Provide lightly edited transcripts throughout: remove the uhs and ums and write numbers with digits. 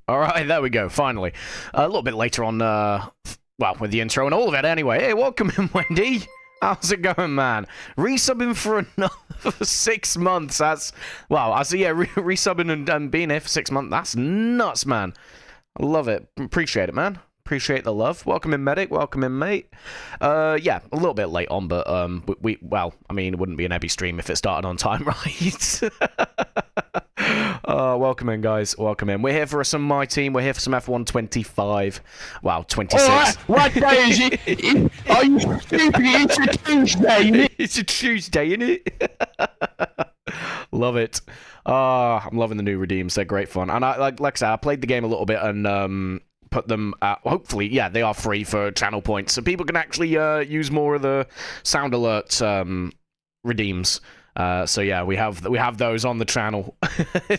All right, there we go. Finally, a little bit later on. Well, with the intro and all of it. Anyway, hey, welcome in, Wendy. How's it going, man? Resubbing for another 6 months. That's wow. I see. Yeah, resubbing and being here for 6 months. That's nuts, man. I love it. Appreciate it, man. Appreciate the love. Welcome in, medic. Welcome in, mate. Yeah, a little bit late on, but well, I mean, it wouldn't be an Ebby stream if it started on time, right? Welcome in, guys. Welcome in. We're here for some MyTeam. We're here for some F125. Wow, 26. Alright, what day is it? Are you stupid? It's a Tuesday, isn't it? It's a Tuesday, isn't it? Love it. I'm loving the new redeems. They're great fun. And like I said, I played the game a little bit and put them hopefully, yeah, they are free for channel points, so people can actually use more of the sound alert redeems. So yeah, we have those on the channel.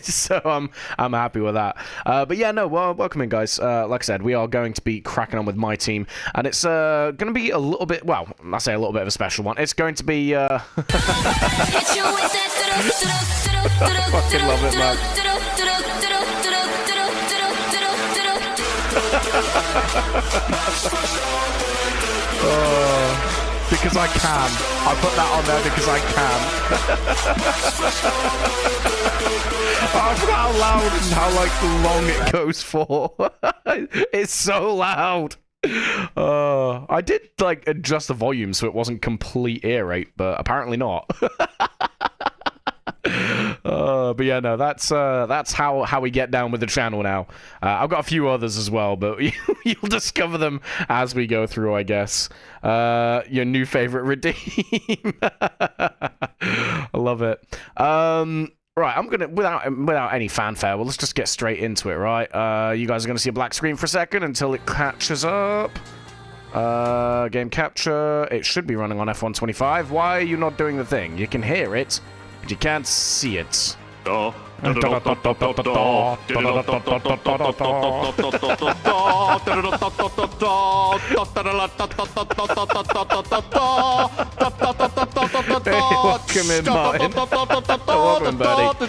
So I'm happy with that. But yeah, no, well, welcome in, guys. Like I said, we are going to be cracking on with MyTeam, and it's going to be a little bit, well, I say a little bit of a special one. It's going to be I fucking love it, man. Because I can. I put that on there because I can. I forgot how loud and how long it goes for. It's so loud. I did adjust the volume so it wasn't complete ear rape, but apparently not. But yeah, no, that's how we get down with the channel now. I've got a few others as well, but you'll discover them as we go through, I guess. Your new favorite redeem. I love it. Right, I'm gonna without any fanfare. Well, let's just get straight into it, right? You guys are gonna see a black screen for a second until it catches up. Game capture. It should be running on F125. Why are you not doing the thing? You can hear it, but you can't see it. Welcome in, Martin. Welcome, buddy.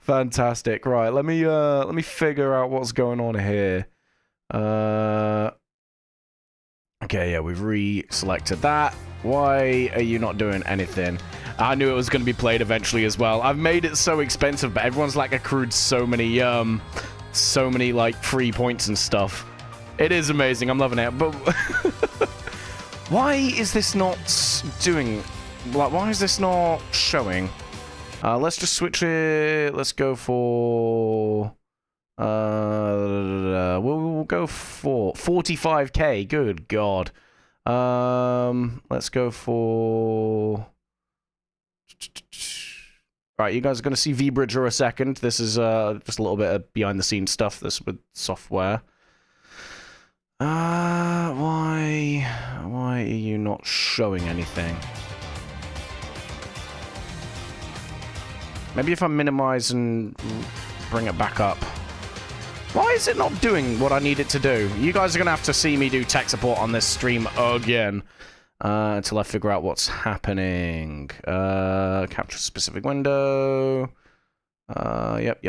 Fantastic. Right, let me figure out what's going on here. Okay, yeah, we've re-selected that. Why are you not doing anything? I knew it was going to be played eventually as well. I've made it so expensive, but everyone's accrued so many free points and stuff. It is amazing. I'm loving it. But why is this not doing? Why is this not showing? Let's just switch it. Let's go for. We'll go for 45k. Good God. Let's go for. Right, you guys are going to see VBridger a second. This is just a little bit of behind-the-scenes stuff. This with software. Why are you not showing anything? Maybe if I minimize and bring it back up. Why is it not doing what I need it to do? You guys are going to have to see me do tech support on this stream again. Until I figure out what's happening. Capture specific window. Yep.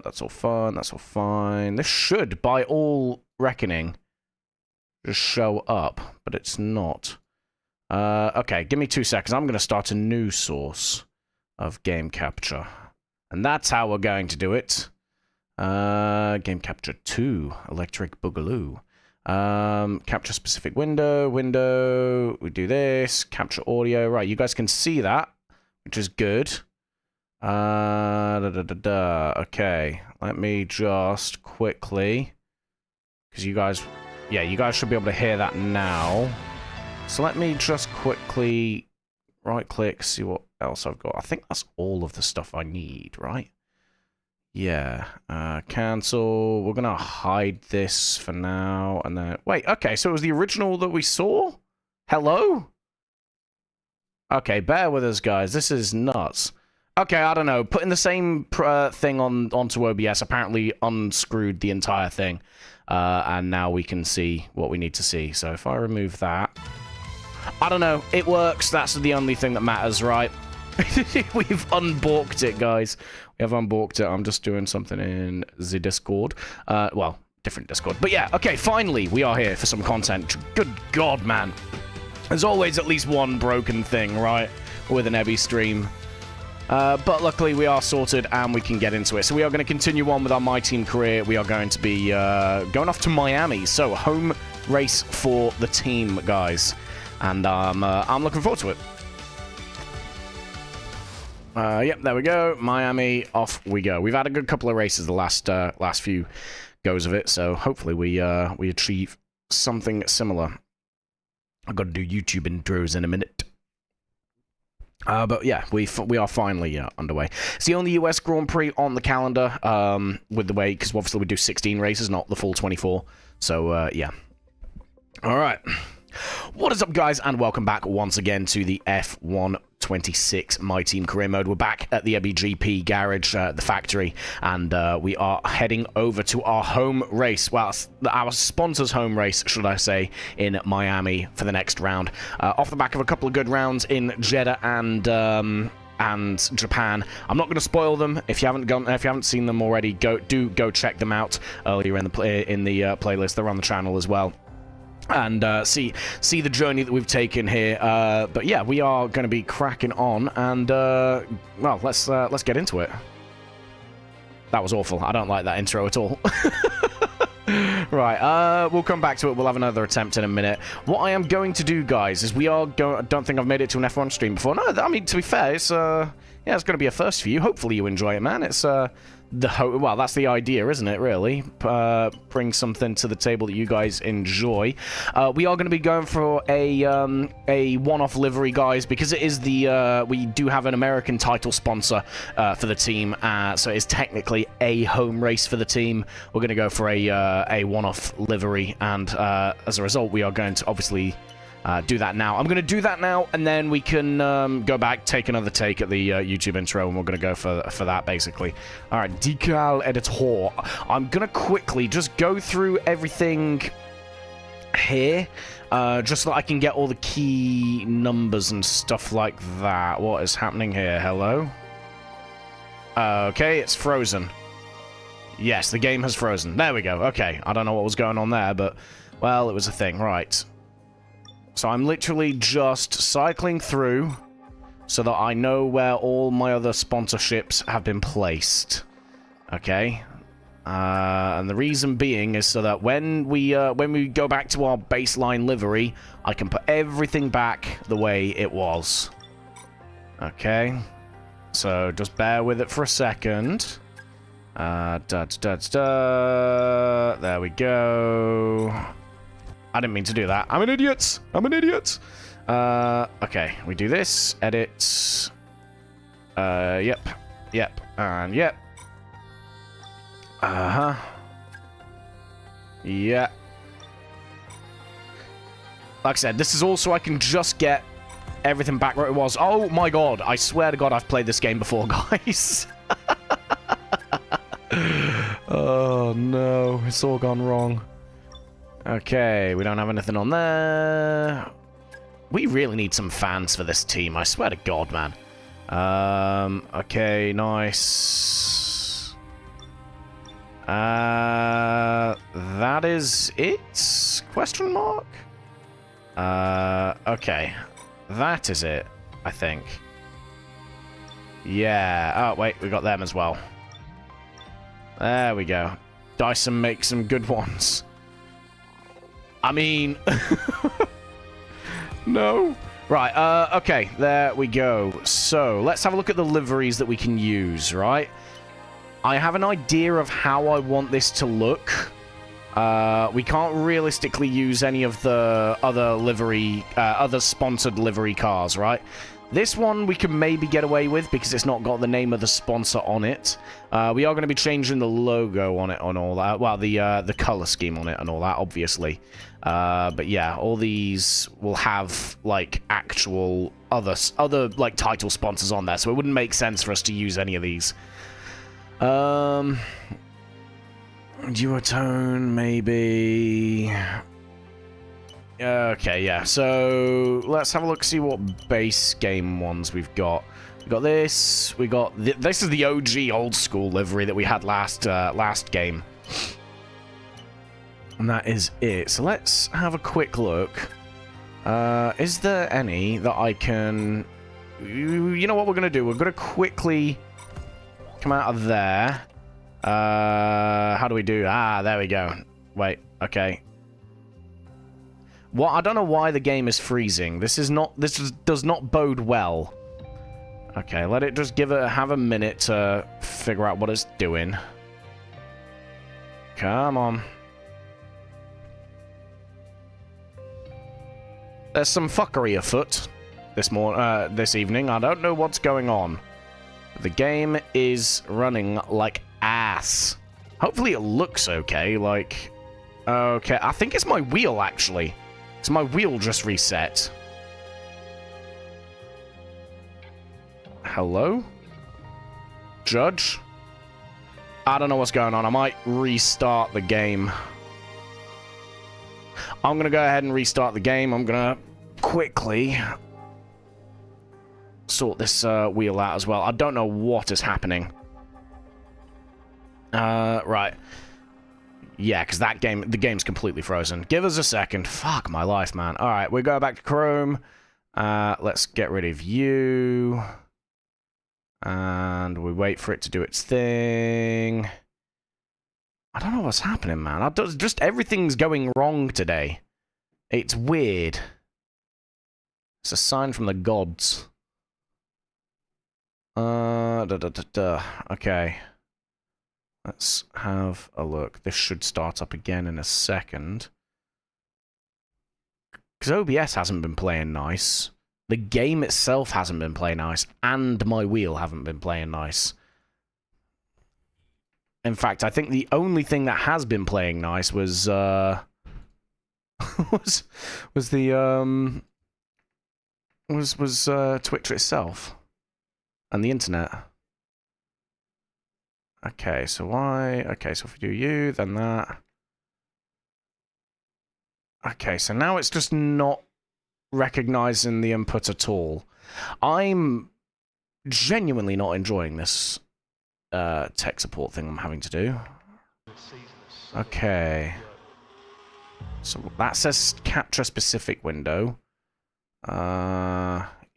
That's all fun. That's all fine. This should, by all reckoning, just show up, but it's not. Okay, give me 2 seconds. I'm going to start a new source of game capture. And that's how we're going to do it. Game capture 2, electric boogaloo. Capture specific window, we do this, capture audio, right, you guys can see that, which is good. Okay, let me just quickly, because you guys should be able to hear that now, so let me just quickly right click, see what else I've got. I think that's all of the stuff I need, right? Yeah, cancel. We're gonna hide this for now, and then wait. Okay, so it was the original that we saw. Hello. Okay, bear with us, guys. This is nuts. Okay, I don't know. Putting the same thing onto OBS apparently unscrewed the entire thing. And now we can see what we need to see. So if I remove that... I don't know. It works. That's the only thing that matters, right? We've unborked it, guys. We have unborked it. I'm just doing something in the Discord. Well, different Discord. But yeah, okay, finally, we are here for some content. Good God, man. There's always at least one broken thing, right? With an Ebby stream. But luckily, we are sorted, and we can get into it. So we are going to continue on with our MyTeam career. We are going to be going off to Miami. So, home race for the team, guys. And I'm looking forward to it. Yep, there we go. Miami, off we go. We've had a good couple of races the last few goes of it, so hopefully we achieve something similar. I've got to do YouTube intros in a minute. But yeah, we are finally underway. It's the only US Grand Prix on the calendar, with the way, because obviously we do 16 races, not the full 24. So, yeah. All right. What is up, guys, and welcome back once again to the F126 MyTeam career mode. We're back at the EbbyGP garage, the factory, and we are heading over to our home race. Well, our sponsor's home race, should I say, in Miami for the next round. Off the back of a couple of good rounds in Jeddah and Japan. I'm not going to spoil them. If you haven't seen them already, go check them out earlier in the playlist. They're on the channel as well. And see the journey that we've taken here. But yeah, we are going to be cracking on, and well, let's get into it. That was awful. I don't like that intro at all. Right, we'll come back to it. We'll have another attempt in a minute. What I am going to do, guys, is I don't think I've made it to an F1 stream before. No, I mean, to be fair, it's yeah, it's going to be a first for you. Hopefully you enjoy it, man. It's well, that's the idea, isn't it, really? Bring something to the table that you guys enjoy. We are going to be going for a one-off livery, guys, because it is we do have an American title sponsor for the team, so it's technically a home race for the team. We're going to go for a one-off livery, and as a result, we are going to obviously do that now. I'm going to do that now, and then we can go back, take another take at the YouTube intro, and we're going to go for that, basically. All right, decal editor. I'm going to quickly just go through everything here, just so that I can get all the key numbers and stuff like that. What is happening here? Hello? Okay, it's frozen. Yes, the game has frozen. There we go. Okay, I don't know what was going on there, but, well, it was a thing. Right. So I'm literally just cycling through so that I know where all my other sponsorships have been placed. Okay. And the reason being is so that when we go back to our baseline livery, I can put everything back the way it was. Okay. So just bear with it for a second. There we go. I didn't mean to do that. I'm an idiot! I'm an idiot! Okay, we do this. Edit. Yep. Yep. And yep. Uh-huh. Yeah. Like I said, this is also I can just get everything back where it was. Oh my god, I swear to god I've played this game before, guys. Oh no, it's all gone wrong. Okay, we don't have anything on there. We really need some fans for this team, I swear to god, man. Okay, nice. That is it? Question mark? Okay. That is it, I think. Yeah. Oh, wait, we got them as well. There we go. Dyson makes some good ones. I mean... no. Right, okay, there we go. So, let's have a look at the liveries that we can use, right? I have an idea of how I want this to look. We can't realistically use any of the other livery, other sponsored livery cars, right? This one we can maybe get away with because it's not got the name of the sponsor on it. We are going to be changing the logo on it and all that. Well, the color scheme on it and all that, obviously. But yeah, all these will have like actual other like title sponsors on there, so it wouldn't make sense for us to use any of these. Duotone, maybe. Okay, yeah. So let's have a look, see what base game ones we've got. We got this. We got this is the OG old school livery that we had last game, and that is it. So let's have a quick look. Is there any that I can? You know what we're gonna do? We're gonna quickly come out of there. How do we do? Ah, there we go. Wait. Okay. What? I don't know why the game is freezing. This does not bode well. Okay, let it just have a minute to figure out what it's doing. Come on. There's some fuckery afoot this evening. I don't know what's going on. The game is running like ass. Hopefully it looks okay. Like, okay, I think it's my wheel actually. It's my wheel just reset. Hello? Judge? I don't know what's going on. I might restart the game. I'm going to go ahead and restart the game. I'm going to quickly sort this wheel out as well. I don't know what is happening. Right. Yeah, because the game's completely frozen. Give us a second. Fuck my life, man. All right, we go back to Chrome. Let's get rid of you. And we wait for it to do its thing. I don't know what's happening, man. Just everything's going wrong today. It's weird. It's a sign from the gods. Okay. Let's have a look. This should start up again in a second. Because OBS hasn't been playing nice. The game itself hasn't been playing nice. And my wheel haven't been playing nice. In fact, I think the only thing that has been playing nice was Twitter itself. And the internet. Okay, so why? Okay, so if we do you, then that. Okay, so now it's just not recognizing the input at all. I'm genuinely not enjoying this tech support thing I'm having to do. Okay. So that says capture specific window.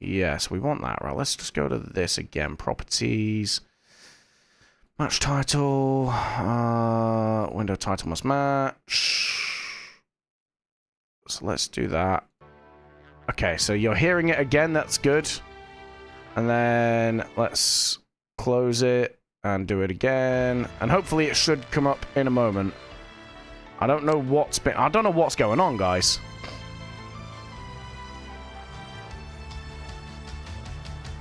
Yes, we want that, right? Let's just go to this again. Properties. Match title. Window title must match. So let's do that. Okay, so you're hearing it again. That's good. And then let's close it and do it again. And hopefully it should come up in a moment. I don't know what's going on, guys.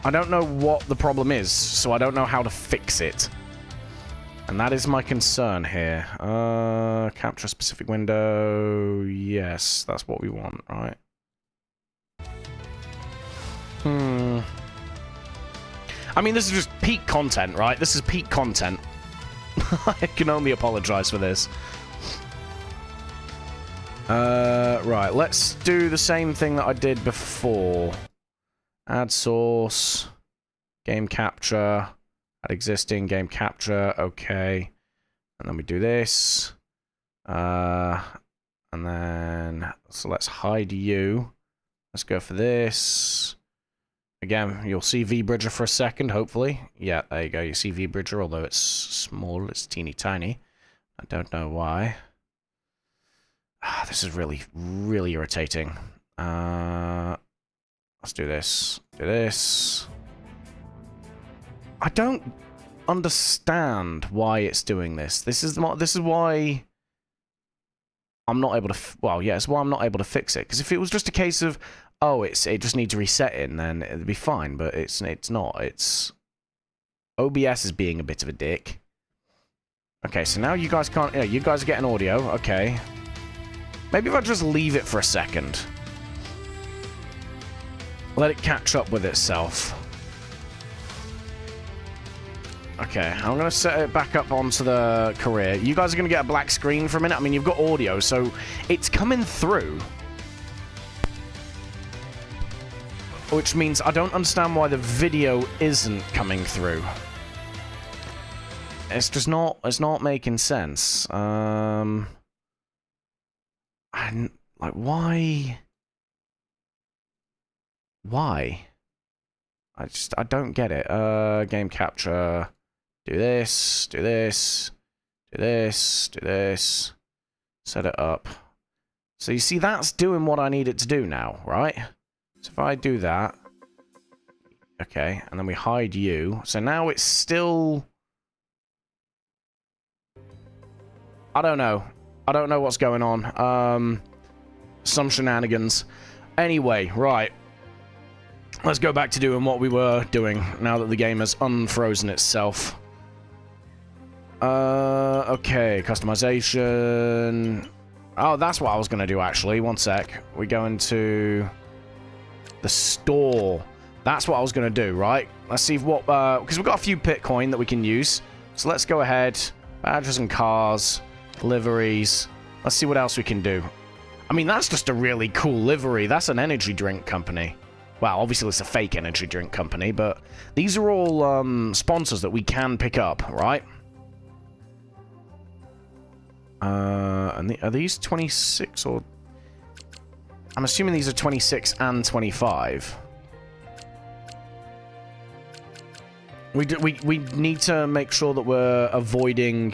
I don't know what the problem is, so I don't know how to fix it. And that is my concern here. Capture a specific window. Yes, that's what we want, right? I mean, this is just peak content, right? This is peak content. I can only apologize for this. Right, let's do the same thing that I did before. Add source. Game capture. Add existing game capture, okay. And then we do this. And then, so let's hide you. Let's go for this. Again, you'll see VBridger for a second, hopefully. Yeah, there you go. You see VBridger, although it's small, it's teeny tiny. I don't know why. This is really, really irritating. Let's do this. Do this. I don't understand why it's doing this. This is why I'm not able to. Well, yeah, it's why I'm not able to fix it. Because if it was just a case of, oh, it just needs resetting, then it'd be fine, but it's not. It's OBS is being a bit of a dick. Okay, so now you guys can't... Yeah, you guys are getting audio. Okay. Maybe if I just leave it for a second. Let it catch up with itself. Okay, I'm going to set it back up onto the career. You guys are going to get a black screen for a minute. I mean, you've got audio, so it's coming through. Which means I don't understand why the video isn't coming through. It's just not... It's not making sense. Like, why? Why? I don't get it. Game capture. Do this, do this, do this, do this. Set it up. So you see, that's doing what I need it to do now, right? So if I do that... Okay, and then we hide you. So now it's still... I don't know. I don't know what's going on. Some shenanigans. Anyway, right. Let's go back to doing what we were doing now that the game has unfrozen itself. Okay, customization. Oh, that's what I was going to do, actually. One sec. We go into the store. That's what I was going to do, right? Let's see what... because we've got a few Bitcoin that we can use. So let's go ahead. Badges and cars. Liveries. Let's see what else we can do. I mean, that's just a really cool livery. That's an energy drink company. Well, obviously it's a fake energy drink company, but these are all sponsors that we can pick up, right? And are these 26 or... I'm assuming these are 26 and 25. We need to make sure that we're avoiding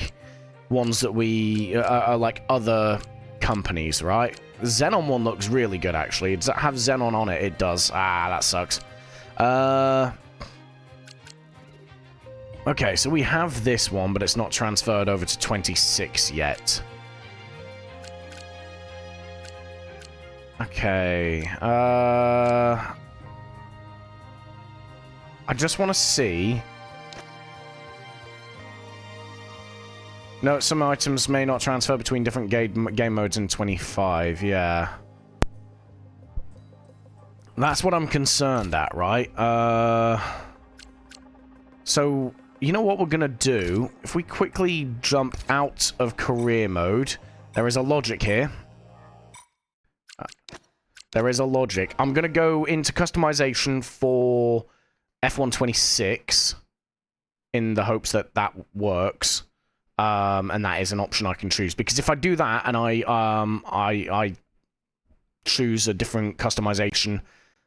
ones that we are like other companies, right? The Xenon one looks really good, actually. Does it have Xenon on it? It does. Ah, that sucks. Okay, so we have this one, but it's not transferred over to 26 yet. Okay. I just want to see... No, some items may not transfer between different game modes in 25, yeah. That's what I'm concerned at, right? So, you know what we're gonna do? If we quickly jump out of career mode, there is a logic here. There is a logic. I'm gonna go into customization for F126 in the hopes that that works. And that is an option I can choose, because if I do that and I choose a different customization,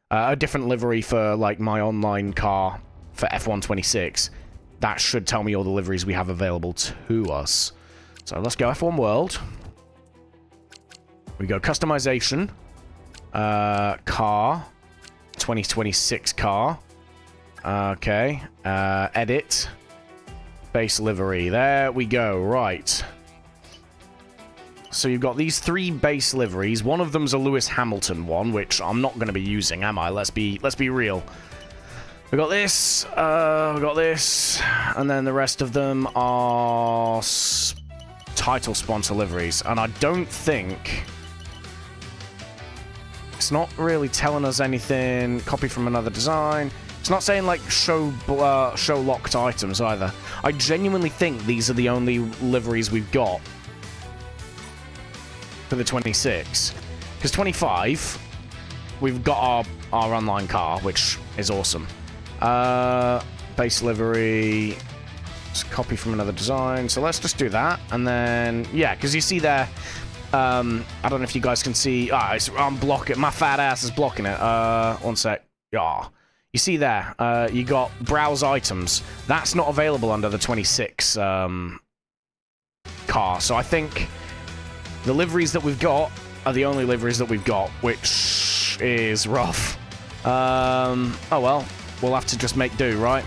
a different livery for like my online car for F126, that should tell me all the liveries we have available to us. So let's go F1 World. We go customization, car, 2026 car. Okay, edit. Base livery. There we go. Right. So you've got these 3 base liveries. One of them's a Lewis Hamilton one, which I'm not going to be using, am I? Let's be real. We got this. We got this, and then the rest of them are title sponsor liveries. And I don't think it's not really telling us anything. Copy from another design. It's not saying, like, show locked items, either. I genuinely think these are the only liveries we've got for the 26. Because 25, we've got our online car, which is awesome. Base livery, just copy from another design. So let's just do that. And then, yeah, because you see there, I don't know if you guys can see. I'm blocking. My fat ass is blocking it. One sec. Yeah. You see there, you got browse items. That's not available under the 26 car. So I think the liveries that we've got are the only liveries that we've got, which is rough. Oh well, we'll have to just make do, right?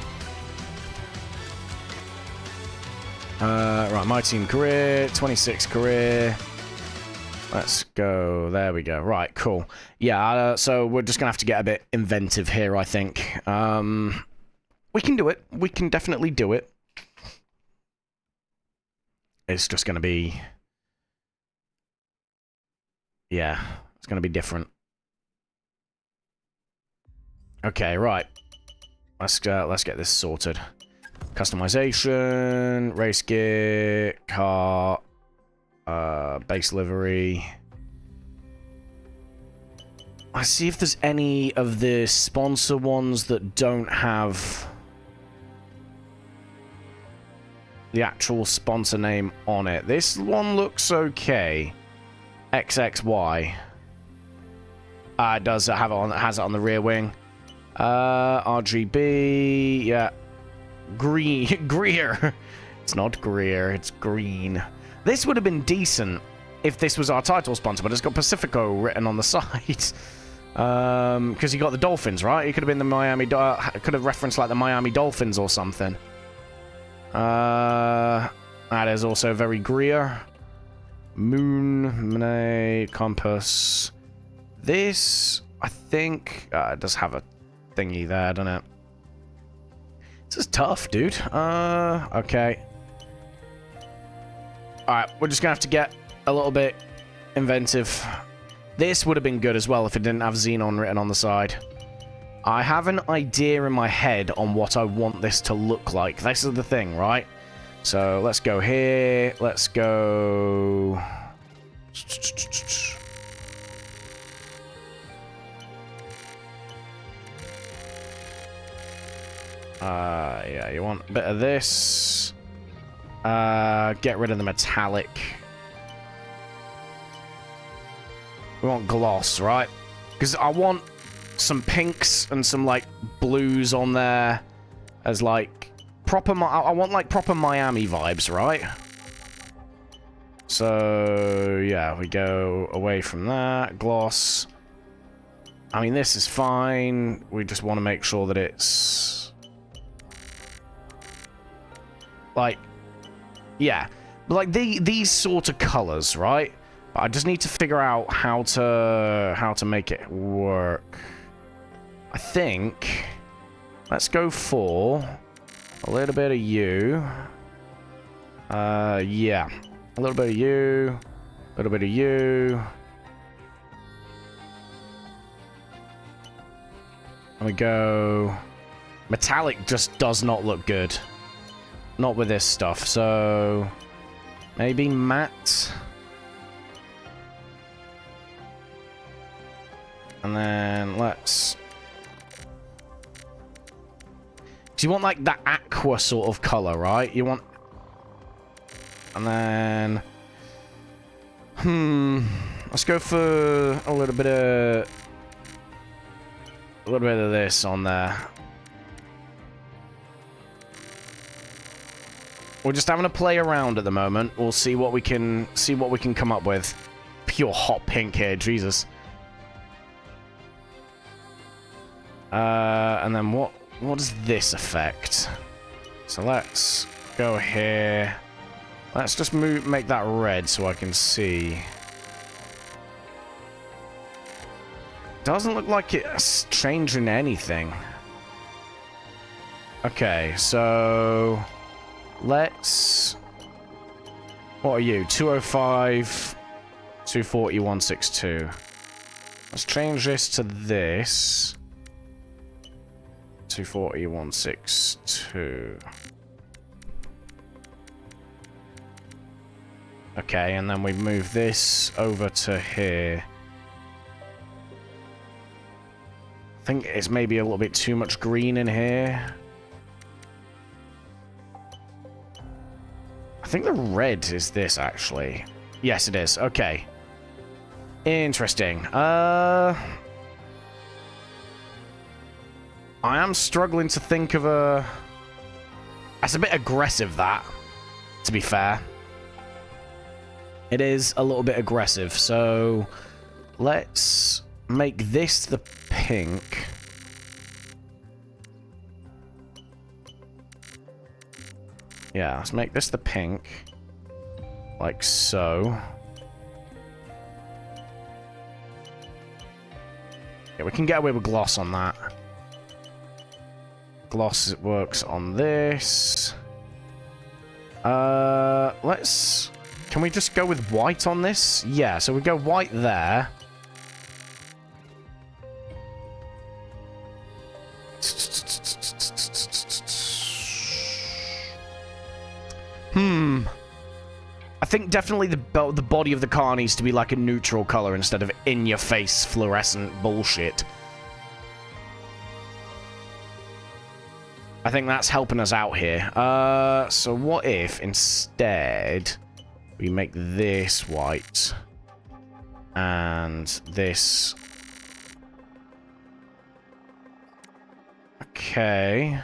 Right, MyTeam career, 26 career. Let's go. There we go. Right, cool. Yeah, so we're just going to have to get a bit inventive here, I think. We can do it. We can definitely do it. It's just going to be... Yeah, it's going to be different. Okay, right. Let's get this sorted. Customization, race gear, car, base livery. I see if there's any of the sponsor ones that don't have the actual sponsor name on it. This one looks okay. XXY. It does have it on. It has it on the rear wing. RGB. Yeah. Green. Greer. It's not Greer. It's green. This would have been decent if this was our title sponsor, but it's got Pacifico written on the side. Because you got the Dolphins, right? It could have been the Miami... could have referenced, like, the Miami Dolphins or something. That is also very Greer. Moon, Compass. This, I think... it does have a thingy there, doesn't it? This is tough, dude. Okay. Alright, we're just gonna have to get a little bit inventive. This would have been good as well if it didn't have Xenon written on the side. I have an idea in my head on what I want this to look like. This is the thing, right? So, let's go here. Let's go... yeah, you want a bit of this. Get rid of the metallic. We want gloss, right? Because I want some pinks and some, like, blues on there as, like, proper... I want, like, proper Miami vibes, right? So, yeah, we go away from that. Gloss. I mean, this is fine. We just want to make sure that it's... like... yeah. Like, these sort of colors, right? But I just need to figure out how to make it work. I think... let's go for... a little bit of you. Yeah. A little bit of you. A little bit of you. And we go... metallic just does not look good. Not with this stuff, so... maybe matte. And then let's... do you want, like, that aqua sort of color, right? You want... and then... let's go for a little bit of... a little bit of this on there. We're just having a play around at the moment. We'll see what we can come up with. Pure hot pink here, Jesus. And then what does this affect? So let's go here. Let's just make that red so I can see. Doesn't look like it's changing anything. Okay, so let's... what are you? 205, 240, 162. Let's change this to this. 240, 162. Okay, and then we move this over to here. I think it's maybe a little bit too much green in here. I think the red is this, actually. Yes, it is. Okay. Interesting. I am struggling to think of a... that's a bit aggressive, that. To be fair. It is a little bit aggressive, so... let's make this the pink. Yeah, let's make this the pink. Like so. Yeah, we can get away with gloss on that. Gloss works on this. Let's... Can we just go with white on this? Yeah, so we go white there. I think definitely the body of the car needs to be like a neutral color instead of in-your-face fluorescent bullshit. I think that's helping us out here. So what if instead we make this white and this... Okay.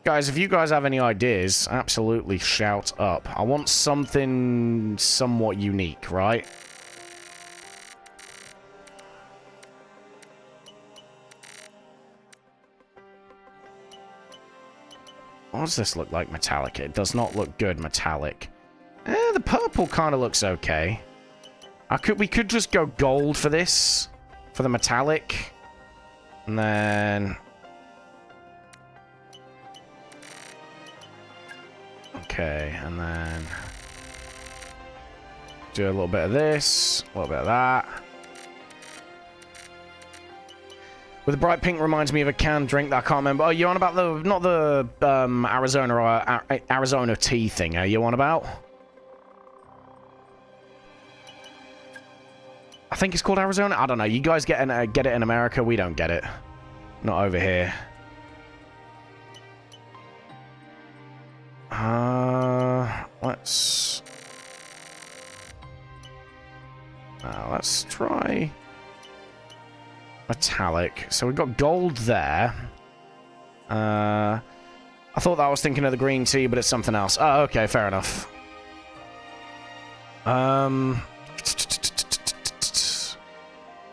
Guys, if you guys have any ideas, absolutely shout up. I want something somewhat unique, right? What does this look like metallic? It does not look good metallic. The purple kind of looks okay. We could just go gold for this, for the metallic. And then... Okay, and then... Do a little bit of this, a little bit of that. With the bright pink reminds me of a canned drink that I can't remember. Oh, you're on about the... Not the Arizona or Arizona tea thing, are you on about? I think it's called Arizona. I don't know. You guys get it in America. We don't get it. Not over here. Let's try metallic. So we've got gold there. I thought that I was thinking of the green tea, but it's something else. Oh, okay, fair enough.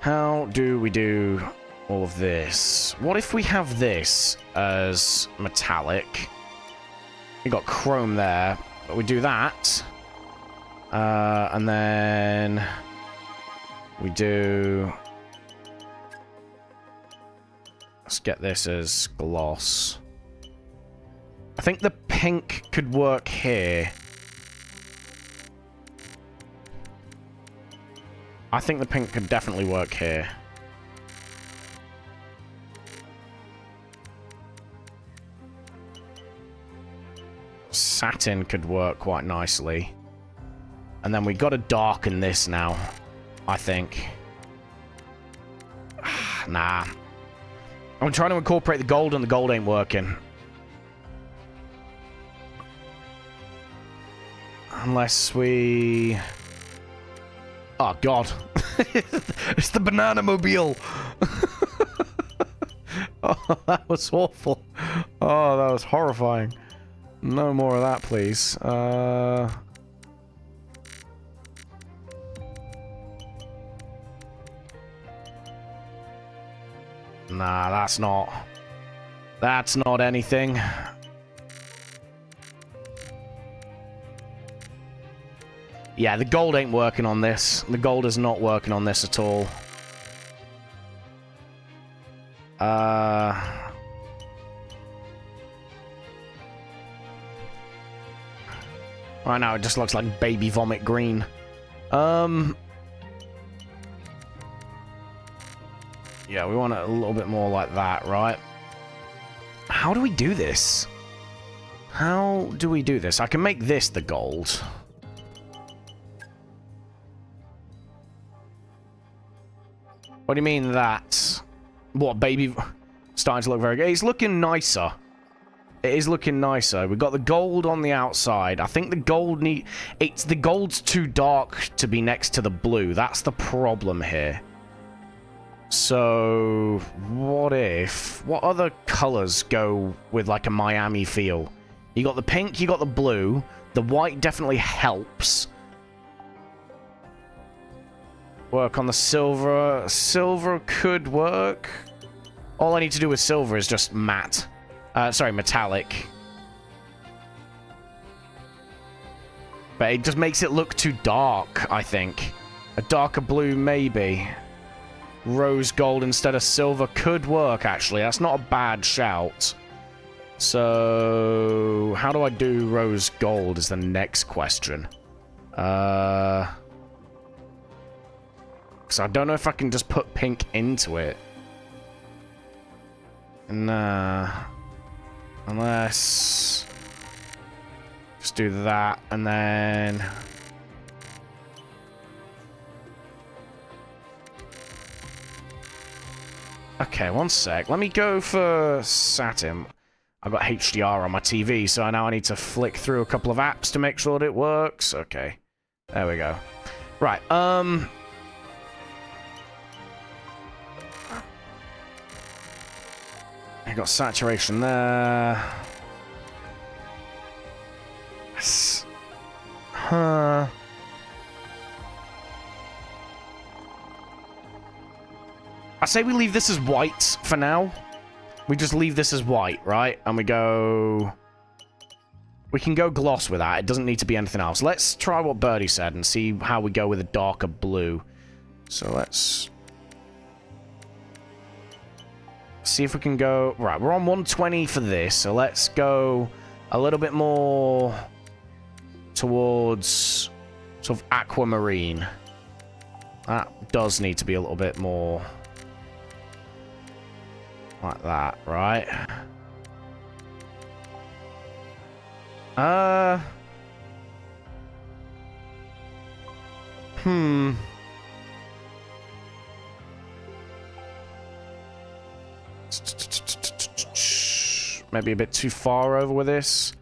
How do we do all of this? What if we have this as metallic? We got chrome there, but we do that. And then we do... Let's get this as gloss. I think the pink could work here. I think the pink could definitely work here. Satin could work quite nicely. And then we got to darken this now, I think. Nah. I'm trying to incorporate the gold and the gold ain't working. Unless we... Oh, God. It's the banana mobile. Oh, that was awful. Oh, that was horrifying. No more of that, please. Nah, that's not... That's not anything. Yeah, the gold ain't working on this. The gold is not working on this at all. Right now, it just looks like baby vomit green. Yeah, we want it a little bit more like that, right? How do we do this? How do we do this? I can make this the gold. What do you mean that? What, baby? Starting to look very good. It's looking nicer. It is looking nicer. We've got the gold on the outside. I think the gold the gold's too dark to be next to the blue. That's the problem here. So, what other colors go with like a Miami feel? You got the pink, you got the blue. The white definitely helps. Work on the silver. Silver could work. All I need to do with silver is just matte. Sorry, metallic. But it just makes it look too dark, I think. A darker blue, maybe. rose gold instead of silver could work, actually. That's not a bad shout. So, how do I do rose gold is the next question. Because I don't know if I can just put pink into it. Nah. Unless... Just do that, and then... Okay, one sec. Let me go for satin. I've got HDR on my TV, so now I need to flick through a couple of apps to make sure that it works. Okay. There we go. Right, I got saturation there. Huh. I say we leave this as white for now. We just leave this as white, right? And we go... We can go gloss with that. It doesn't need to be anything else. Let's try what Birdie said and see how we go with a darker blue. So let's... see if we can go... Right, we're on 120 for this, so let's go a little bit more towards sort of aquamarine. That does need to be a little bit more like that, right? Maybe a bit too far over with this.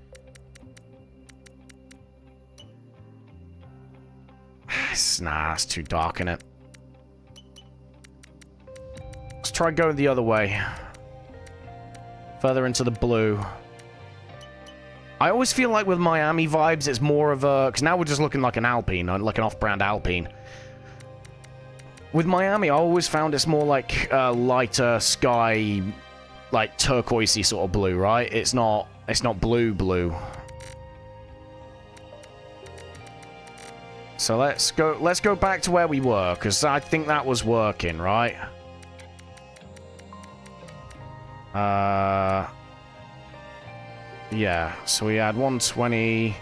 Nah, it's too dark in it. Let's try going the other way. Further into the blue. I always feel like with Miami vibes, it's more of a... Because now we're just looking like an Alpine, like an off-brand Alpine. With Miami, I always found it's more like a lighter sky, like turquoisey sort of blue, right? It's not blue. So let's go back to where we were, because I think that was working, right? Yeah, so we had 120.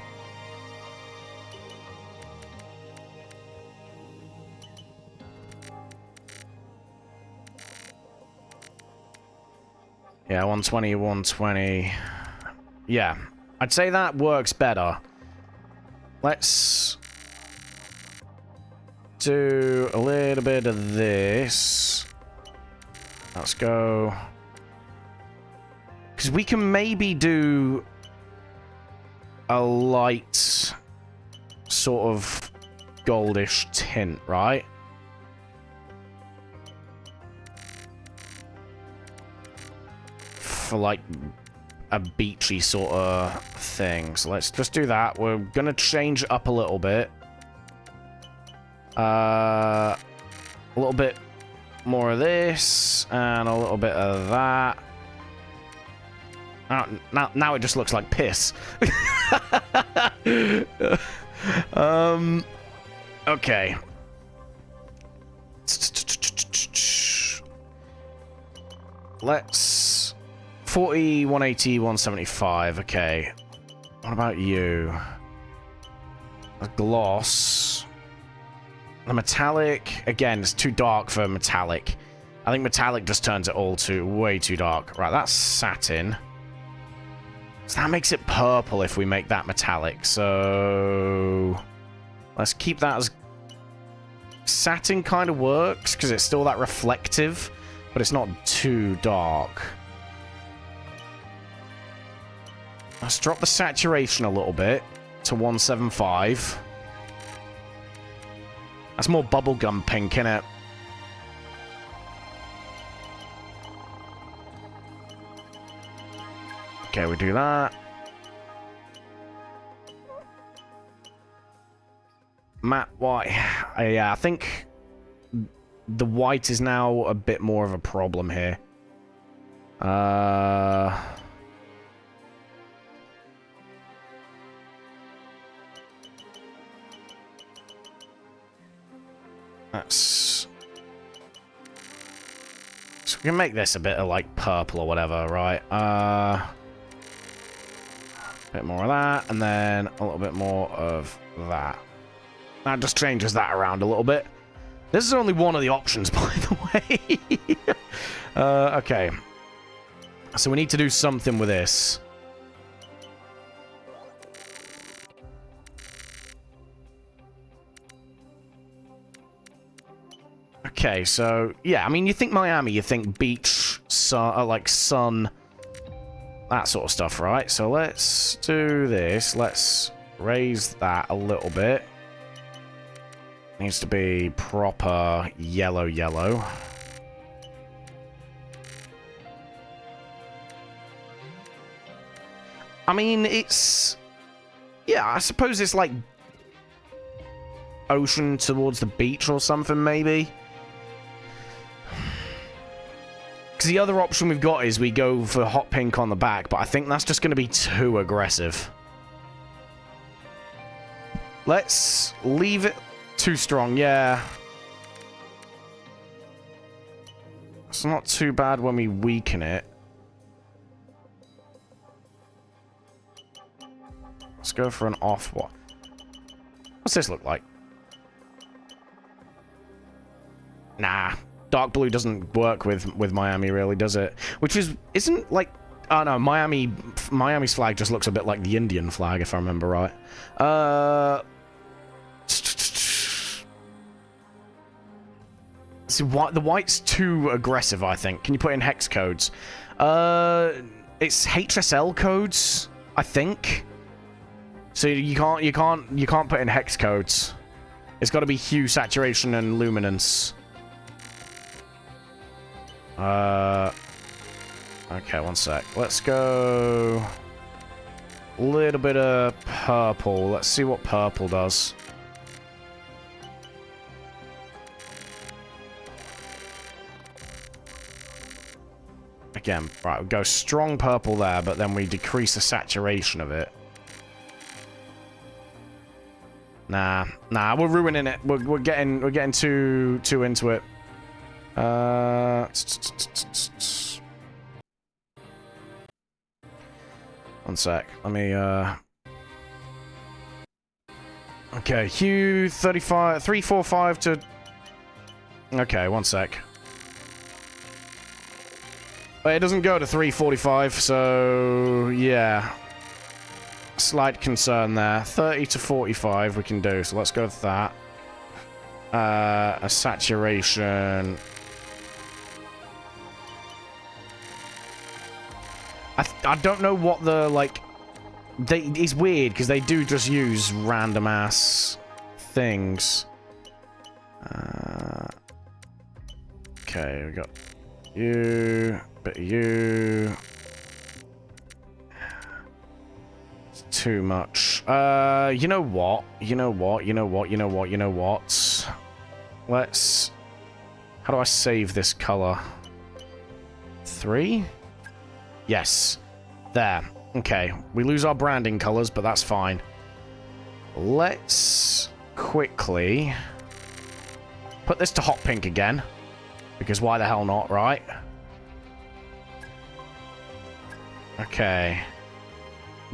Yeah, 120, 120. Yeah, I'd say that works better. Let's do a little bit of this. Let's go... Because we can maybe do a light sort of goldish tint, right? For like a beachy sort of thing. So let's just do that. We're going to change it up a little bit. A little bit more of this and a little bit of that. Now it just looks like piss. Okay. Let's 40, 180, 175. Okay. What about you? A gloss. The metallic. Again, it's too dark for metallic. I think metallic just turns it all to way too dark. Right, that's satin. So that makes it purple if we make that metallic. So let's keep that as... Satin kind of works because it's still that reflective, but it's not too dark. Let's drop the saturation a little bit to 175. That's more bubblegum pink, innit? Okay, we do that. Matte white. Yeah, I think the white is now a bit more of a problem here. That's... So we can make this a bit of, like, purple or whatever, right? A bit more of that, and then a little bit more of that. That just changes that around a little bit. This is only one of the options, by the way. Okay. So we need to do something with this. Okay, so, yeah, I mean, you think Miami, you think beach, sun, like sun, that sort of stuff, right? So let's do this. Let's raise that a little bit. Needs to be proper yellow, yellow. I mean, it's... Yeah, I suppose it's like ocean towards the beach or something, maybe. Because the other option we've got is we go for hot pink on the back, but I think that's just going to be too aggressive. Let's leave it too strong, yeah. It's not too bad when we weaken it. Let's go for an off one. What's this look like? Nah. Dark blue doesn't work with Miami, really, does it? Which isn't like... Oh, no, Miami's flag just looks a bit like the Indian flag, if I remember right. See, the white's too aggressive, I think. Can you put in hex codes? It's HSL codes, I think. So you can't put in hex codes. It's got to be hue, saturation, and luminance. Okay, one sec. Let's go a little bit of purple. Let's see what purple does. Again, right, we'll go strong purple there, but then we decrease the saturation of it. Nah, we're ruining it. We're getting too into it. One sec. Let me, Okay, hue 35, 345 to... Okay, one sec. It doesn't go to 345, so... Yeah. Slight concern there. 30 to 45 we can do, so let's go with that. A saturation... I don't know what the, like... It's weird, because they do just use random-ass things. Okay, we got you, bit of you. It's too much. You know what? Let's... How do I save this color? 3? Yes. There. Okay. We lose our branding colors, but that's fine. Let's quickly put this to hot pink again. Because why the hell not, right? Okay.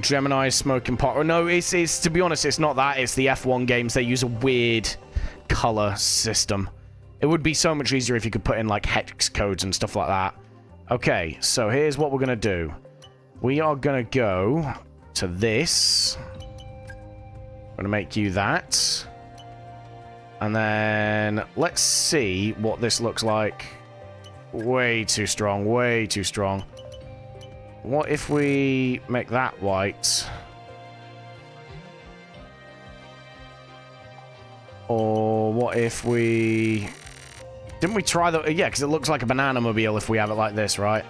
Gemini smoking pot. Oh, no, it's to be honest, it's not that. It's the F1 games. They use a weird color system. It would be so much easier if you could put in, like, hex codes and stuff like that. Okay, so here's what we're going to do. We are going to go to this. I'm going to make you that. And then let's see what this looks like. Way too strong, way too strong. What if we make that white? Or what if we... Didn't we try the... Yeah, because it looks like a banana mobile if we have it like this, right?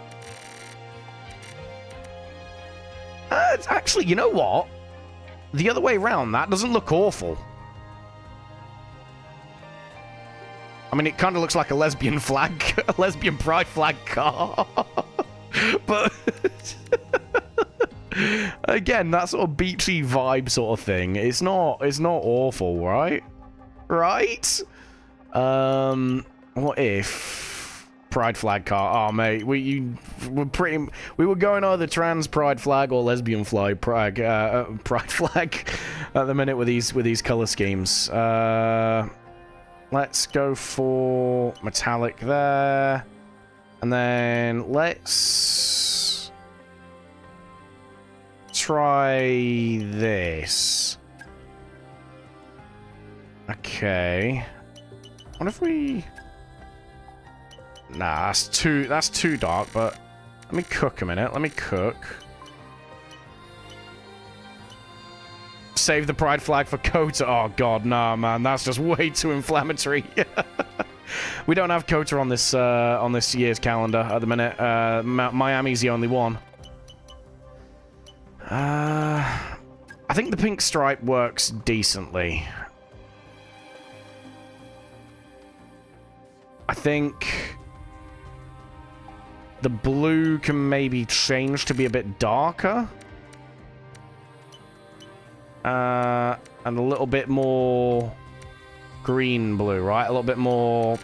Actually, you know what? The other way around, that doesn't look awful. I mean, it kind of looks like a lesbian flag, a lesbian pride flag car. But... Again, that sort of beachy vibe sort of thing. It's not awful, right? Right? What if... pride flag car. Oh, mate, we were going either trans pride flag or lesbian flag pride flag at the minute with these color schemes. Let's go for metallic there, and then let's try this. Okay. What if we... Nah, that's too dark, but let me cook a minute. Let me cook. Save the pride flag for Kota. Oh god, nah, man, that's just way too inflammatory. We don't have Kota on this year's calendar at the minute. Miami's the only one. I think the pink stripe works decently. I think the blue can maybe change to be a bit darker. And a little bit more green blue, right? A little bit more...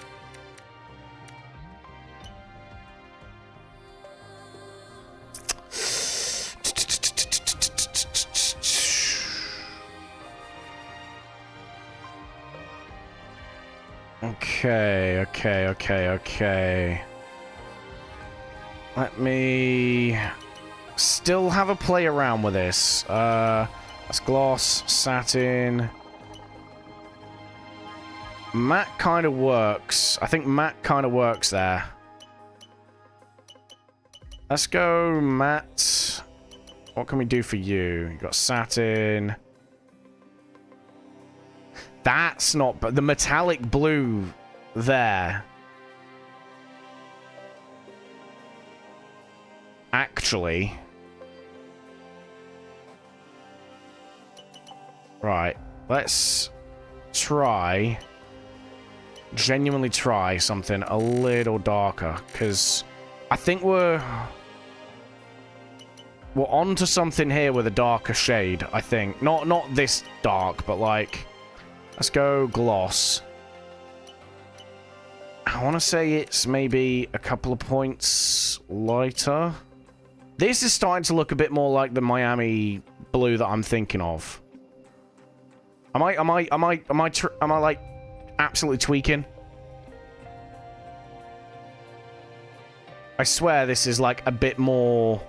Okay. Let me still have a play around with this. That's gloss, satin. Matte kind of works. I think matte kind of works there. Let's go matte. What can we do for you? You got satin. That's not... But the metallic blue there. Actually... Right. Let's try... Genuinely try something a little darker. Because I think we're onto something here with a darker shade, I think. Not this dark, but like... Let's go gloss. I want to say it's maybe a couple of points lighter. This is starting to look a bit more like the Miami blue that I'm thinking of. Am I like absolutely tweaking? I swear this is like a bit more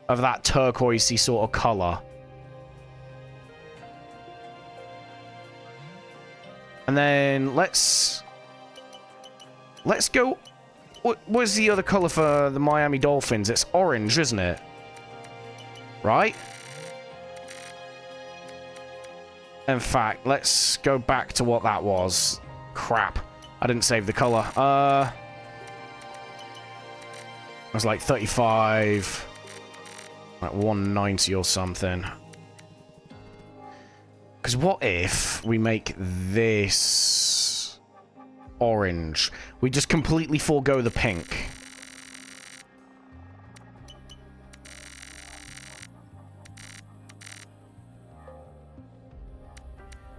of that turquoisey sort of color. And then let's go. What's the other color for the Miami Dolphins? It's orange, isn't it? Right? In fact, let's go back to what that was. Crap. I didn't save the color. It was like 35. Like 190 or something. Because what if we make this orange? We just completely forego the pink.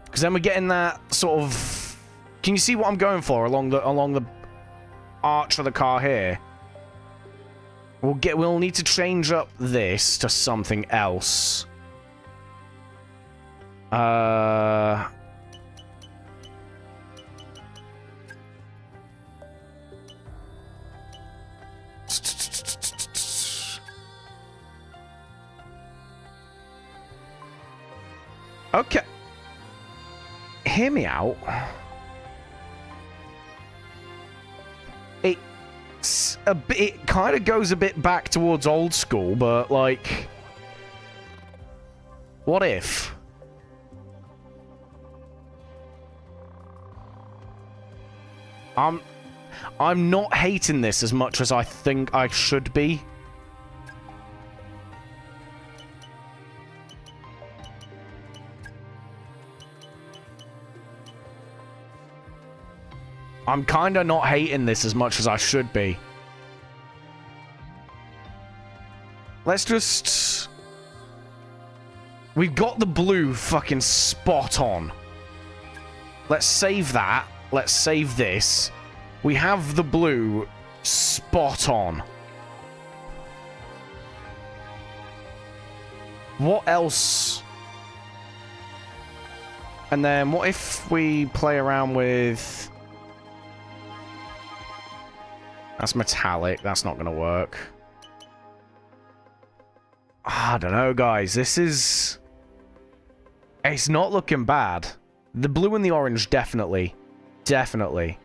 Because then we're getting that sort of... Can you see what I'm going for along the arch of the car here? We'll need to change up this to something else. Okay. Hear me out. It kind of goes a bit back towards old school, but like, what if? I'm not hating this as much as I think I should be. I'm kind of not hating this as much as I should be. Let's just... We've got the blue fucking spot on. Let's save that. Let's save this. We have the blue spot on. What else? And then what if we play around with... That's metallic. That's not going to work. I don't know, guys. This is... It's not looking bad. The blue and the orange, definitely. Definitely.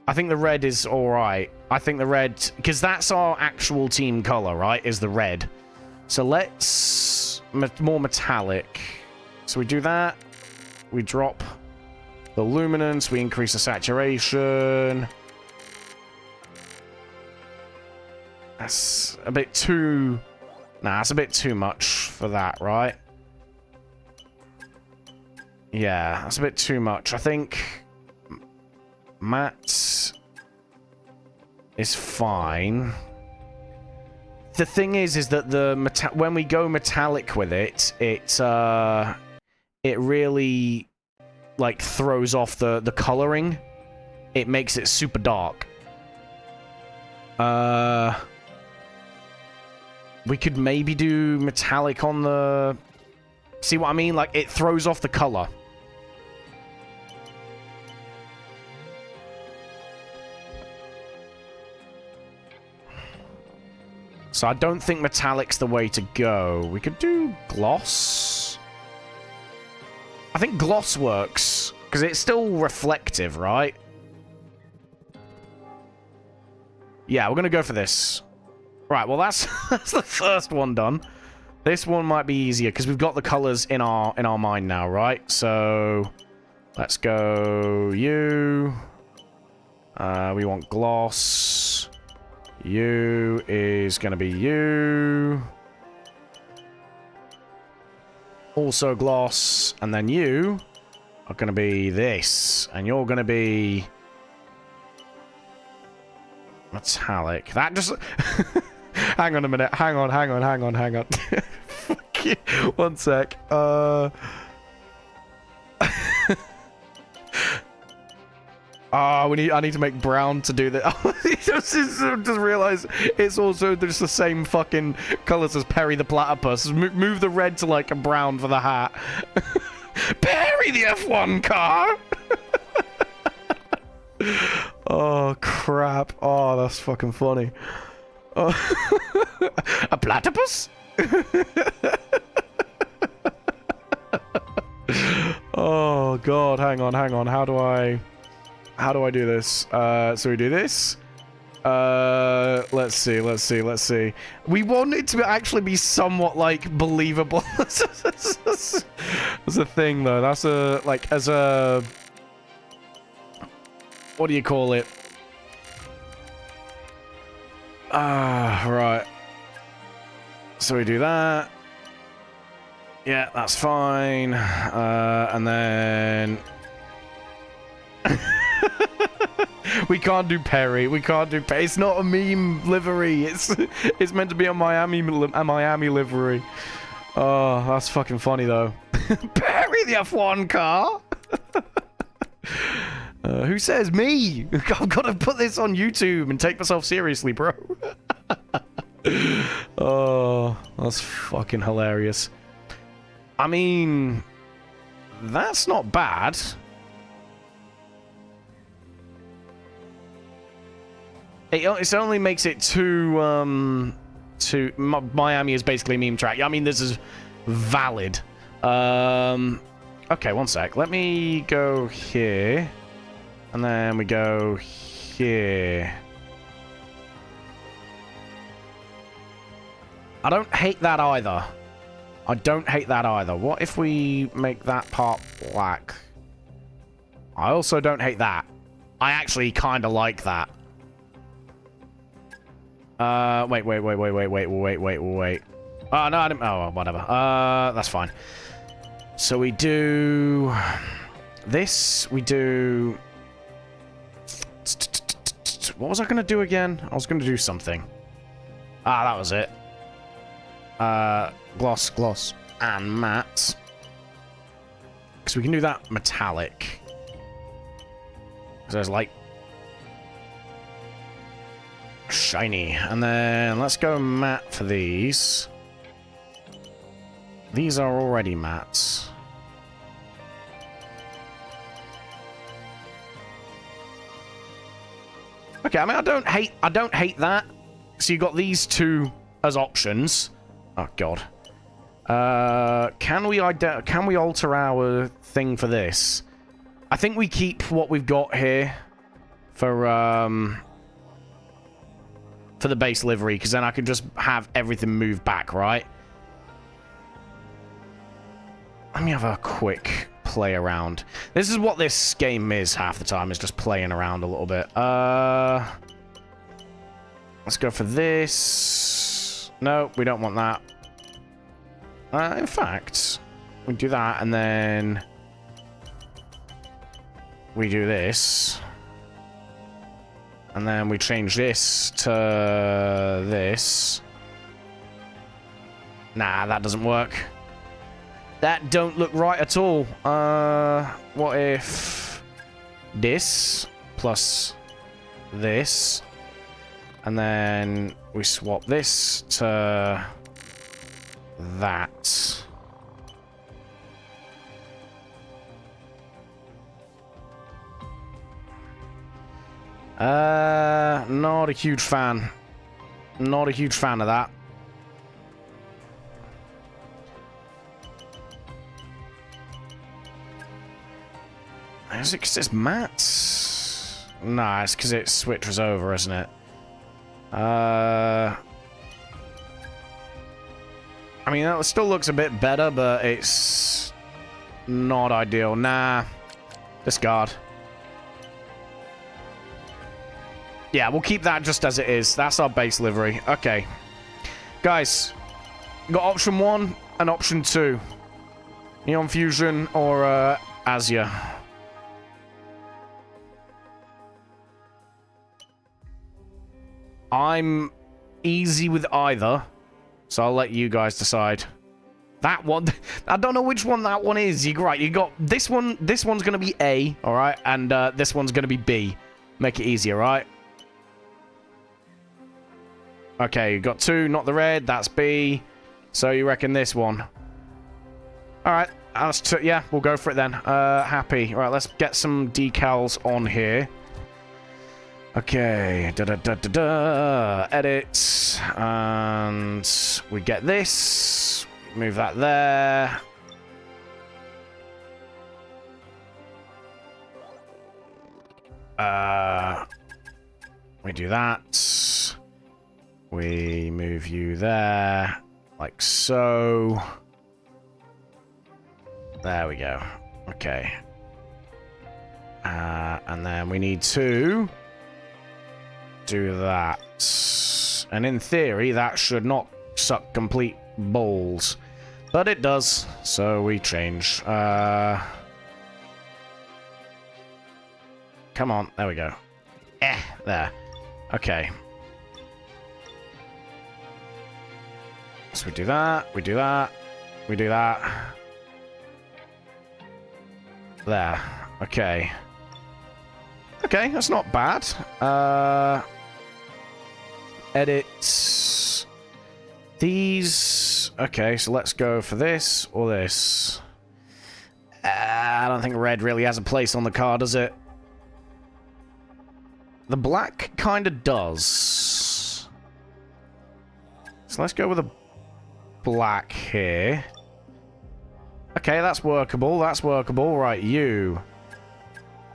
I think the red is alright. I think the red... Because that's our actual team color, right? Is the red. So let's... more metallic. So we do that. We drop the luminance. We increase the saturation. That's a bit too... Nah, that's a bit too much for that, right? Yeah, that's a bit too much. I think... Matte is fine. The thing is that the when we go metallic with it, it really like throws off the coloring. It makes it super dark. We could maybe do metallic on the... See what I mean? Like, it throws off the color. So I don't think metallic's the way to go. We could do gloss. I think gloss works, because it's still reflective, right? Yeah, we're going to go for this. Right, well, that's the first one done. This one might be easier, because we've got the colors in our mind now, right? So, let's go you. We want gloss. You is going to be you. Also gloss. And then you are going to be this. And you're going to be... metallic. That just... Hang on a minute. Hang on. Fuck you. One sec. Oh, I need to make brown to do that. just realize it's also just the same fucking colors as Perry the Platypus. Move the red to like a brown for the hat. Perry the F1 car! Oh, crap. Oh, that's fucking funny. Oh. A platypus? Oh, God. Hang on. How do I do this? So we do this. Let's see. We want it to actually be somewhat, like, believable. That's a thing, though. That's a, like, as a... What do you call it? Right. So we do that. Yeah, that's fine. And then... We can't do Perry. It's not a meme livery. It's meant to be a Miami livery. Oh, that's fucking funny, though. Perry the F1 car? Who says me? I've got to put this on YouTube and take myself seriously, bro. Oh, that's fucking hilarious. I mean, that's not bad. It only makes it too Miami is basically a meme track. I mean, this is valid. Okay, one sec. Let me go here. And then we go here. I don't hate that either. What if we make that part black? I also don't hate that. I actually kind of like that. Wait. Oh, no, I didn't. Oh, whatever. That's fine. So we do this. We do. just... What was I going to do again? I was going to do something. Ah, that was it. Gloss, and matte. Because we can do that metallic. So there's like... shiny. And then let's go matte for these. These are already mattes. Okay, I mean, I don't hate that. So you got these two as options. Oh god. Can we alter our thing for this? I think we keep what we've got here for the base livery, because then I can just have everything move back, right? Let me have a quick play around. This is what this game is half the time, is just playing around a little bit. Let's go for this. No, we don't want that. In fact, we do that, and then we do this. And then we change this to this. Nah, that doesn't work. That don't look right at all. What if this plus this, and then we swap this to that. Not a huge fan. Not a huge fan of that. Is it because it's matte? Nah, it's because it switches over, isn't it? I mean, that still looks a bit better, but it's not ideal. Nah. Discard. Yeah, we'll keep that just as it is. That's our base livery. Okay. Guys, got option 1 and option 2. Neon Fusion or Azure. I'm easy with either, so I'll let you guys decide. That one, I don't know which one that one is. You're right, you got this one. This one's going to be A, all right? And this one's going to be B. Make it easier, right? Okay, you got 2, not the red. That's B. So you reckon this one? All right, yeah, we'll go for it then. Happy. All right, let's get some decals on here. Okay, edit, and we get this. Move that there. We do that. We move you there, like so. There we go. Okay. And then we need to do that. And in theory, that should not suck complete balls. But it does, so we change. Come on, there we go. There. Okay. So we do that, we do that, we do that. There. Okay. Okay, that's not bad. Edit these. Okay, so let's go for this or this. I don't think red really has a place on the card, does it? The black kind of does. So let's go with a black here. Okay, that's workable. That's workable. Right, you.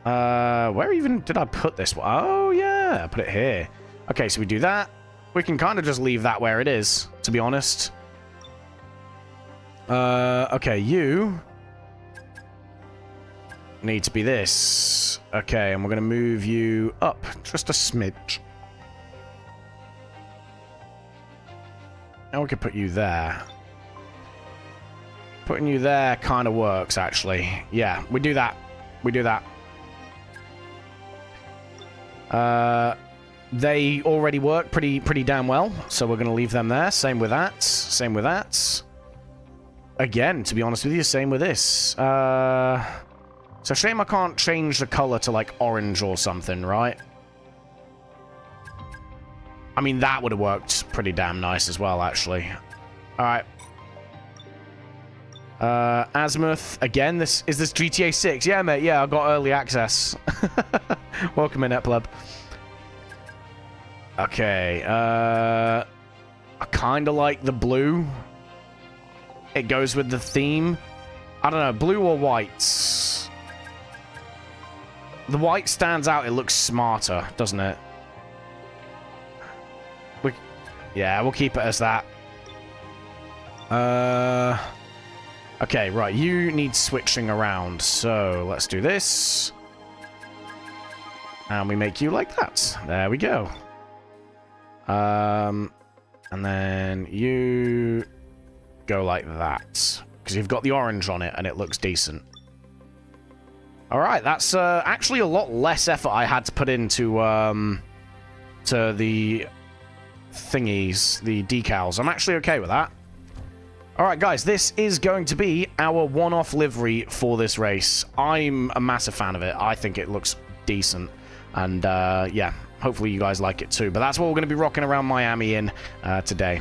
Where even did I put this one? Oh, yeah. I put it here. Okay, so we do that. We can kind of just leave that where it is, to be honest. Okay, you need to be this. Okay, and we're going to move you up just a smidge. And we could put you there. Putting you there kind of works, actually. Yeah, we do that. We do that. they already work pretty damn well, so we're going to leave them there. Same with that. Same with that. Again, to be honest with you, same with this. It's a shame I can't change the color to, like, orange or something, right? I mean, that would have worked pretty damn nice as well, actually. Alright. Azimuth, again, is this GTA 6? Yeah, mate, yeah, I got early access. Welcome in, Epleb. Okay, I kind of like the blue. It goes with the theme. I don't know, blue or white? The white stands out, it looks smarter, doesn't it? Yeah, we'll keep it as that. Okay, right, you need switching around, so let's do this. And we make you like that. There we go. And then you go like that. Because you've got the orange on it, and it looks decent. Alright, that's actually a lot less effort I had to put into to the thingies, the decals. I'm actually okay with that. Alright guys, this is going to be our one-off livery for this race. I'm a massive fan of it. I think it looks decent. And yeah, hopefully you guys like it too. But that's what we're going to be rocking around Miami in today.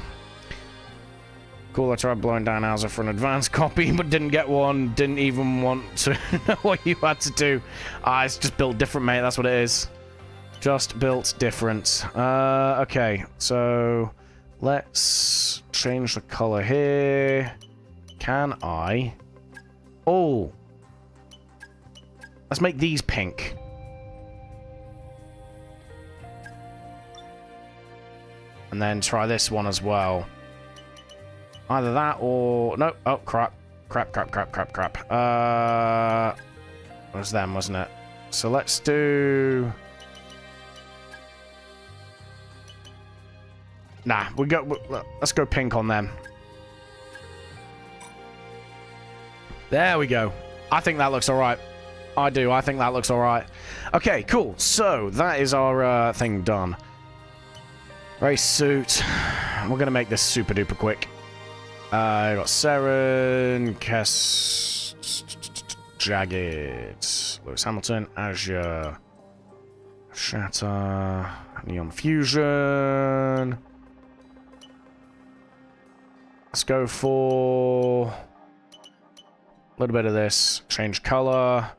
Cool, I tried blowing down Hauser for an advanced copy, but didn't get one. Didn't even want to know what you had to do. It's just built different, mate. That's what it is. Just built different. Okay, so let's change the color here. Can I? Oh. Let's make these pink. And then try this one as well. Either that or... No. Oh, crap. Crap. It was them, wasn't it? So let's do... Nah, let's go pink on them. There we go. I think that looks alright. I do. I think that looks alright. Okay, cool. So, that is our thing done. Race suit. We're going to make this super duper quick. I got Seren, Kess, Jagged, Lewis Hamilton, Azure, Shatter, Neon Fusion. Let's go for a little bit of this. Change color.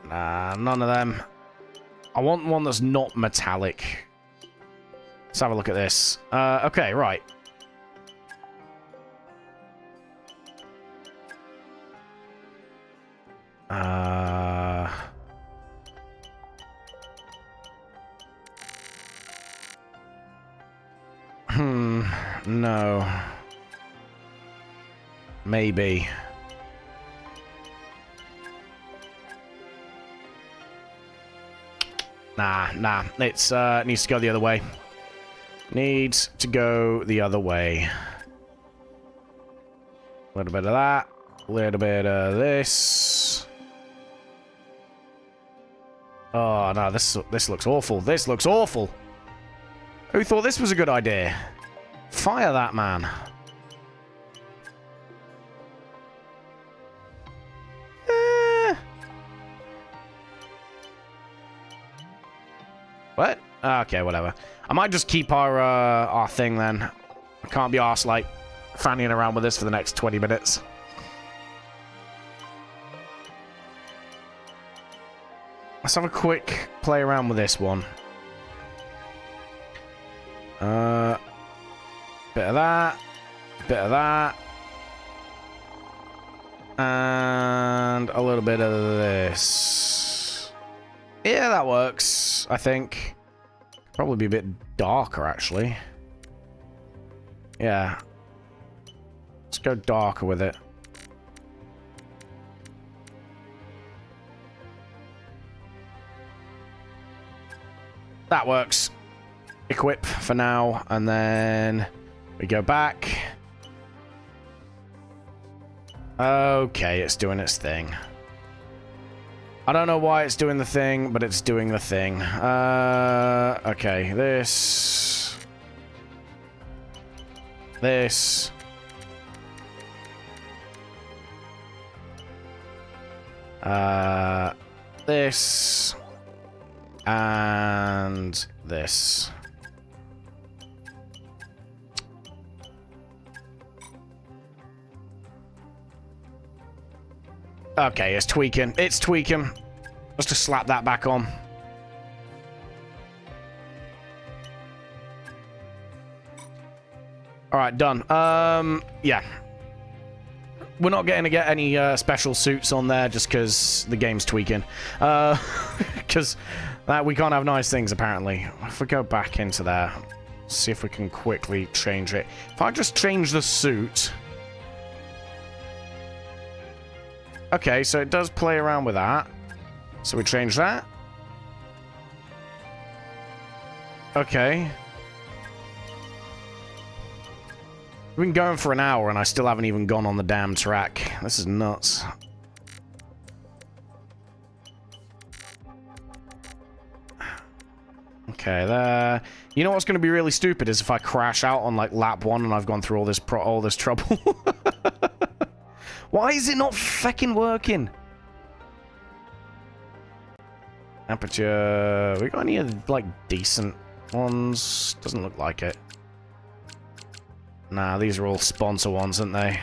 Nah, none of them. I want one that's not metallic. Let's have a look at this. Okay, right. No. Maybe. Nah. It's needs to go the other way. Needs to go the other way. A little bit of that. A little bit of this. Oh no, this looks awful. This looks awful. Who thought this was a good idea? Fire that man. What? Okay, whatever. I might just keep our thing then. I can't be arsed, like, fannying around with this for the next 20 minutes. Let's have a quick play around with this one. Bit of that. Bit of that. And a little bit of this. Yeah, that works, I think. Probably be a bit darker, actually. Yeah. Let's go darker with it. That works. Equip for now, and then we go back. Okay, it's doing its thing. I don't know why it's doing the thing, but it's doing the thing. Okay, this. This. This. And this. Okay, it's tweaking. It's tweaking. Let's just slap that back on. Alright, done. Yeah. We're not getting to get any special suits on there just because the game's tweaking. Because we can't have nice things, apparently. If we go back into there, see if we can quickly change it. If I just change the suit... Okay, so it does play around with that. So we change that. Okay. We've been going for an hour and I still haven't even gone on the damn track. This is nuts. Okay, there. You know what's going to be really stupid is if I crash out on like lap 1 and I've gone through all this trouble. Why is it not fucking working? Aperture. We got any like decent ones? Doesn't look like it. Nah, these are all sponsor ones, aren't they?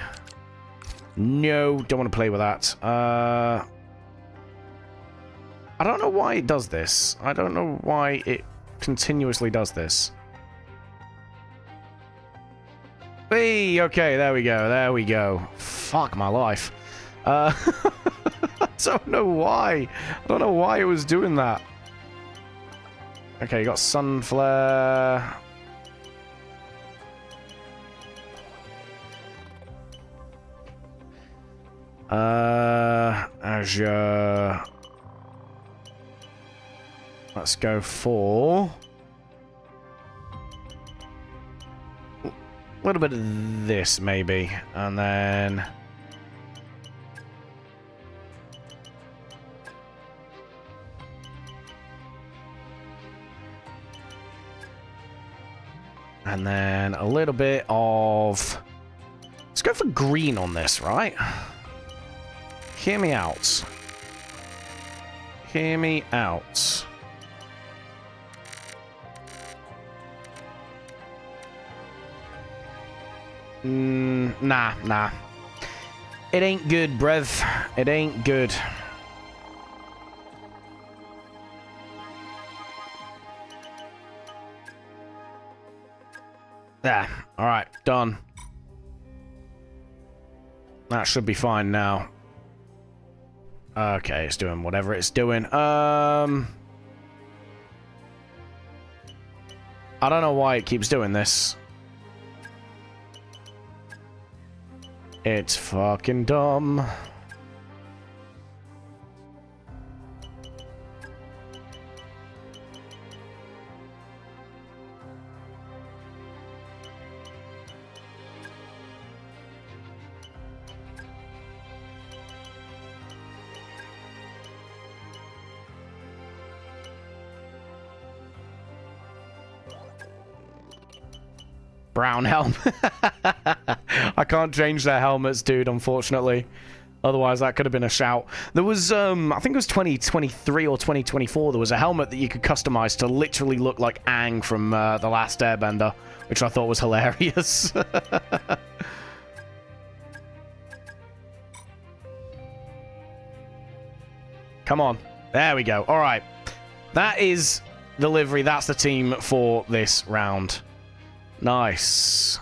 No, don't want to play with that. I don't know why it does this. I don't know why it continuously does this. Hey, okay, there we go, there we go. Fuck my life. I don't know why. I don't know why it was doing that. Okay, you got sun flare. Azure. Let's go for a little bit of this, maybe, and then a little bit of. Let's go for green on this, right? Hear me out. Hear me out. Nah. It ain't good, bruv. It ain't good. There. Alright, done. That should be fine now. Okay, it's doing whatever it's doing. I don't know why it keeps doing this. It's fucking dumb. Brown helmet. I can't change their helmets, dude, unfortunately. Otherwise, that could have been a shout. There was, I think it was 2023 or 2024, there was a helmet that you could customize to literally look like Aang from The Last Airbender, which I thought was hilarious. Come on. There we go. All right. That is the livery. That's the team for this round. Nice.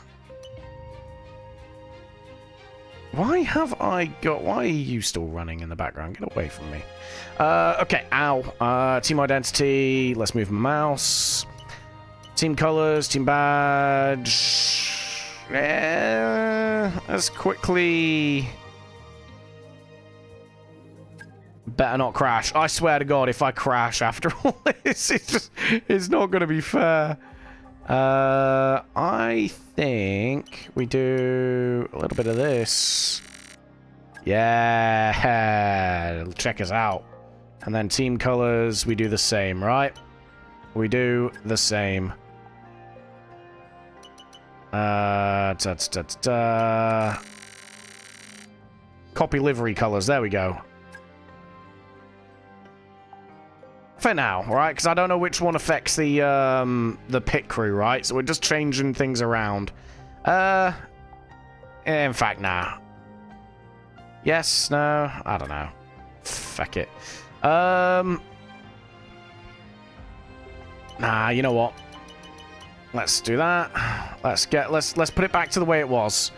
Why are you still running in the background? Get away from me. Okay, ow. Team identity. Let's move my mouse. Team colors, team badge. Let's quickly... Better not crash. I swear to God, if I crash after all this, it's not going to be fair. I think we do a little bit of this. Yeah, check us out. And then team colors, we do the same, right? We do the same. Copy livery colors, there we go. For now, right? Because I don't know which one affects the pit crew, right? So we're just changing things around. In fact, nah. Yes, no, I don't know. Fuck it. Nah, you know what? Let's do that. Let's put it back to the way it was.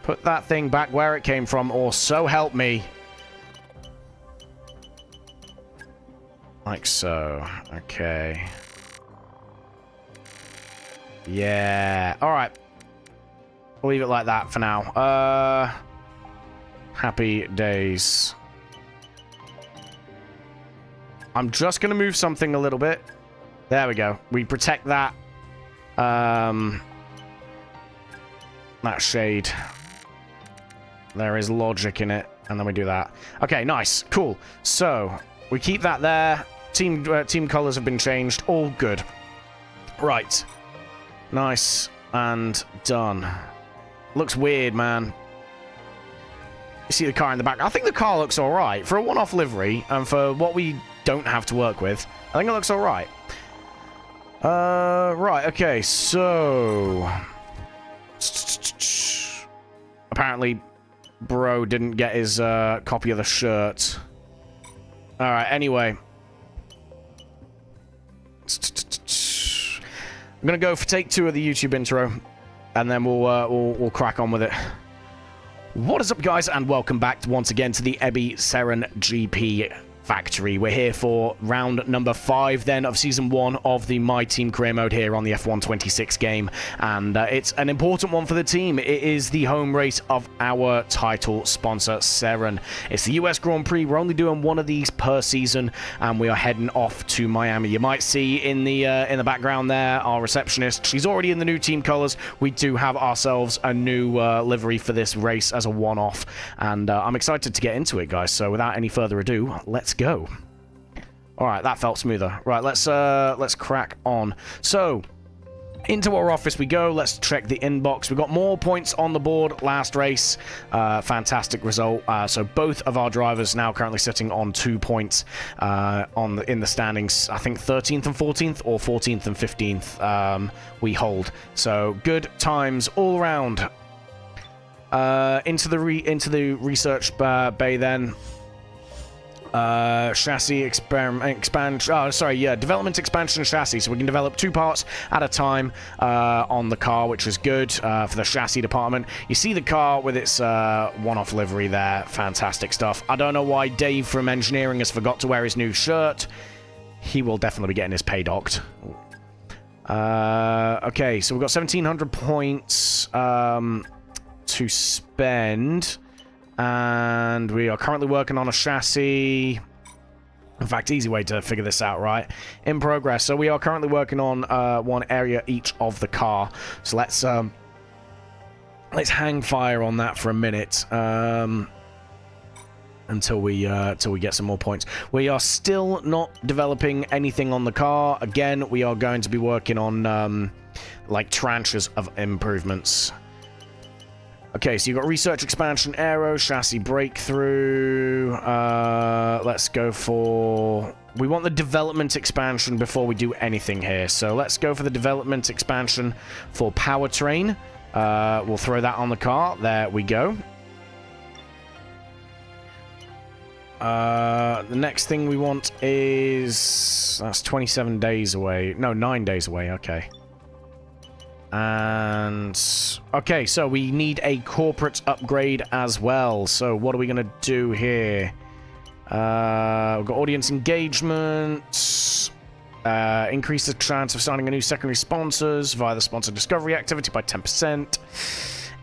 Put that thing back where it came from, or so help me. Like so. Okay. Yeah. Alright. We'll leave it like that for now. Happy days. I'm just going to move something a little bit. There we go. We protect that. That shade. There is logic in it. And then we do that. Okay, nice. Cool. So, we keep that there. Team colors have been changed. All good. Right. Nice. And done. Looks weird, man. You see the car in the back. I think the car looks alright. For a one-off livery, and for what we don't have to work with, I think it looks alright. Right, okay, so... Apparently, bro didn't get his copy of the shirt. Alright, anyway. I'm gonna go for take 2 of the YouTube intro, and then we'll crack on with it. What is up, guys, and welcome back once again to the Ebby'sVODarchive factory. We're here for round number 5 then of season 1 of the MyTeam career mode here on the F126 game, and it's an important one for the team. It is the home race of our title sponsor, Seren. It's the US Grand Prix. We're only doing one of these per season, and we are heading off to Miami. You might see in the background there our receptionist. She's already in the new team colors. We do have ourselves a new livery for this race as a one-off, and I'm excited to get into it, guys. So without any further ado, let's go. All right, that felt smoother. Right, let's crack on. So into our office we go. Let's check the inbox. We got more points on the board last race. Fantastic result. So both of our drivers now currently sitting on 2 points in the standings. I think 13th and 14th, or 14th and 15th we hold. So good times all around. Into the research bay then. Chassis development expansion chassis, so we can develop 2 parts at a time on the car, which is good for the chassis department. You see the car with its one-off livery there. Fantastic stuff. I don't know why Dave from engineering has forgot to wear his new shirt. He will definitely be getting his pay docked. Okay, so we've got 1,700 points to spend. And we are currently working on a chassis. In fact, easy way to figure this out, right? In progress. So we are currently working on one area each of the car. So let's hang fire on that for a minute until we get some more points. We are still not developing anything on the car. Again, we are going to be working on like tranches of improvements. Okay, so you've got research expansion, aero, chassis breakthrough. Let's go for... We want the development expansion before we do anything here. So let's go for the development expansion for powertrain. We'll throw that on the car. There we go. The next thing we want is... That's 27 days away. No, 9 days away. Okay. And okay, so we need a corporate upgrade as well. So what are we gonna do here? We've got audience engagement, increase the chance of signing a new secondary sponsors via the sponsor discovery activity by 10%.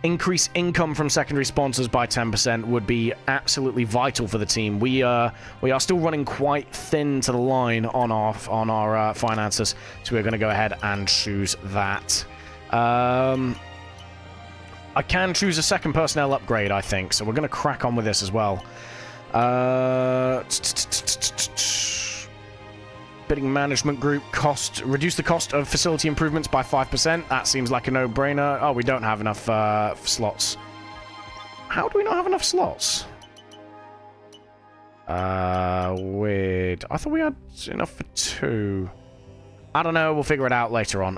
Increase income from secondary sponsors by 10% would be absolutely vital for the team. We are still running quite thin to the line on our finances, so we're going to go ahead and choose that. I can choose a second personnel upgrade, I think, so we're going to crack on with this as well. Bidding management group cost, reduce the cost of facility improvements by 5%. That seems like a no-brainer. Oh, we don't have enough slots. How do we not have enough slots? Weird. I thought we had enough for 2. I don't know. We'll figure it out later on.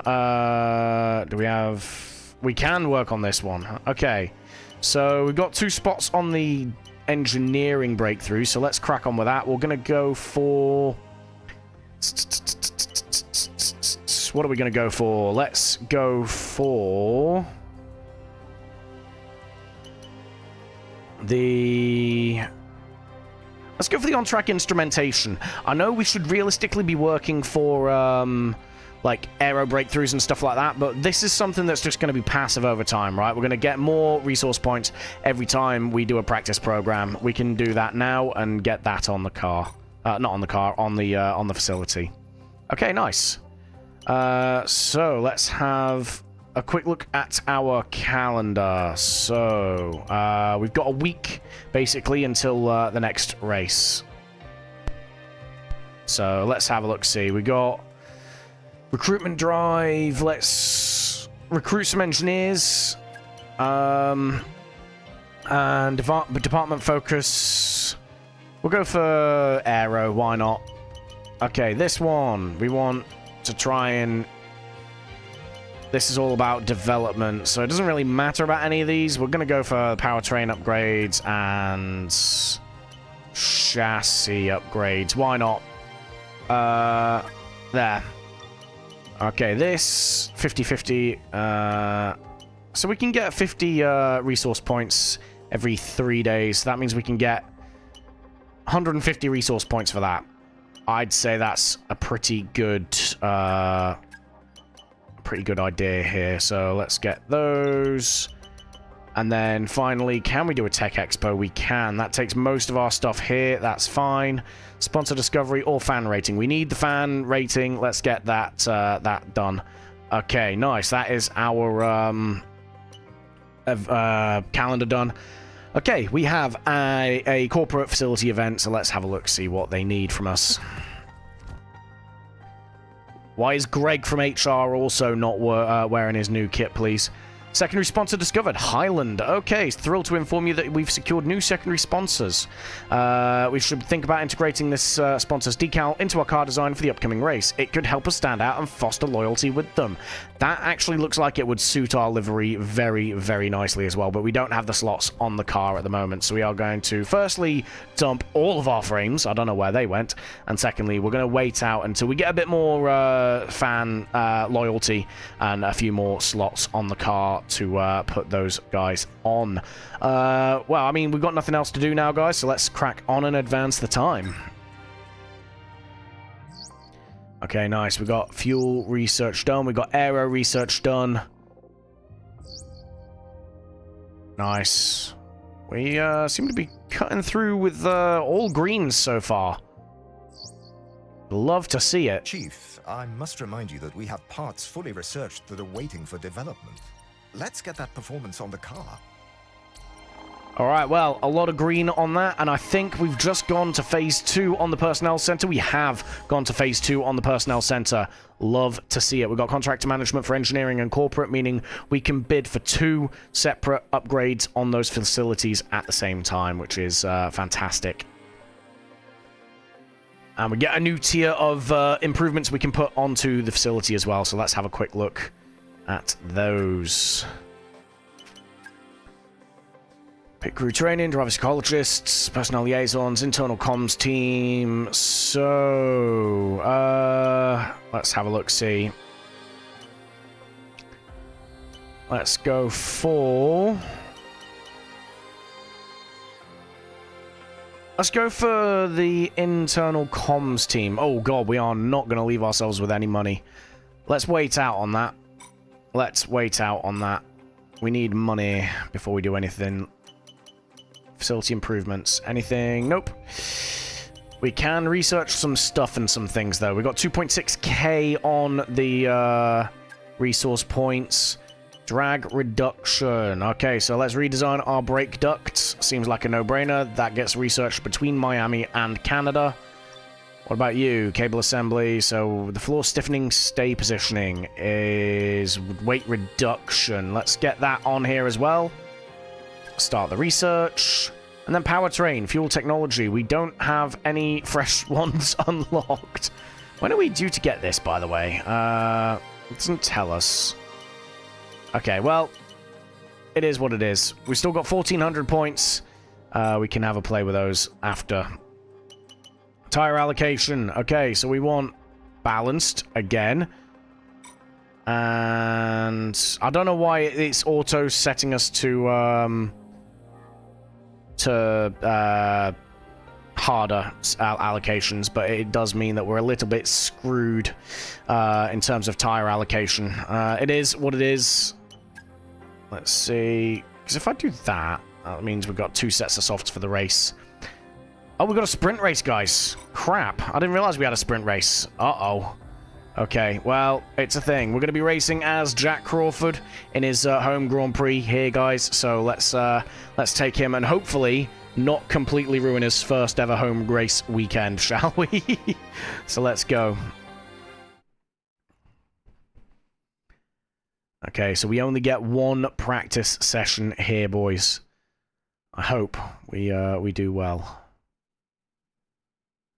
Do we have... We can work on this one. Okay. So we've got 2 spots on the engineering breakthrough, so let's crack on with that. We're going to go for... What are we going to go for? Let's go for... Let's go for the on-track instrumentation. I know we should realistically be working for, like, aero breakthroughs and stuff like that, but this is something that's just going to be passive over time, right? We're going to get more resource points every time we do a practice program. We can do that now and get that on the car. Not on the car, on the facility. Okay, nice. So, let's have a quick look at our calendar. So, we've got a week, basically, until the next race. So, let's have a look-see. We got recruitment drive. Let's recruit some engineers. And department focus. We'll go for aero, why not? Okay, this one. We want to try and... This is all about development, so it doesn't really matter about any of these. We're going to go for powertrain upgrades and chassis upgrades. Why not? There. Okay, this 50-50. So we can get 50 resource points every 3 days. So that means we can get 150 resource points for that. I'd say that's a pretty good idea here. So let's get those. And then finally, can we do a tech expo? We can. That takes most of our stuff here. That's fine. Sponsor discovery or fan rating. We need the fan rating. Let's get that that done. Okay, nice. That is our calendar done. Okay, we have a corporate facility event, so let's have a look, see what they need from us. Why is Greg from HR also not wearing his new kit, please? Secondary sponsor discovered. Highland. Okay, thrilled to inform you that we've secured new secondary sponsors. We should think about integrating this sponsor's decal into our car design for the upcoming race. It could help us stand out and foster loyalty with them. That actually looks like it would suit our livery very, very nicely as well, but we don't have the slots on the car at the moment, so we are going to firstly dump all of our frames. I don't know where they went. And secondly, we're going to wait out until we get a bit more fan loyalty and a few more slots on the car to put those guys on. Well, I mean, we've got nothing else to do now, guys, so let's crack on and advance the time. Okay, nice. We got fuel research done. We got aero research done. Nice. We seem to be cutting through with all greens so far. Love to see it. Chief, I must remind you that we have parts fully researched that are waiting for development. Let's get that performance on the car. Alright, well, a lot of green on that, and I think we've just gone to Phase 2 on the Personnel Center. We have gone to Phase 2 on the Personnel Center. Love to see it. We've got contractor management for engineering and corporate, meaning we can bid for 2 separate upgrades on those facilities at the same time, which is fantastic. And we get a new tier of improvements we can put onto the facility as well, so let's have a quick look at those. Pit crew training, driver psychologists, personnel liaisons, internal comms team. So, let's have a look, see. Let's go for... Let's go for the internal comms team. Oh god, we are not going to leave ourselves with any money. Let's wait out on that. Let's wait out on that. We need money before we do anything. Facility improvements. Anything? Nope. We can research some stuff and some things, though. We got 2.6k on the resource points. Drag reduction. Okay, so let's redesign our brake ducts. Seems like a no-brainer. That gets researched between Miami and Canada. What about you? Cable assembly. So the floor stiffening stay positioning is weight reduction. Let's get that on here as well. Start the research. And then powertrain, fuel technology. We don't have any fresh ones unlocked. When are we due to get this, by the way? It doesn't tell us. Okay, well, it is what it is. We've still got 1,400 points. We can have a play with those after. Tire allocation. Okay, so we want balanced again. And I don't know why it's auto setting us to harder allocations, but it does mean that we're a little bit screwed in terms of tire allocation. It is what it is. Let's see. Because if I do that, that means we've got 2 sets of softs for the race. Oh, we've got a sprint race, guys. Crap. I didn't realize we had a sprint race. Uh-oh. Okay, well, it's a thing. We're going to be racing as Jack Crawford in his home Grand Prix here, guys. So let's take him and hopefully not completely ruin his first ever home race weekend, shall we? So let's go. Okay, so we only get 1 practice session here, boys. I hope we do well.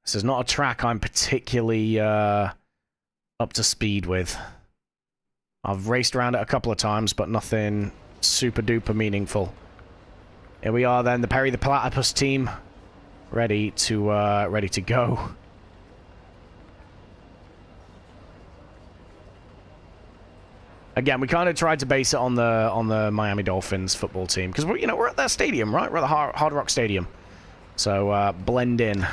This is not a track I'm particularly up to speed with. I've raced around it a couple of times, but nothing super duper meaningful. Here we are then, the Perry the Platypus team, ready to go. Again, we kind of tried to base it on the Miami Dolphins football team because we're at their stadium, right? We're at the Hard Rock Stadium, so blend in.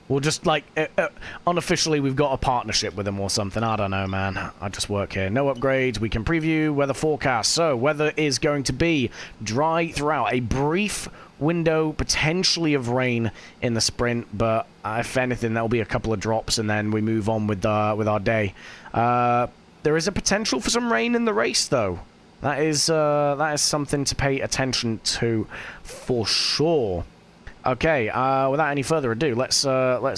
We'll just, like, unofficially, we've got a partnership with them or something. I don't know, man. I just work here. No upgrades. We can preview weather forecast. So, weather is going to be dry throughout. A brief window, potentially, of rain in the sprint. But, if anything, there'll be a couple of drops, and then we move on with our day. There is a potential for some rain in the race, though. That is something to pay attention to for sure. Okay, without any further ado, let's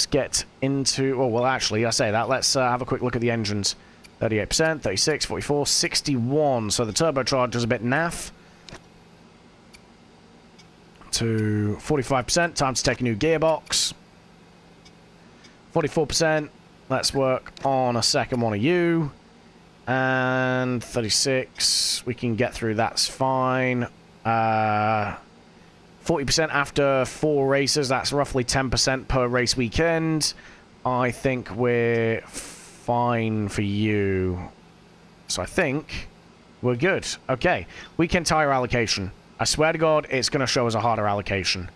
get into... Oh, well, actually, I say that. Let's have a quick look at the engines. 38%, 36, 44, 61. So the turbocharger's a bit naff. To 45%, time to take a new gearbox. 44%, let's work on a second one of you. And 36, we can get through, that's fine. 40% after 4 races, that's roughly 10% per race weekend. I think we're fine for you. So I think we're good. Okay, weekend tire allocation. I swear to God, it's going to show us a harder allocation.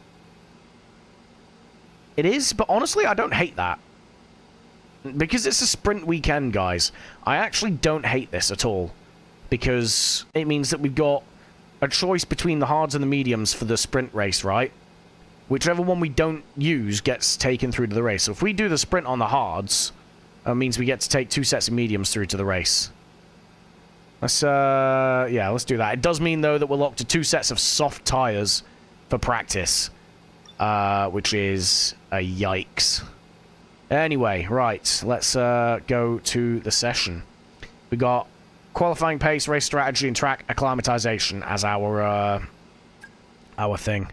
It is, but honestly, I don't hate that. Because it's a sprint weekend, guys. I actually don't hate this at all. Because it means that we've got a choice between the hards and the mediums for the sprint race, right? Whichever one we don't use gets taken through to the race. So if we do the sprint on the hards, it means we get to take 2 sets of mediums through to the race. Let's do that. It does mean, though, that we're locked to 2 sets of soft tires for practice, which is a yikes. Anyway, right, let's go to the session. We got qualifying pace, race strategy, and track acclimatization as our thing.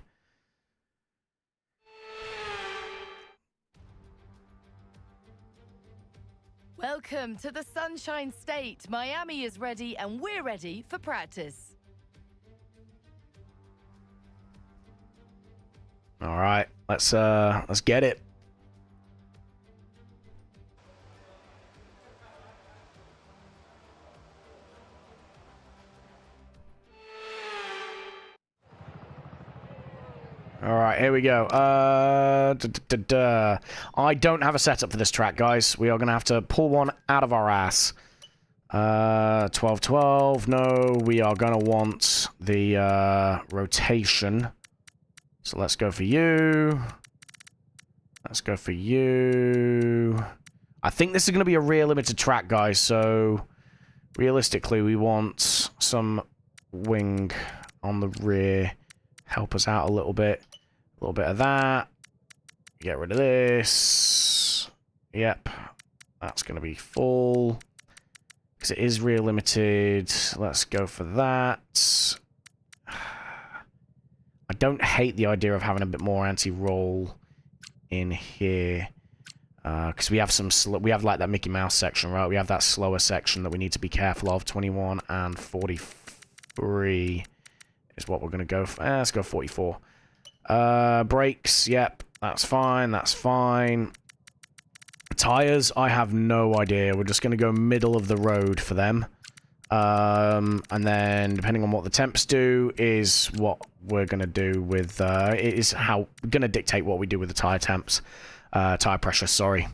Welcome to the Sunshine State. Miami is ready, and we're ready for practice. All right, let's get it. Alright, here we go. I don't have a setup for this track, guys. We are going to have to pull one out of our ass. 12-12. No, we are going to want the rotation. So let's go for you. Let's go for you. I think this is going to be a rear limited track, guys, so realistically, we want some wing on the rear. Help us out a little bit. A little bit of that. Get rid of this. Yep. That's going to be full. Because it is rear limited. Let's go for that. I don't hate the idea of having a bit more anti-roll in here. Because we have we have like that Mickey Mouse section, right? We have that slower section that we need to be careful of. 21 and 43 is what we're going to go for. Let's go 44. Brakes, yep. That's fine, that's fine. Tires, I have no idea. We're just going to go middle of the road for them. And then, depending on what the temps do, is what we're going to do with... it is how... we're going to dictate what we do with the tire temps. Tire pressure, sorry.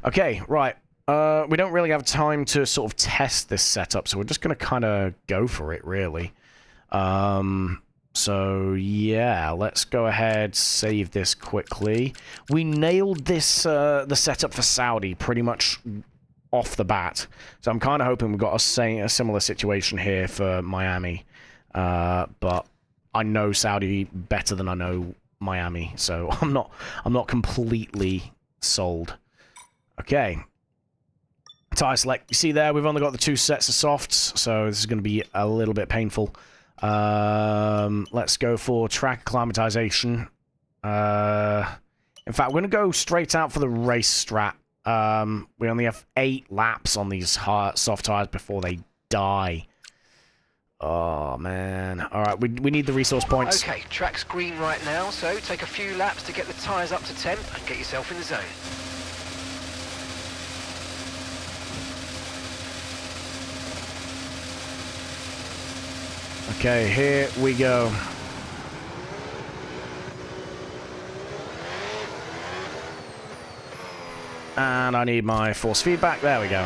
Okay, right. We don't really have time to sort of test this setup, so we're just going to kind of go for it, really. So, yeah, let's go ahead, save this quickly. We nailed this, the setup for Saudi pretty much off the bat. So I'm kind of hoping we've got a similar situation here for Miami. But I know Saudi better than I know Miami, so I'm not completely sold. Okay. Tire select. You see there, we've only got the 2 sets of softs, so this is going to be a little bit painful. Let's go for track acclimatization. In fact, we're going to go straight out for the race strat. We only have 8 laps on these soft tires before they die. Oh, man. Alright, we need the resource points. Okay, track's green right now, so take a few laps to get the tyres up to temp and get yourself in the zone. Okay, here we go. And I need my force feedback. There we go.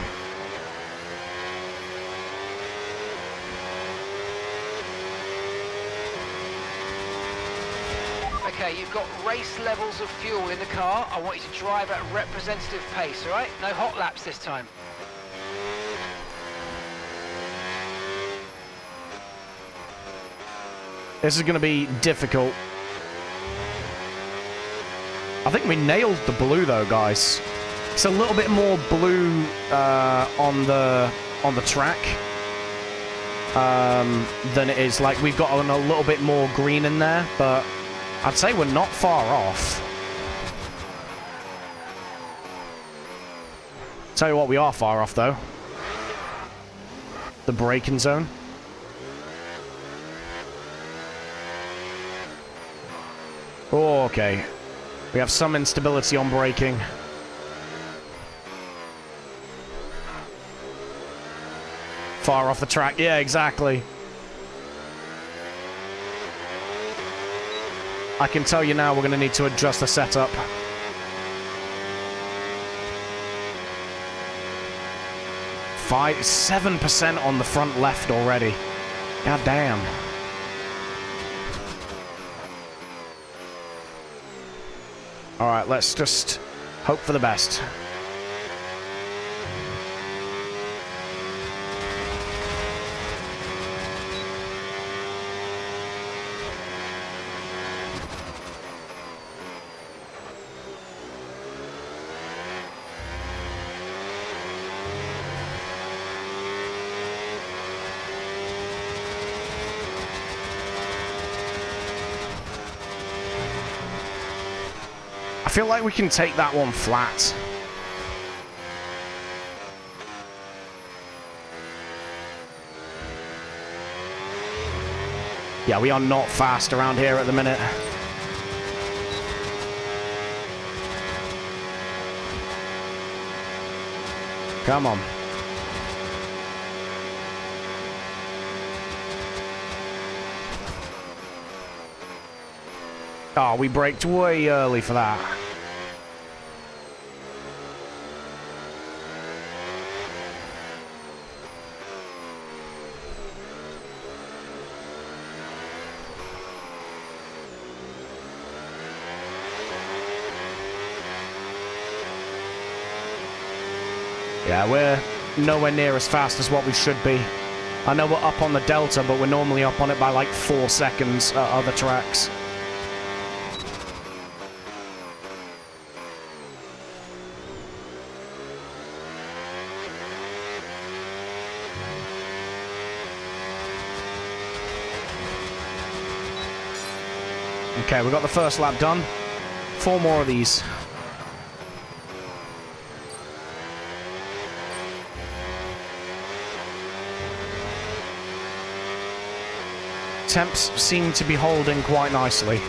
Okay, you've got race levels of fuel in the car. I want you to drive at a representative pace, all right? No hot laps this time. This is going to be difficult. I think we nailed the blue, though, guys. It's a little bit more blue on the track than it is. Like, we've got a little bit more green in there, but I'd say we're not far off. Tell you what, we are far off, though. The braking zone. Oh, okay. We have some instability on braking. Far off the track. Yeah, exactly. I can tell you now we're going to need to adjust the setup. Five, 7% on the front left already. God damn. Alright, let's just hope for the best. I feel like we can take that one flat. Yeah, we are not fast around here at the minute. Come on. Oh, we braked way early for that. Yeah, nowhere near as fast as what we should be. I know we're up on the Delta, but we're normally up on it by like 4 seconds at other tracks. Okay, we got the first lap done. 4 more of these. Temps seem to be holding quite nicely.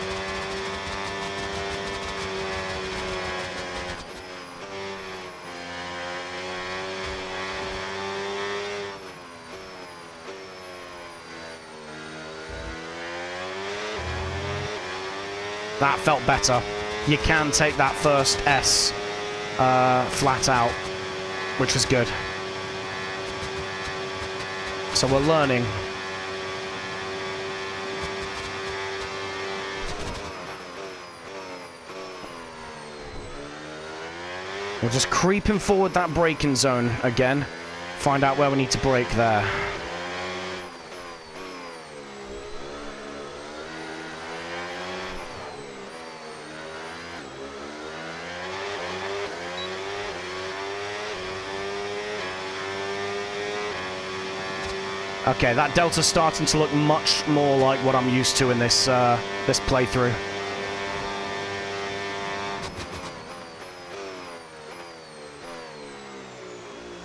That felt better. You can take that first S flat out, which is good. So we're learning. We're just creeping forward that braking zone again. Find out where we need to brake there. Okay, that Delta's starting to look much more like what I'm used to in this this playthrough.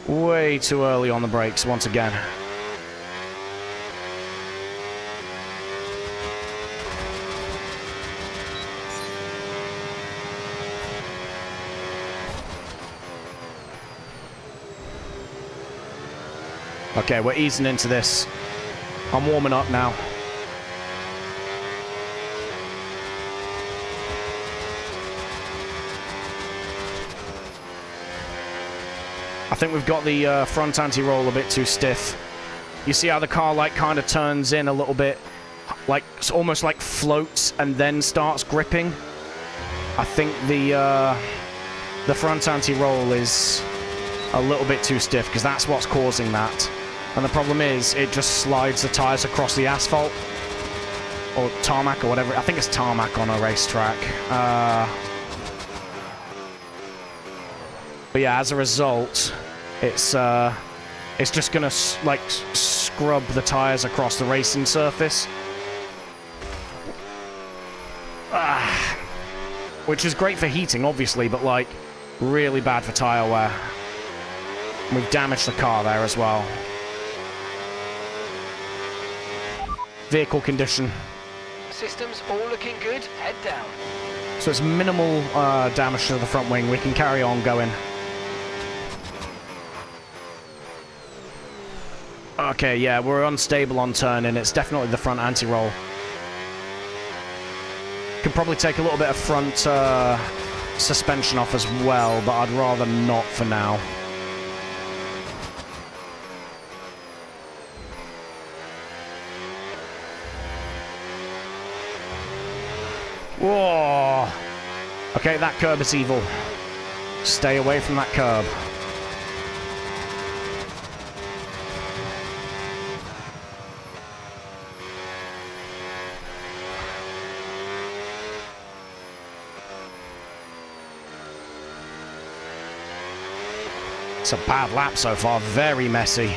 Way too early on the brakes once again. Okay, we're easing into this. I'm warming up now. I think we've got the front anti-roll a bit too stiff. You see how the car like kind of turns in a little bit, like it's almost like floats and then starts gripping. I think the front anti-roll is a little bit too stiff because that's what's causing that. And the problem is it just slides the tires across the asphalt or tarmac or whatever. I think it's tarmac on a racetrack. But yeah, as a result, it's just gonna like scrub the tires across the racing surface, which is great for heating, obviously, but like really bad for tire wear. We've damaged the car there as well. Vehicle condition. Systems all looking good. Head down. So it's minimal damage to the front wing. We can carry on going. Okay, yeah, we're unstable on turning. It's definitely the front anti-roll. Can probably take a little bit of front suspension off as well, but I'd rather not for now. Whoa! Okay, that curb is evil. Stay away from that curb. It's a bad lap so far, very messy.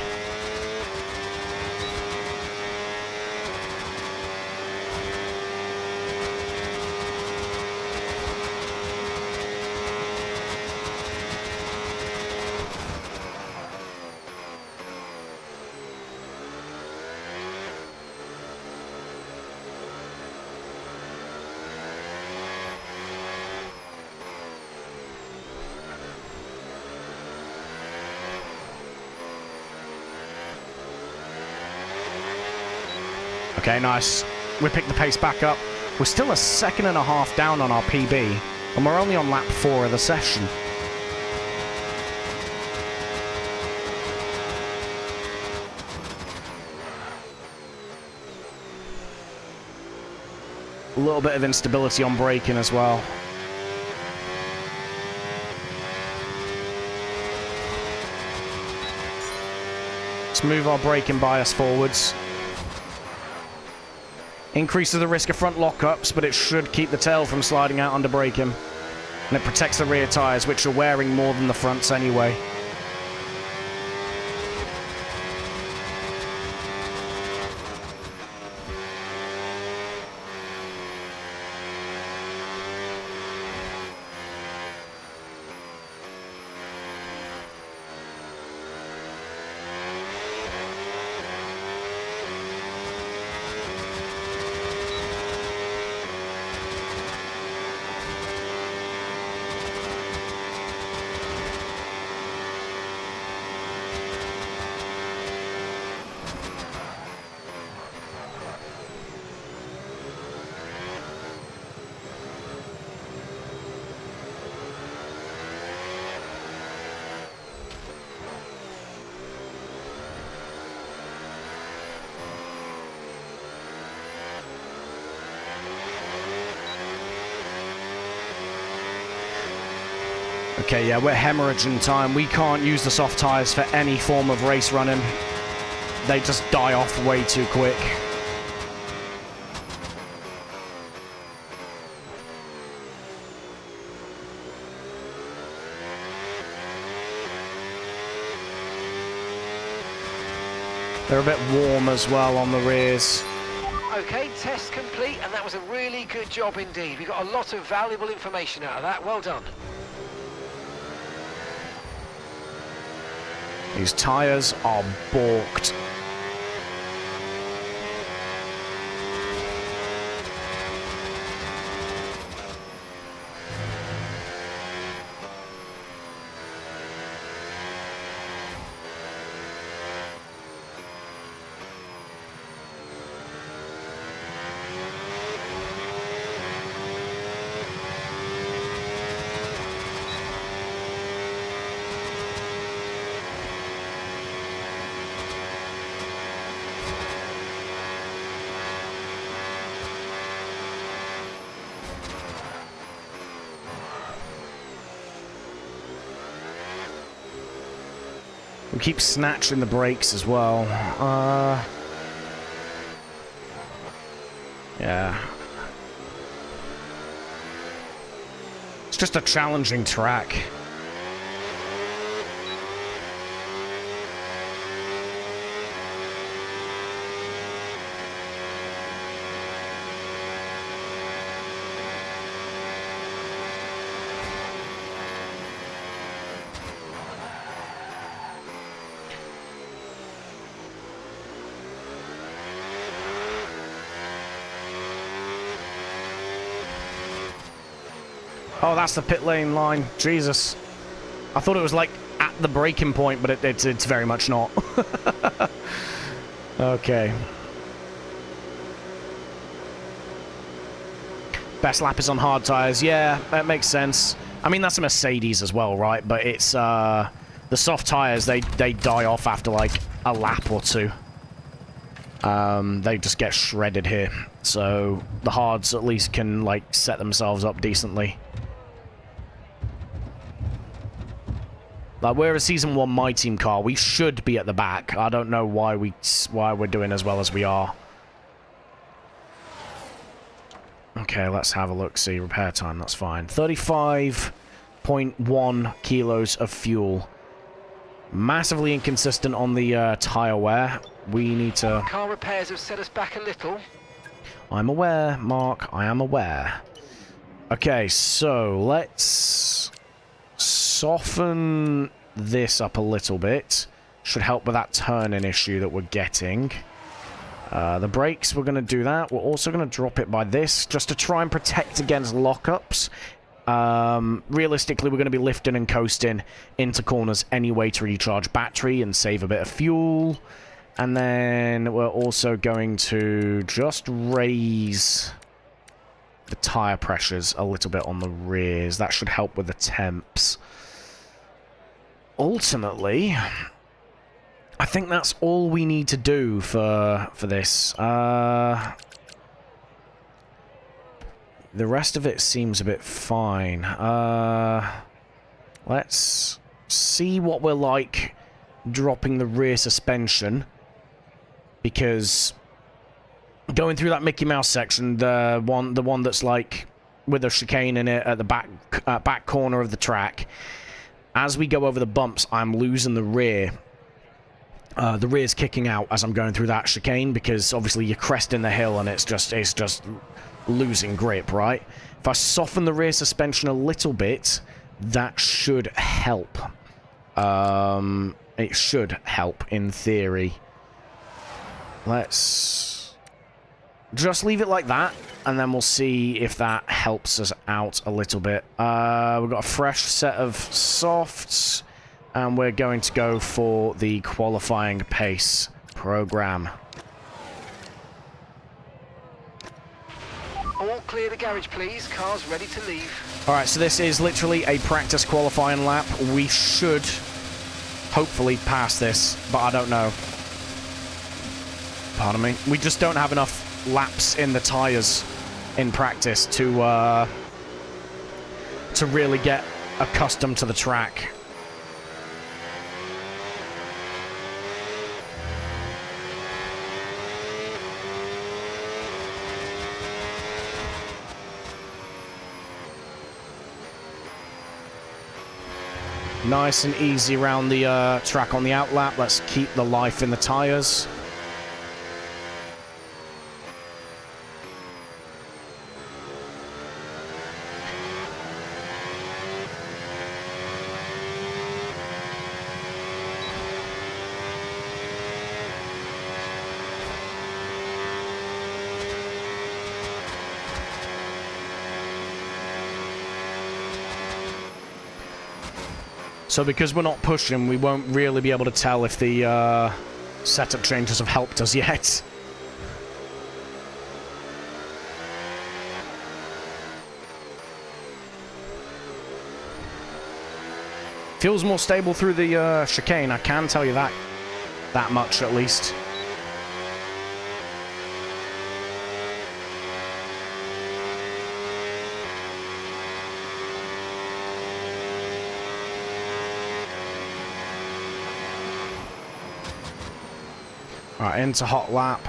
Okay, nice. We picked the pace back up. We're still 1.5 seconds down on our PB, and we're only on lap 4 of the session. A little bit of instability on braking as well. Let's move our braking bias forwards. Increases the risk of front lockups, but it should keep the tail from sliding out under braking. And it protects the rear tyres, which are wearing more than the fronts anyway. Okay, yeah, we're hemorrhaging time. We can't use the soft tyres for any form of race running. They just die off way too quick. They're a bit warm as well on the rears. Okay, test complete, and that was a really good job indeed. We got a lot of valuable information out of that. Well done. These tyres are balked. We keep snatching the brakes as well. Yeah. It's just a challenging track. Oh, that's the pit lane line. Jesus. I thought it was like at the braking point, but it's very much not. Okay. Best lap is on hard tyres. Yeah, that makes sense. I mean, that's a Mercedes as well, right? But it's the soft tyres, they die off after like a lap or two. They just get shredded here. So the hards at least can like set themselves up decently. Like, we're a Season 1 MyTeam car. We should be at the back. I don't know why we're doing as well as we are. Okay, let's have a look. See, repair time, that's fine. 35.1 kilos of fuel. Massively inconsistent on the tyre wear. We need to... Car repairs have set us back a little. I'm aware, Mark. I am aware. Okay, so let's soften this up a little bit. Should help with that turning issue that we're getting. The brakes, we're going to do that. We're also going to drop it by this, just to try and protect against lockups. Realistically, we're going to be lifting and coasting into corners anyway to recharge battery and save a bit of fuel. And then we're also going to just raise the tyre pressures a little bit on the rears. That should help with the temps. Ultimately, I think that's all we need to do for this. The rest of it seems a bit fine. Let's see what we're like dropping the rear suspension, because going through that Mickey Mouse section, the one that's like with a chicane in it at the back corner of the track, as we go over the bumps, I'm losing the rear. The rear's kicking out as I'm going through that chicane, because obviously you're cresting the hill and it's just losing grip, right? If I soften the rear suspension a little bit, that should help. It should help in theory. Let's just leave it like that, and then we'll see if that helps us out a little bit. We've got a fresh set of softs, and we're going to go for the qualifying pace program. All clear the garage, please. Car's ready to leave. Alright, so this is literally a practice qualifying lap. We should hopefully pass this, but I don't know. Pardon me. We just don't have enough laps in the tyres in practice to really get accustomed to the track. Nice and easy around the track on the outlap. Let's keep the life in the tyres. So because we're not pushing, we won't really be able to tell if the setup changes have helped us yet. Feels more stable through the chicane, I can tell you that much at least. Alright, into hot lap.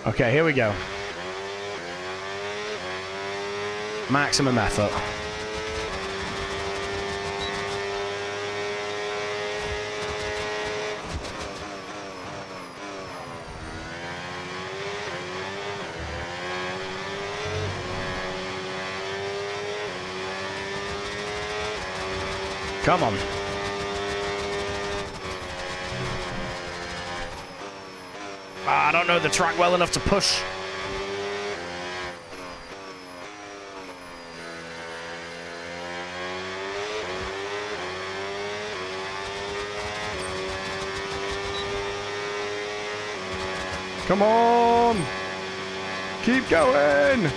Okay, here we go. Maximum effort. Come on. I don't know the track well enough to push. Come on! Keep going!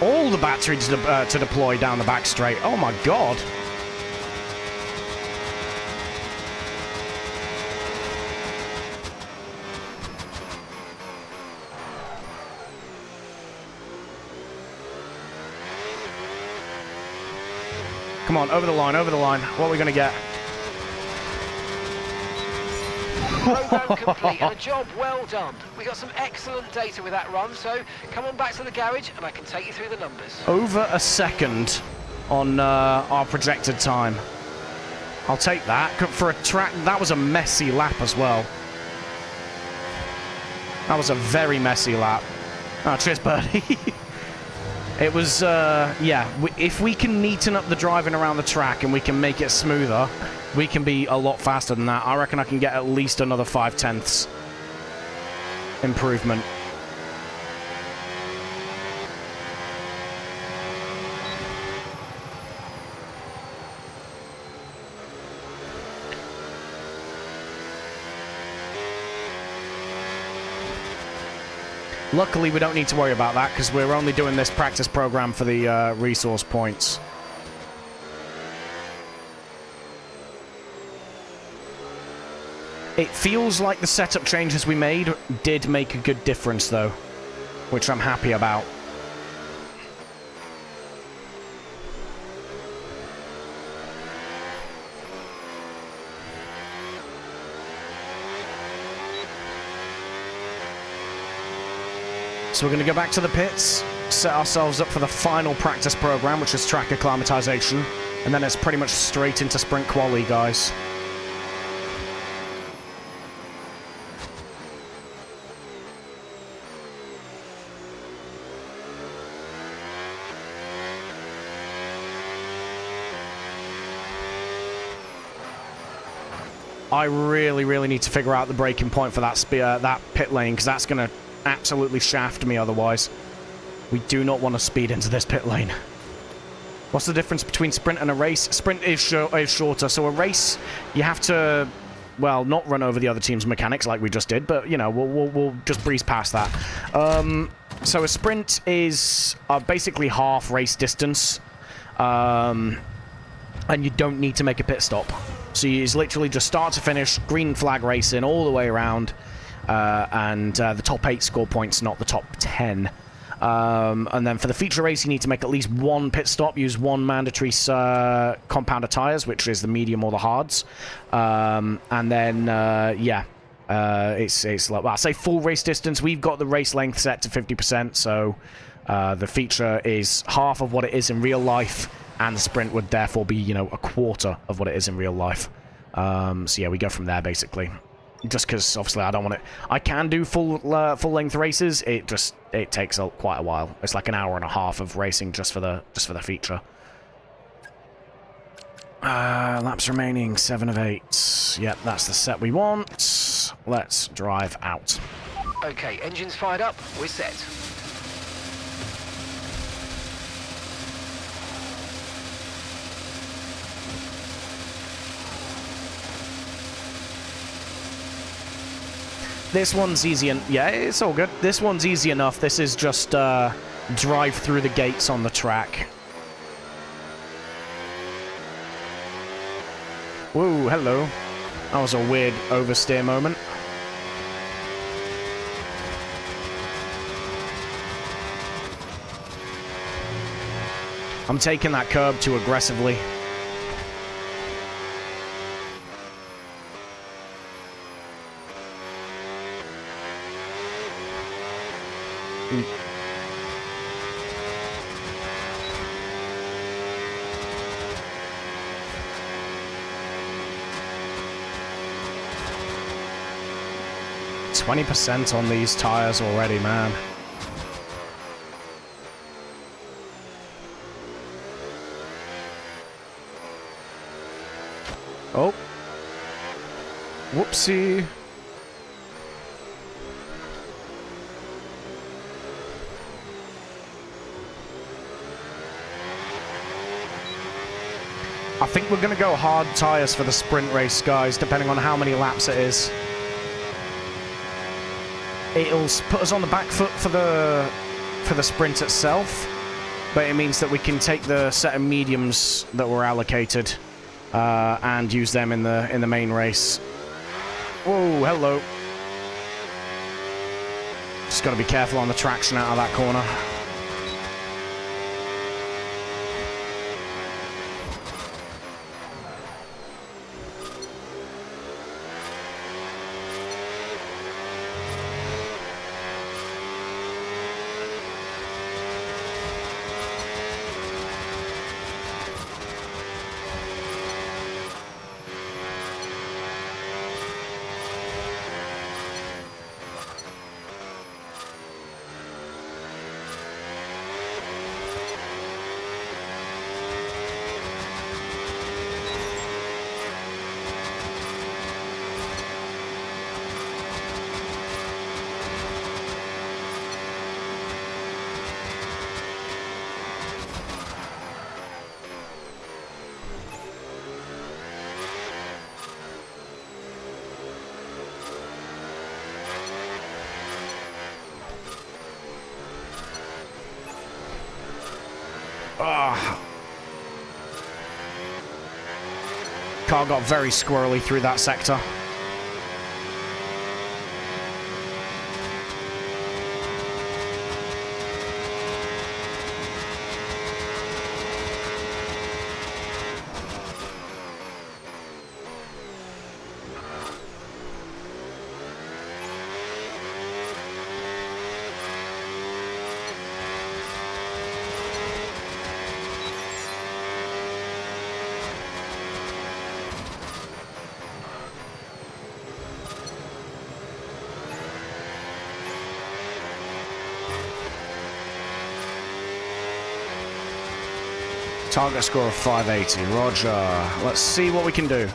All the battery to deploy down the back straight. Oh my god. Come on, over the line, over the line. What are we going to get? Program complete and a job well done. We got some excellent data with that run, so come on back to the garage and I can take you through the numbers. Over a second on our projected time. I'll take that. For a track, that was a messy lap as well. That was a very messy lap. Oh, cheers, birdie. It was, yeah, if we can neaten up the driving around the track and we can make it smoother, we can be a lot faster than that. I reckon I can get at least another 5/10 improvement. Luckily, we don't need to worry about that because we're only doing this practice program for the resource points. It feels like the setup changes we made did make a good difference, though, which I'm happy about. So we're going to go back to the pits, set ourselves up for the final practice program, which is track acclimatization, and then it's pretty much straight into sprint quali, guys. I really need to figure out the breaking point for that pit lane, because that's going to absolutely shaft me otherwise. We do not want to speed into this pit lane. What's the difference between sprint and a race? Sprint is shorter, so a race, you have to, well, not run over the other team's mechanics like we just did, but, you know, we'll just breeze past that. So a sprint is basically half race distance, and you don't need to make a pit stop. So it's literally just start to finish, green flag racing all the way around, and the top 8 score points, not the top 10. And then for the feature race, you need to make at least one pit stop, use one mandatory compounder tires, which is the medium or the hards. And then, yeah, it's like, well, I'll say full race distance. We've got the race length set to 50%, so the feature is half of what it is in real life, and the sprint would therefore be, you know, a quarter of what it is in real life. So yeah, we go from there, basically. Just because, obviously, I don't want it. I can do full-length races. It takes quite a while. It's like an hour and a half of racing just for the feature. Laps remaining, 7 of 8. Yep, that's the set we want. Let's drive out. Okay, engines fired up. We're set. This one's easy, and yeah, it's all good. This one's easy enough. This is just drive through the gates on the track. Whoa, hello. That was a weird oversteer moment. I'm taking that curb too aggressively. %20 on these tires already, man. Oh. Whoopsie. I think we're going to go hard tires for the sprint race, guys, depending on how many laps it is. It'll put us on the back foot for the sprint itself, but it means that we can take the set of mediums that were allocated and use them in the main race. Whoa, hello. Just got to be careful on the traction out of that corner. Ah. Car got very squirrely through that sector. Target score of 580. Roger. Let's see what we can do.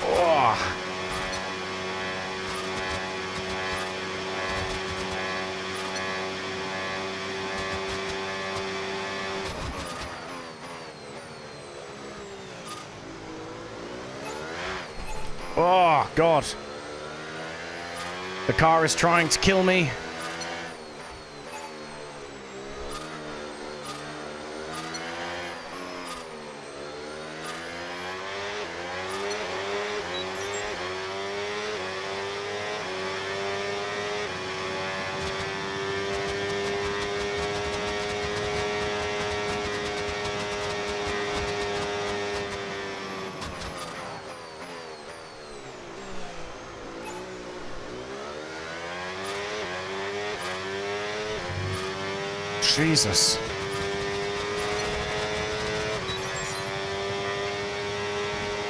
Oh. Oh, God. The car is trying to kill me. Jesus.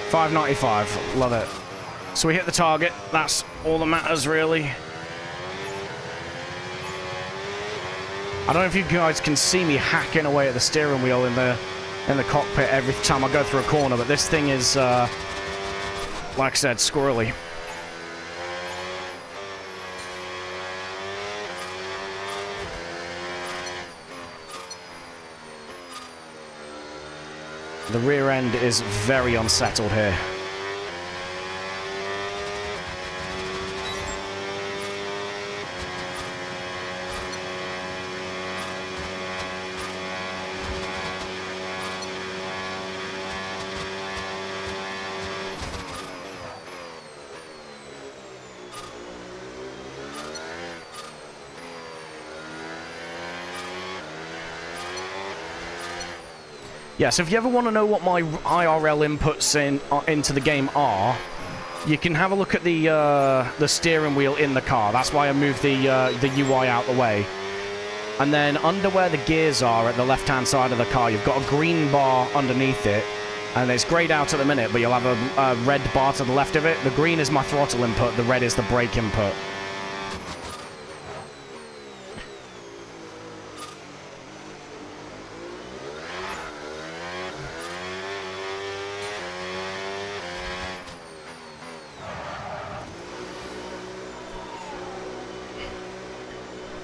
$5.95. Love it. So we hit the target. That's all that matters, really. I don't know if you guys can see me hacking away at the steering wheel in the cockpit every time I go through a corner, but this thing is, like I said, squirrely. The rear end is very unsettled here. Yeah, so if you ever want to know what my IRL inputs into the game are, you can have a look at the steering wheel in the car. That's why I moved the UI out the way. And then under where the gears are at the left-hand side of the car, you've got a green bar underneath it. And it's grayed out at the minute, but you'll have a red bar to the left of it. The green is my throttle input, the red is the brake input.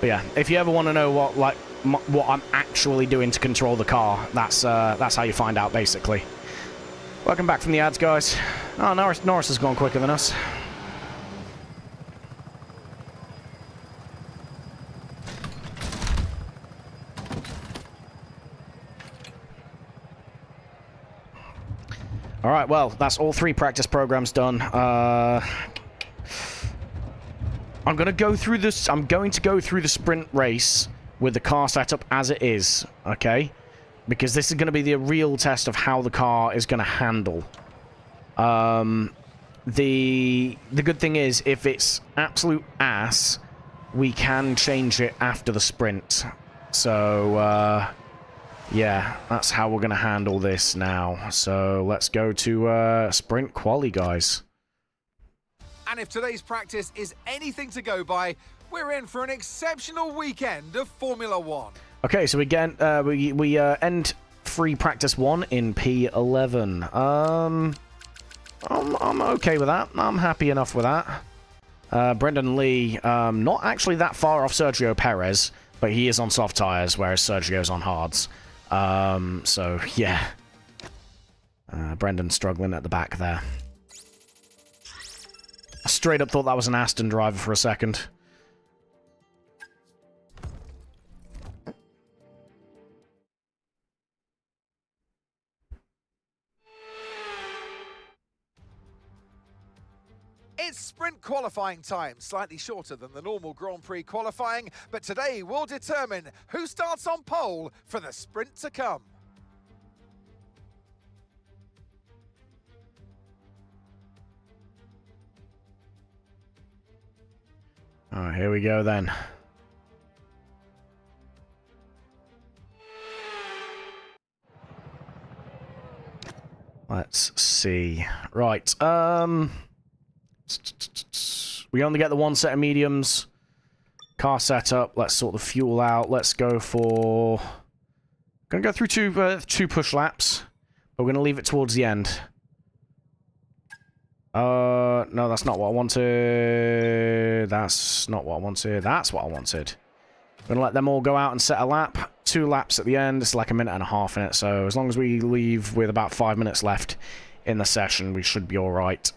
But yeah, if you ever want to know what I'm actually doing to control the car, that's how you find out, basically. Welcome back from the ads, guys. Oh, Norris has gone quicker than us. All right, well, that's all 3 practice programs done. I'm going to go through this. I'm going to go through the sprint race with the car setup as it is, okay? Because this is going to be the real test of how the car is going to handle. The good thing is, if it's absolute ass, we can change it after the sprint. So, yeah, that's how we're going to handle this now. So let's go to sprint quali, guys. And if today's practice is anything to go by, we're in for an exceptional weekend of Formula One. Okay, so again, we end free practice 1 in P11. I'm okay with that. I'm happy enough with that. Brendan Lee, not actually that far off Sergio Perez. But he is on soft tires, whereas Sergio's on hards. So, yeah. Brendan's struggling at the back there. I straight up thought that was an Aston driver for a second. It's sprint qualifying time, slightly shorter than the normal Grand Prix qualifying, but today we'll determine who starts on pole for the sprint to come. Alright, here we go then. Let's see. Right, we only get the one set of mediums. Car setup. Let's sort the fuel out. Let's go for... Gonna go through two push laps, but we're gonna leave it towards the end. No, that's not what I wanted. That's not what I wanted. That's what I wanted. I'm gonna let them all go out and set a lap. 2 laps at the end. It's like a minute and a half in it, so as long as we leave with about 5 minutes left in the session, we should be alright.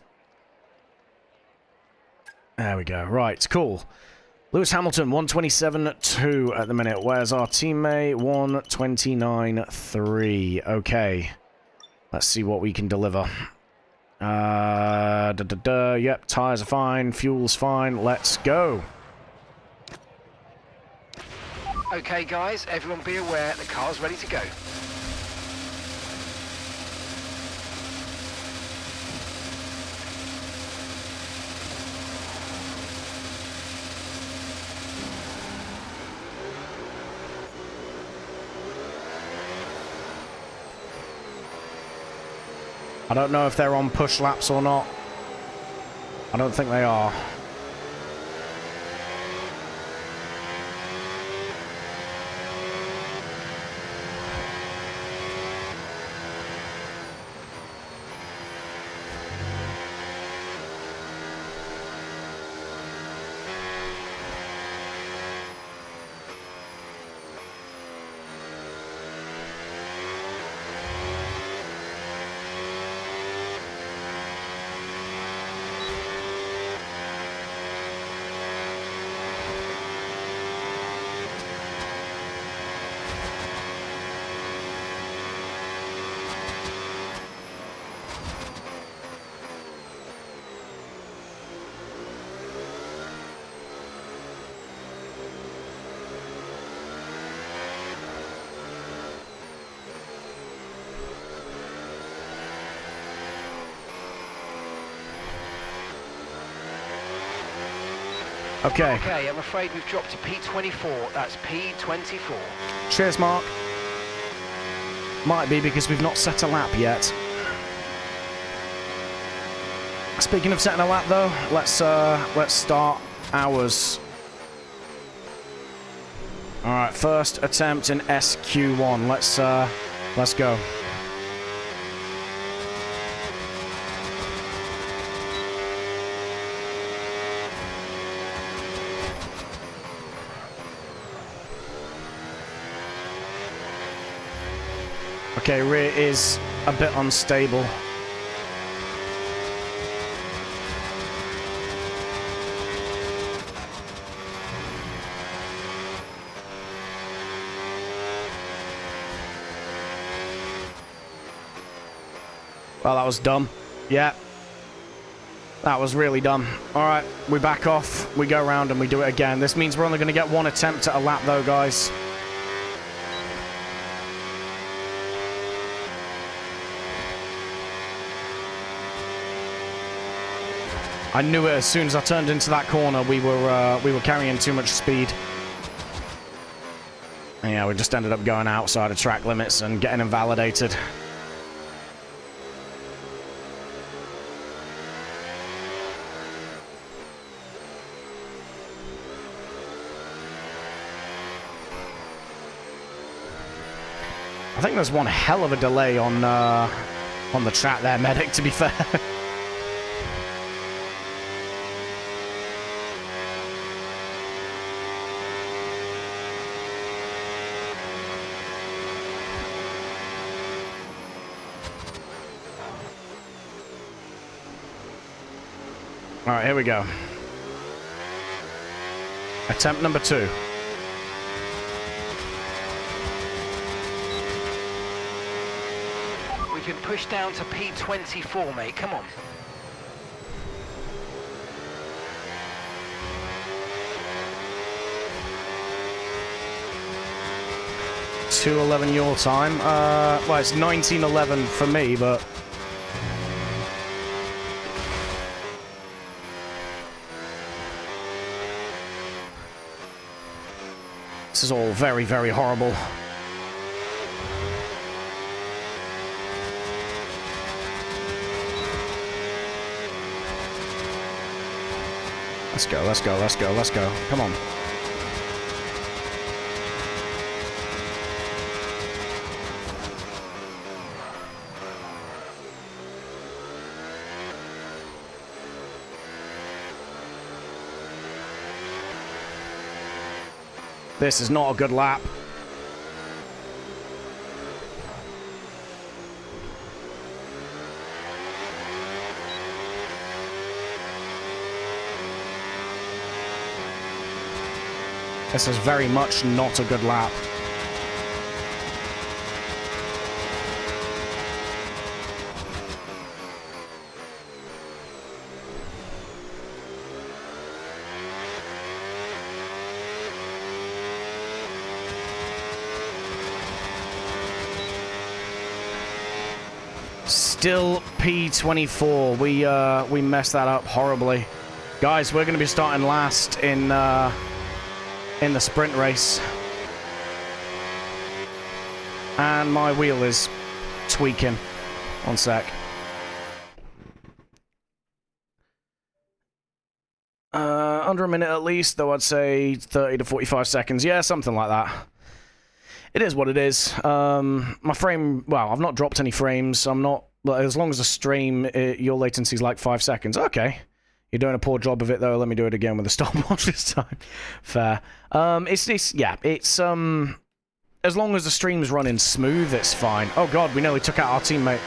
There we go. Right, cool. Lewis Hamilton, 127.2 at the minute. Where's our teammate? 129.3. Okay. Let's see what we can deliver. Yep, tires are fine. Fuel's fine. Let's go. Okay, guys, everyone be aware the car's ready to go. I don't know if they're on push laps or not. I don't think they are. Okay. Okay, I'm afraid we've dropped to P24. That's P24. Cheers, Mark. Might be because we've not set a lap yet. Speaking of setting a lap, though, let's start ours. All right, first attempt in SQ1. Let's go. Okay, rear is a bit unstable. Well, that was dumb. Yeah. That was really dumb. Alright, we back off, we go around and we do it again. This means we're only going to get one attempt at a lap though, guys. I knew it as soon as I turned into that corner. We were carrying too much speed. And yeah, we just ended up going outside of track limits and getting invalidated. I think there's one hell of a delay on the track there, Medic, to be fair. Alright, here we go. Attempt number 2. We've been pushed down to P24, mate. Come on. .211 your time. Well, it's 19:11 for me, but this is all very, very horrible. Let's go, let's go, let's go, let's go. Come on. This is not a good lap. This is very much not a good lap. Still P24. We messed that up horribly. Guys, we're going to be starting last in the sprint race. And my wheel is tweaking. One sec. Under a minute at least, though I'd say 30 to 45 seconds. Yeah, something like that. It is what it is. My frame, well, I've not dropped any frames. I'm not, but as long as the stream, your latency is like 5 seconds. Okay. You're doing a poor job of it, though. Let me do it again with a stopwatch this time. Fair. It's as long as the stream's running smooth, it's fine. Oh god, we nearly took out our teammate.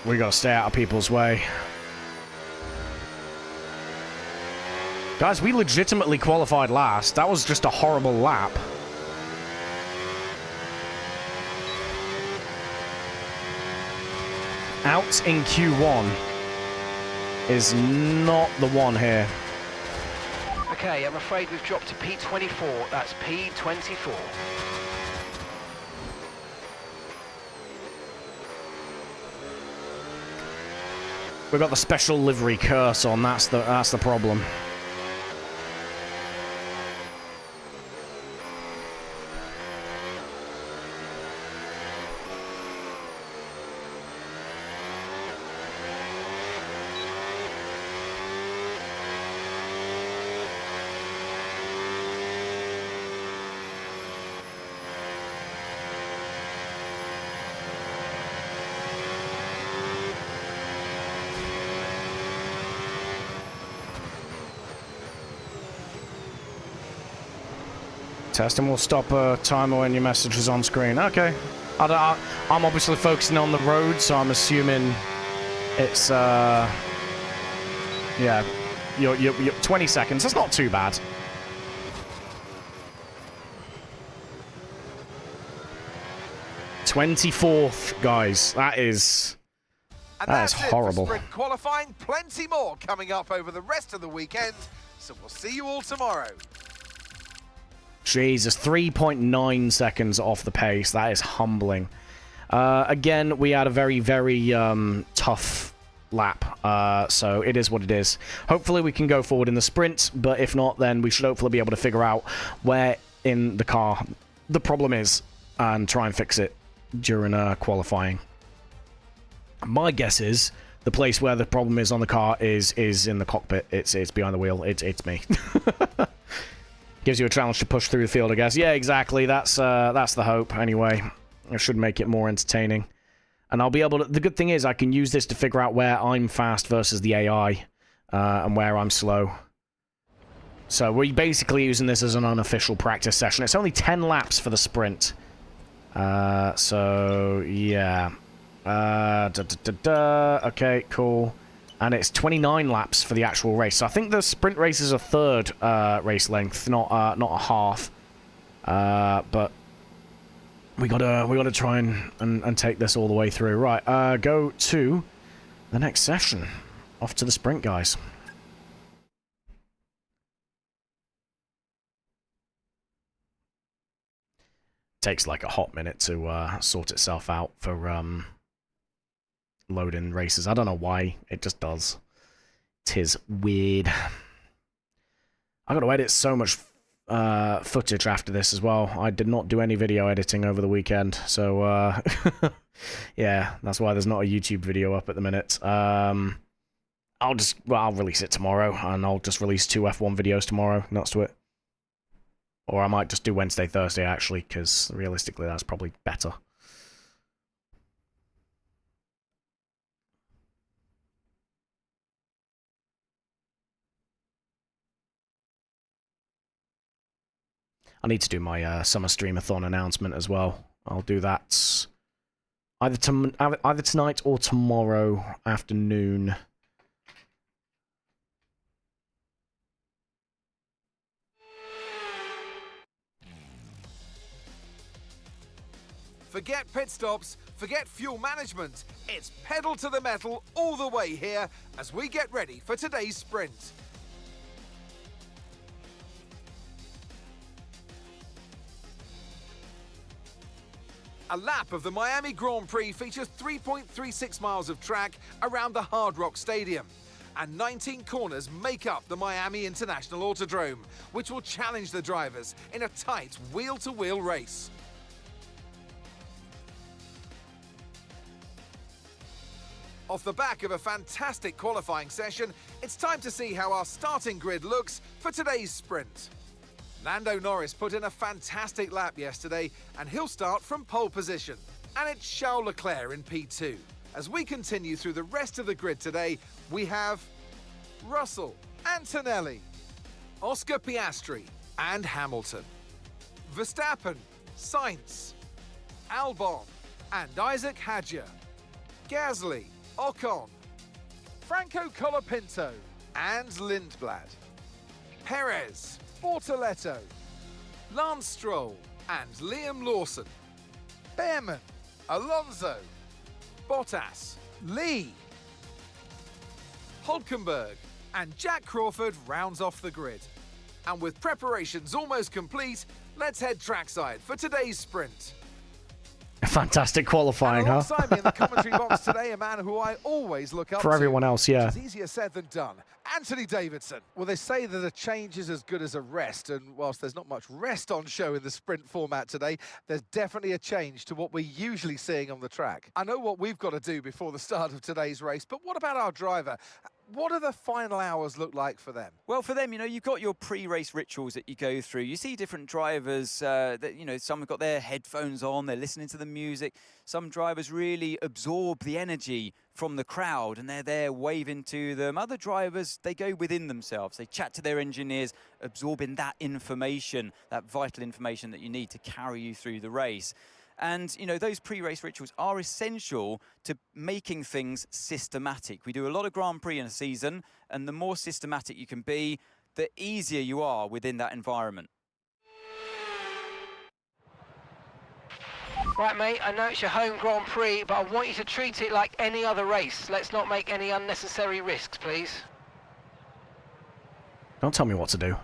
We gotta stay out of people's way. Guys, we legitimately qualified last. That was just a horrible lap. Out in Q1 is not the one here. Okay, I'm afraid we've dropped to P24. That's P24. We've got the special livery curse on. That's the problem. Testing will stop a timer when your message is on screen. Okay. I'm obviously focusing on the road, so I'm assuming it's, yeah, you're 20 seconds. That's not too bad. '24th, guys. That is horrible. Sprint qualifying. Plenty more coming up over the rest of the weekend. So we'll see you all tomorrow. Jesus, 3.9 seconds off the pace. That is humbling. Again, we had a very, very tough lap, so it is what it is. Hopefully we can go forward in the sprint, but if not, then we should hopefully be able to figure out where in the car the problem is and try and fix it during qualifying. My guess is the place where the problem is on the car is in the cockpit. It's behind the wheel. It's me. Gives you a challenge to push through the field, I guess. Yeah, exactly. That's the hope. Anyway, it should make it more entertaining. And I'll be able to... The good thing is I can use this to figure out where I'm fast versus the AI, and where I'm slow. So we're basically using this as an unofficial practice session. It's only 10 laps for the sprint. So, yeah. Okay, cool. And it's 29 laps for the actual race. So I think the sprint race is a third race length, not a half. But we gotta try and take this all the way through. Right, go to the next session. Off to the sprint, guys. Takes like a hot minute to sort itself out for loading races. I don't know why. It just does. 'Tis weird. I got to edit so much footage after this as well. I did not do any video editing over the weekend, so yeah, that's why there's not a YouTube video up at the minute. I'll release it tomorrow, and I'll just release 2 F1 videos tomorrow, and that's to it. Or I might just do Wednesday, Thursday, actually, because realistically that's probably better. I need to do my summer streamathon announcement as well. I'll do that either tonight or tomorrow afternoon. Forget pit stops, forget fuel management. It's pedal to the metal all the way here as we get ready for today's sprint. A lap of the Miami Grand Prix features 3.36 miles of track around the Hard Rock Stadium. And 19 corners make up the Miami International Autodrome, which will challenge the drivers in a tight wheel-to-wheel race. Off the back of a fantastic qualifying session, it's time to see how our starting grid looks for today's sprint. Lando Norris put in a fantastic lap yesterday, and he'll start from pole position. And it's Charles Leclerc in P2. As we continue through the rest of the grid today, we have Russell, Antonelli, Oscar Piastri, and Hamilton, Verstappen, Sainz, Albon, and Isaac Hadjar, Gasly, Ocon, Franco Colapinto, and Lindblad, Perez, Bortoletto, Lance Stroll, and Liam Lawson, Behrman, Alonso, Bottas, Lee, Hulkenberg, and Jack Crawford rounds off the grid. And with preparations almost complete, let's head trackside for today's sprint. Fantastic qualifying, huh? Alongside me in the commentary box today, a man who I always look up to. For everyone else, yeah. It's easier said than done. Anthony Davidson. Well, they say that a change is as good as a rest, and whilst there's not much rest on show in the sprint format today, there's definitely a change to what we're usually seeing on the track. I know what we've got to do before the start of today's race, but what about our driver? What do the final hours look like for them? Well, for them, you know, you've got your pre-race rituals that you go through. You see different drivers that, you know, some have got their headphones on, they're listening to the music. Some drivers really absorb the energy from the crowd and they're there waving to them. Other drivers, they go within themselves. They chat to their engineers, absorbing that information, that vital information that you need to carry you through the race. And, you know, those pre-race rituals are essential to making things systematic. We do a lot of Grand Prix in a season, and the more systematic you can be, the easier you are within that environment. Right, mate, I know it's your home Grand Prix, but I want you to treat it like any other race. Let's not make any unnecessary risks, please. Don't tell me what to do.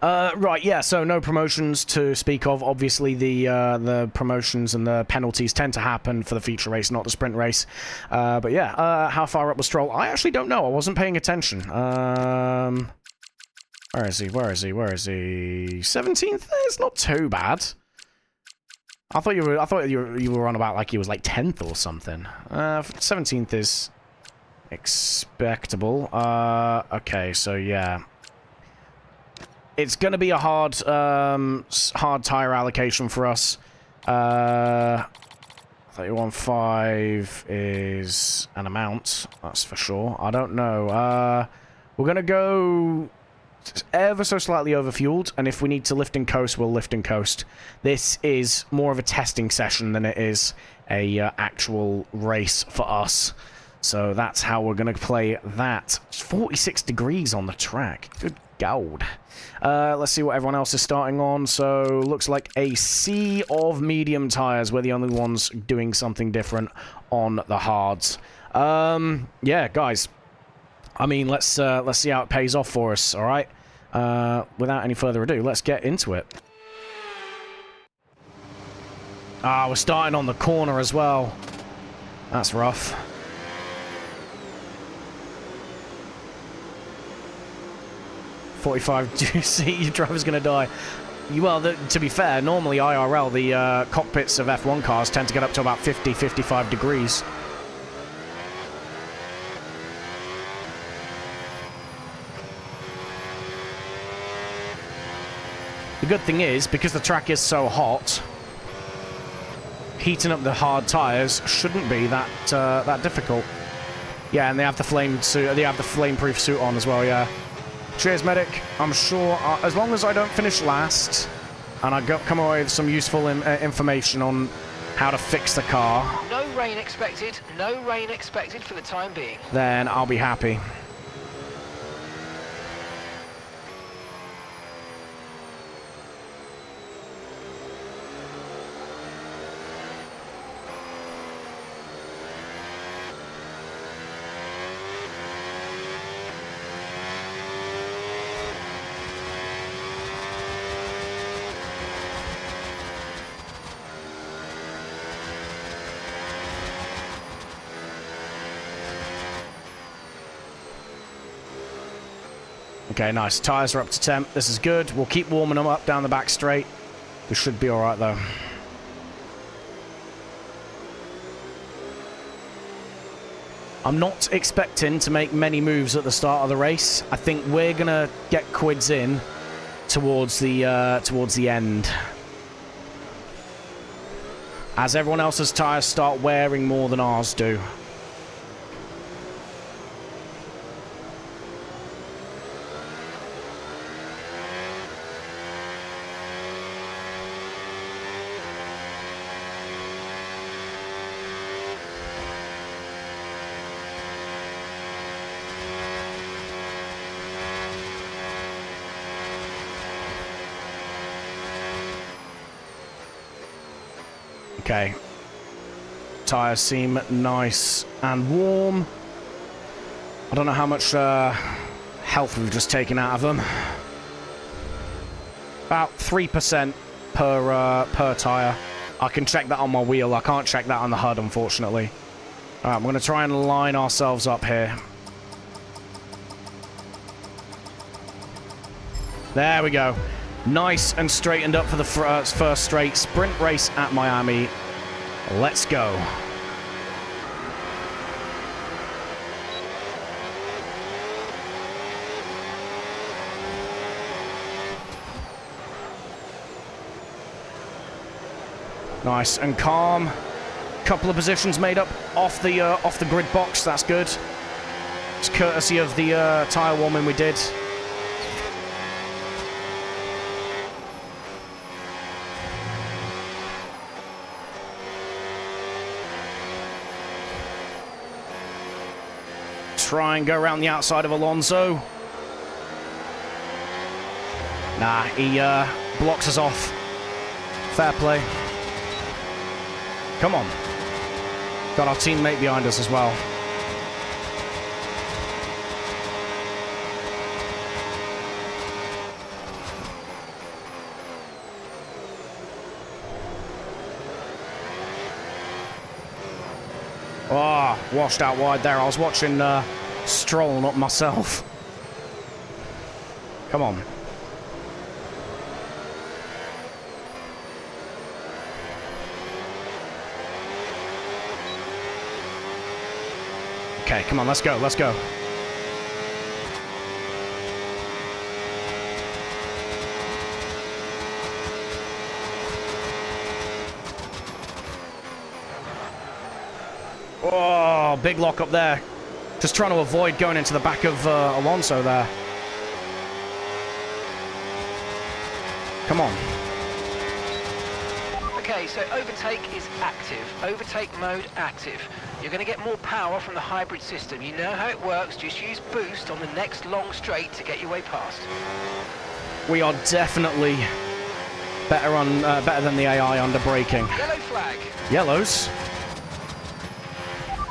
Right, yeah, so no promotions to speak of. Obviously, the promotions and the penalties tend to happen for the feature race, not the sprint race. But yeah, how far up was Stroll? I actually don't know. I wasn't paying attention. Where is he? Where is he? Where is he? 17th? It's not too bad. I thought you were on about like he was like 10th or something. 17th is expectable. Okay, so yeah. It's going to be a hard tire allocation for us. 31.5 is an amount, that's for sure. I don't know. We're going to go ever so slightly overfueled, and if we need to lift and coast, we'll lift and coast. This is more of a testing session than it is a actual race for us. So that's how we're going to play that. It's 46 degrees on the track. Good God. Let's see what everyone else is starting on. So, looks like a sea of medium tires. We're the only ones doing something different on the hards. Yeah, guys. I mean, let's see how it pays off for us, all right? Without any further ado, let's get into it. Ah, we're starting on the corner as well. That's rough. .45 juicy, your driver's gonna die. Well, to be fair, normally IRL, the cockpits of F1 cars tend to get up to about 50, 55 degrees. The good thing is, because the track is so hot, heating up the hard tires shouldn't be that difficult. Yeah, and they have the flame suit. They have the flame-proof suit on as well. Yeah. Cheers, medic. I'm sure as long as I don't finish last, and I come away with some useful information on how to fix the car. No rain expected. No rain expected for the time being. Then I'll be happy. Okay, nice. Tyres are up to temp. This is good. We'll keep warming them up down the back straight. We should be alright, though. I'm not expecting to make many moves at the start of the race. I think we're going to get quids in towards the end. As everyone else's tyres start wearing more than ours do. Okay. Tyres seem nice and warm. I don't know how much health we've just taken out of them. About 3% per tyre. I can check that on my wheel. I can't check that on the HUD, unfortunately. Alright, I'm going to try and line ourselves up here. There we go. Nice and straightened up for the first straight sprint race at Miami. Let's go. Nice and calm. Couple of positions made up off the grid box. That's good. It's courtesy of the tyre warming we did. Try and go around the outside of Alonso. Nah, he blocks us off. Fair play. Come on. Got our teammate behind us as well. Oh, washed out wide there. I was watching Stroll, not myself. Come on. Okay, come on, let's go, let's go. Oh, big lock up there. Just trying to avoid going into the back of Alonso there. Come on. Okay, so overtake is active. Overtake mode active. You're going to get more power from the hybrid system. You know how it works. Just use boost on the next long straight to get your way past. We are definitely better than the AI under braking. Yellow flag. Yellows.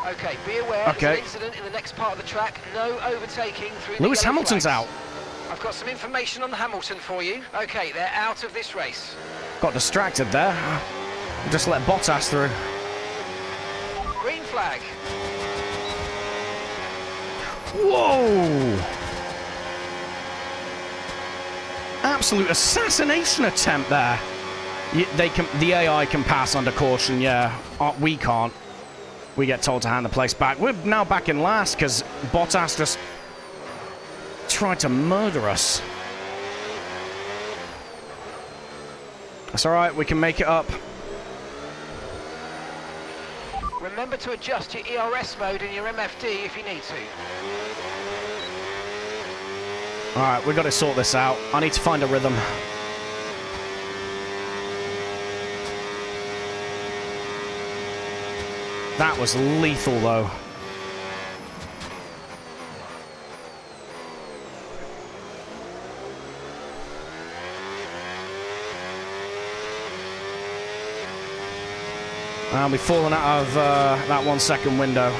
Okay, be aware there's an incident in the next part of the track. No overtaking through the Lewis yellow Hamilton's flags. out. I've got some information on Hamilton for you. Okay, they're out of this race. Got distracted there. Just let Bottas through. Green flag. Whoa! Absolute assassination attempt there. The AI can pass under caution, yeah. We can't. We get told to hand the place back. We're now back in last because Bottas just tried to murder us. That's all right. We can make it up. Remember to adjust your ERS mode and your MFD if you need to. All right, we've got to sort this out. I need to find a rhythm. That was lethal, though. We've fallen out of that 1 second window.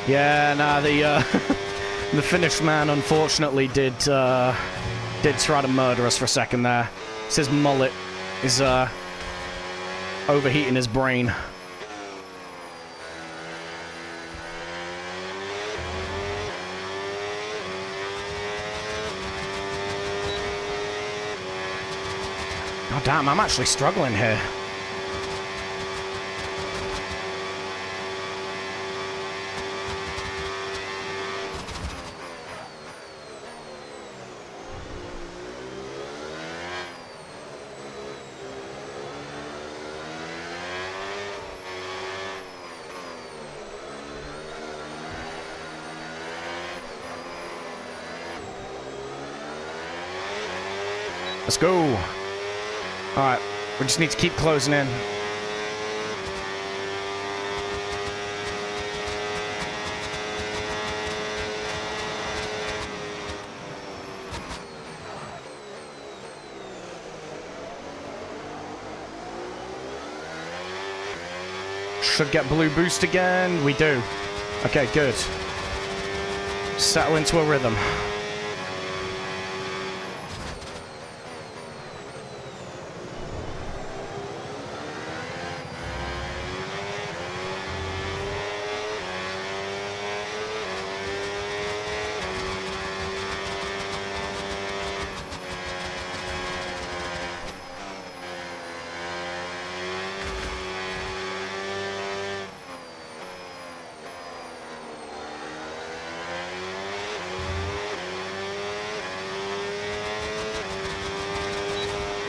Yeah, nah, the Finnish man unfortunately did try to murder us for a second there. It's his mullet is overheating his brain. Oh damn, I'm actually struggling here. Let's go. All right, we just need to keep closing in. Should get blue boost again. We do. Okay, good. Settle into a rhythm.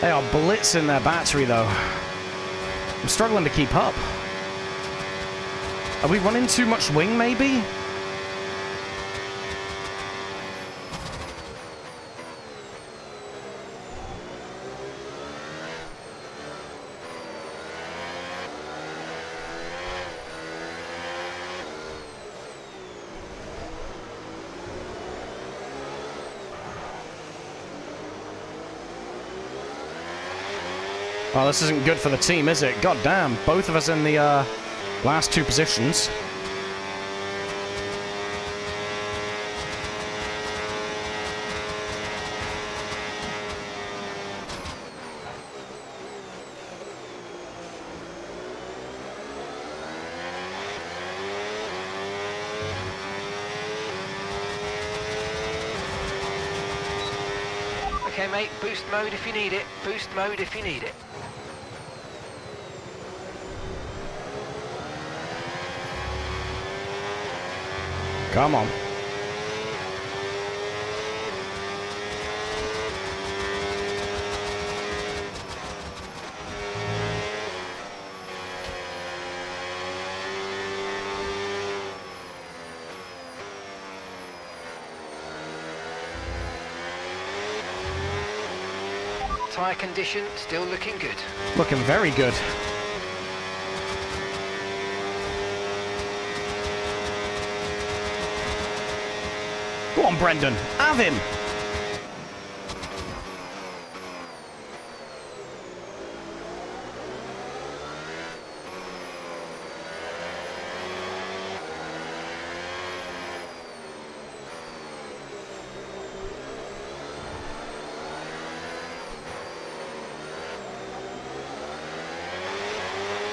They are blitzing their battery, though. I'm struggling to keep up. Are we running too much wing, maybe? Well, this isn't good for the team, is it? God damn, both of us in the last two positions. Okay, mate, boost mode if you need it. Boost mode if you need it. Come on. Tyre condition still looking good. Looking very good. Go on, Brendan. Have him.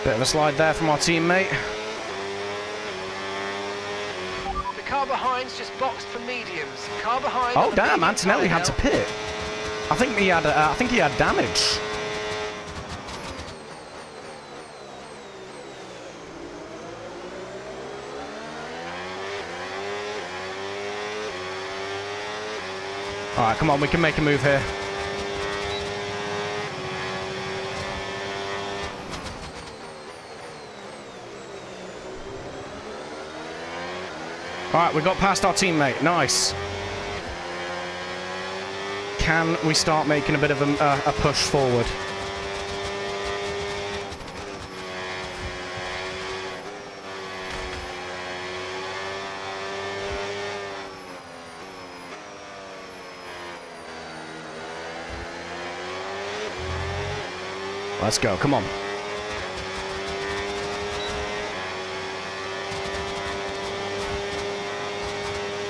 Bit of a slide there from our teammate. The car behind's just boxed for mediums. Car behind. Oh on the damn! medium Antonelli tyre had to now. pit. I think he had damage. All right, come on, we can make a move here. All right, we got past our teammate. Nice. Can we start making a bit of a push forward? Let's go. Come on.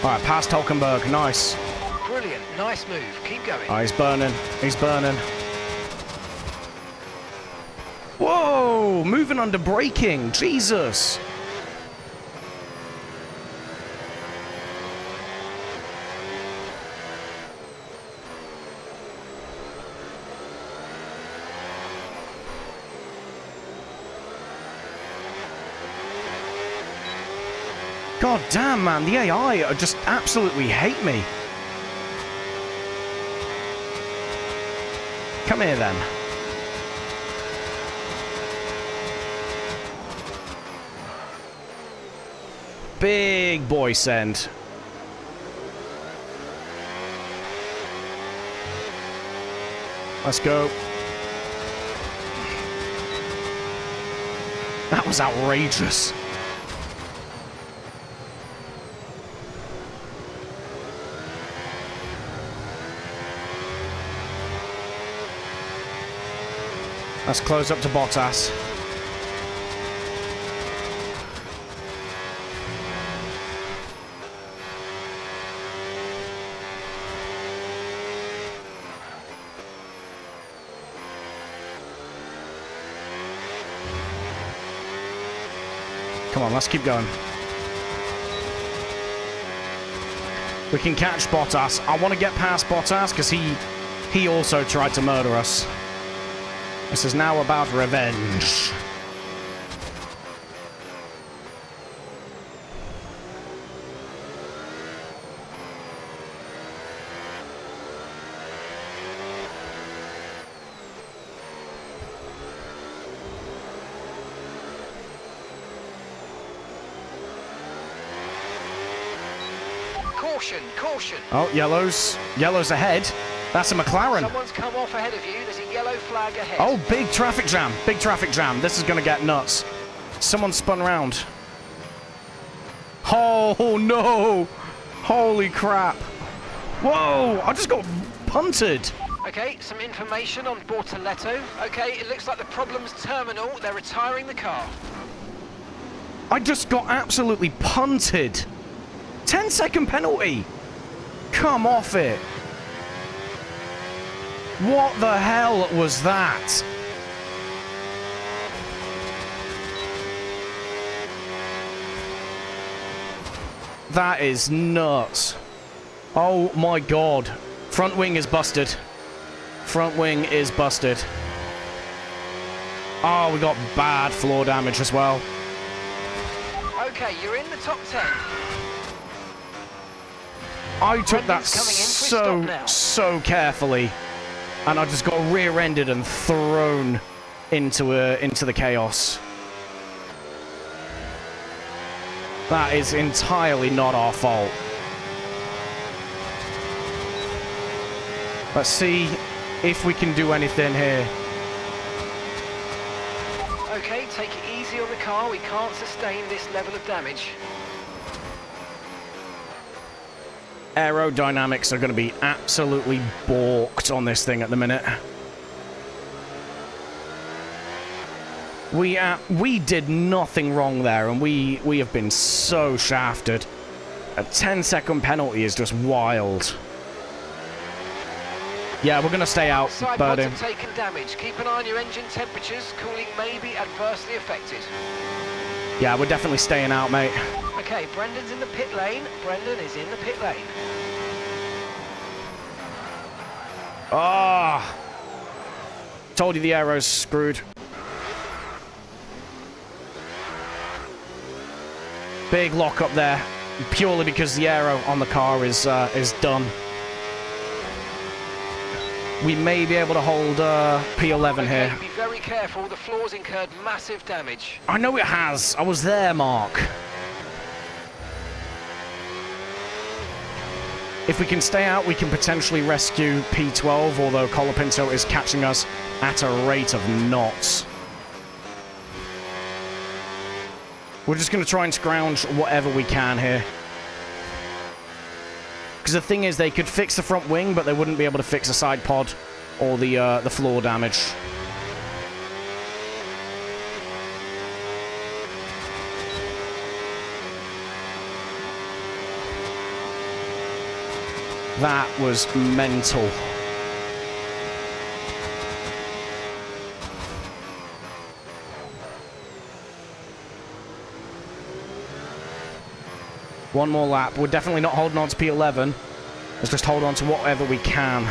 All right, past Hulkenberg. Nice. Brilliant. Nice move. Keep going. Oh, he's burning. He's burning. Whoa! Moving under braking. Jesus. God damn, man. The AI just absolutely hate me. Come here, then. Big boy send. Let's go. That was outrageous. Let's close up to Bottas. Come on, let's keep going. We can catch Bottas. I want to get past Bottas because he also tried to murder us. This is now about revenge. Caution, caution. Oh, yellows. Yellows ahead. That's a McLaren. Someone's come off ahead of you. There's a yellow flag ahead. Oh, big traffic jam. Big traffic jam. This is going to get nuts. Someone spun round. Oh, no. Holy crap. Whoa, I just got punted. Okay, some information on Bortoletto. Okay, it looks like the problem's terminal. They're retiring the car. I just got absolutely punted. 10-second penalty. Come off it. What the hell was that? That is nuts. Oh my god. Front wing is busted. Front wing is busted. Oh, we got bad floor damage as well. Okay, you're in the top 10. I took that Brendan's coming in for a stop now. so carefully, and I just got rear-ended and thrown into the chaos. That is entirely not our fault. Let's see if we can do anything here. Okay, take it easy on the car. We can't sustain this level of damage. Aerodynamics are going to be absolutely balked on this thing at the minute. We did nothing wrong there, and we have been so shafted. A 10-second penalty is just wild. Yeah, we're going to stay out, Side Birdie. pods have taken damage. Keep an eye on your engine temperatures. Cooling may be adversely affected. Yeah, we're definitely staying out, mate. Okay, Brendan's in the pit lane. Brendan is in the pit lane. Ah! Told you the aero's screwed. Big lock up there, purely because the aero on the car is done. We may be able to hold P11 here. Be very careful. The floor's incurred massive damage. I know it has. I was there, Mark. If we can stay out, we can potentially rescue P12, although Colapinto is catching us at a rate of knots. We're just going to try and scrounge whatever we can here. Because the thing is, they could fix the front wing, but they wouldn't be able to fix the side pod or the floor damage. That was mental. One more lap. We're definitely not holding on to P11. Let's just hold on to whatever we can.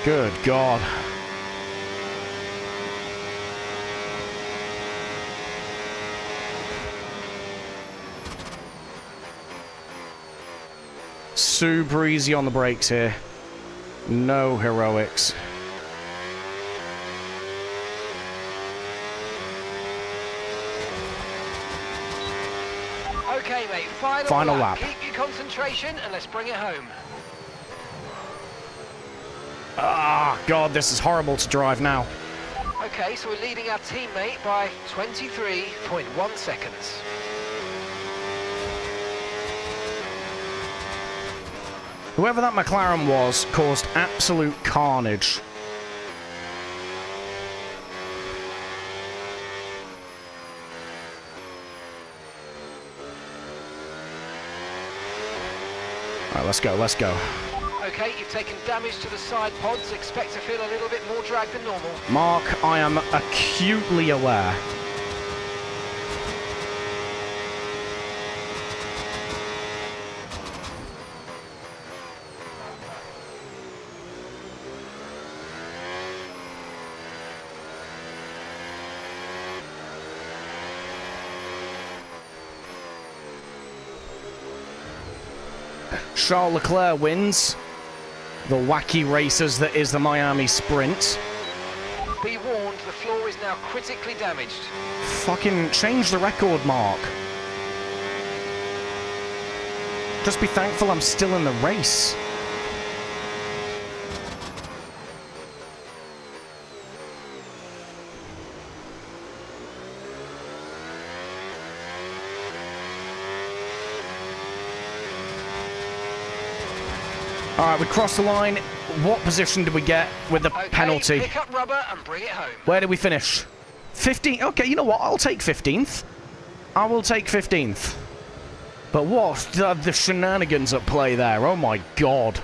Good God. Super easy on the brakes here. No heroics. Okay, mate. Final lap. Keep your concentration and let's bring it home. Ah, God, this is horrible to drive now. Okay, so we're leading our teammate by 23.1 seconds. Whoever that McLaren was caused absolute carnage. Alright, let's go, let's go. Okay, you've taken damage to the side pods. Expect to feel a little bit more drag than normal. Mark, I am acutely aware. Charles Leclerc wins. The wacky racers that is the Miami Sprint. Be warned, the floor is now critically damaged. Fucking change the record, Mark. Just be thankful I'm still in the race. Alright, we crossed the line. What position did we get with the penalty? Pick up rubber and bring it home. Where did we finish? 15th? Okay, you know what? I'll take 15th. I will take 15th. But what? The shenanigans at play there. Oh my God.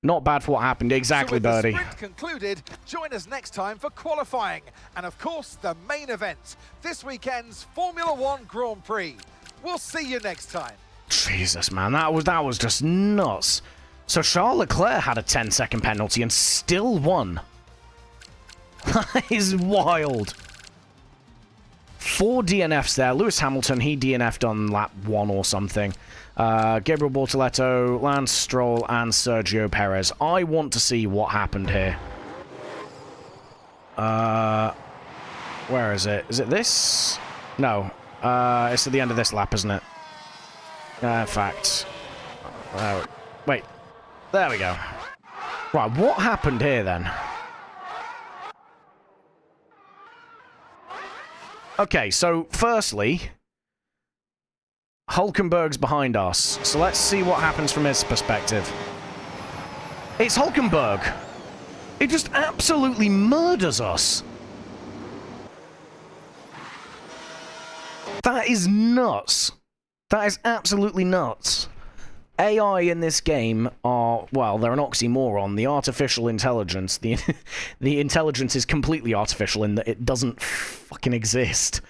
Not bad for what happened. Exactly, so with Birdie. The sprint concluded. Join us next time for qualifying. And of course, the main event. This weekend's Formula One Grand Prix. We'll see you next time. Jesus, man, that was just nuts. So Charles Leclerc had a 10-second penalty and still won. That is wild. 4 DNFs there. Lewis Hamilton, he DNF'd on lap 1 or something. Gabriel Bortoletto, Lance Stroll, and Sergio Perez. I want to see what happened here. Where is it? Is it this? No. It's at the end of this lap, isn't it? In fact. Wait. There we go. Right, what happened here then? Okay, so firstly, Hulkenberg's behind us. So let's see what happens from his perspective. It's Hulkenberg. It just absolutely murders us. That is nuts. That is absolutely nuts. AI in this game are, well, they're an oxymoron. The artificial intelligence, the intelligence is completely artificial in that it doesn't fucking exist.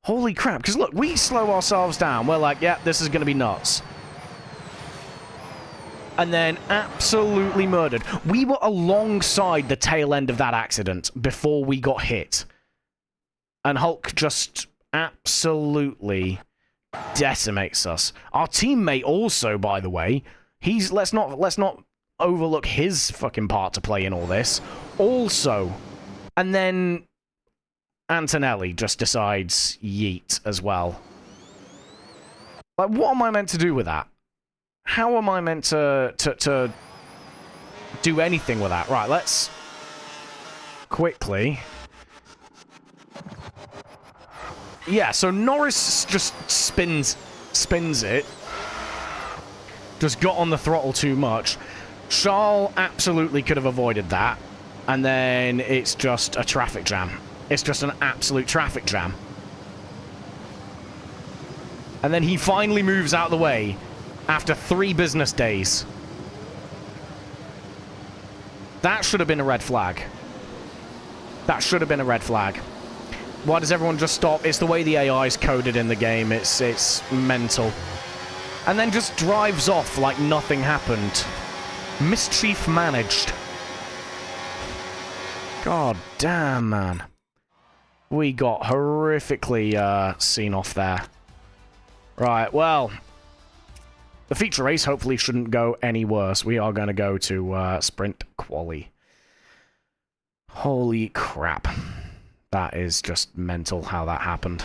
Holy crap, because look, we slow ourselves down. We're like, yeah, this is going to be nuts. And then absolutely murdered. We were alongside the tail end of that accident before we got hit. And Hulk just absolutely decimates us. Our teammate also, by the way, let's not overlook his fucking part to play in all this. Also, and then Antonelli just decides yeet as well. Like, what am I meant to do with that? How am I meant to do anything with that? Right, let's quickly. Yeah, so Norris just spins it. Just got on the throttle too much. Charles absolutely could have avoided that. And then it's just a traffic jam. It's just an absolute traffic jam. And then he finally moves out of the way after 3 business days. That should have been a red flag. That should have been a red flag. Why does everyone just stop? It's the way the AI is coded in the game. It's mental. And then just drives off like nothing happened. Mischief managed. God damn, man. We got horrifically seen off there. Right, well, the feature race hopefully shouldn't go any worse. We are going to go to sprint quali. Holy crap. That is just mental how that happened.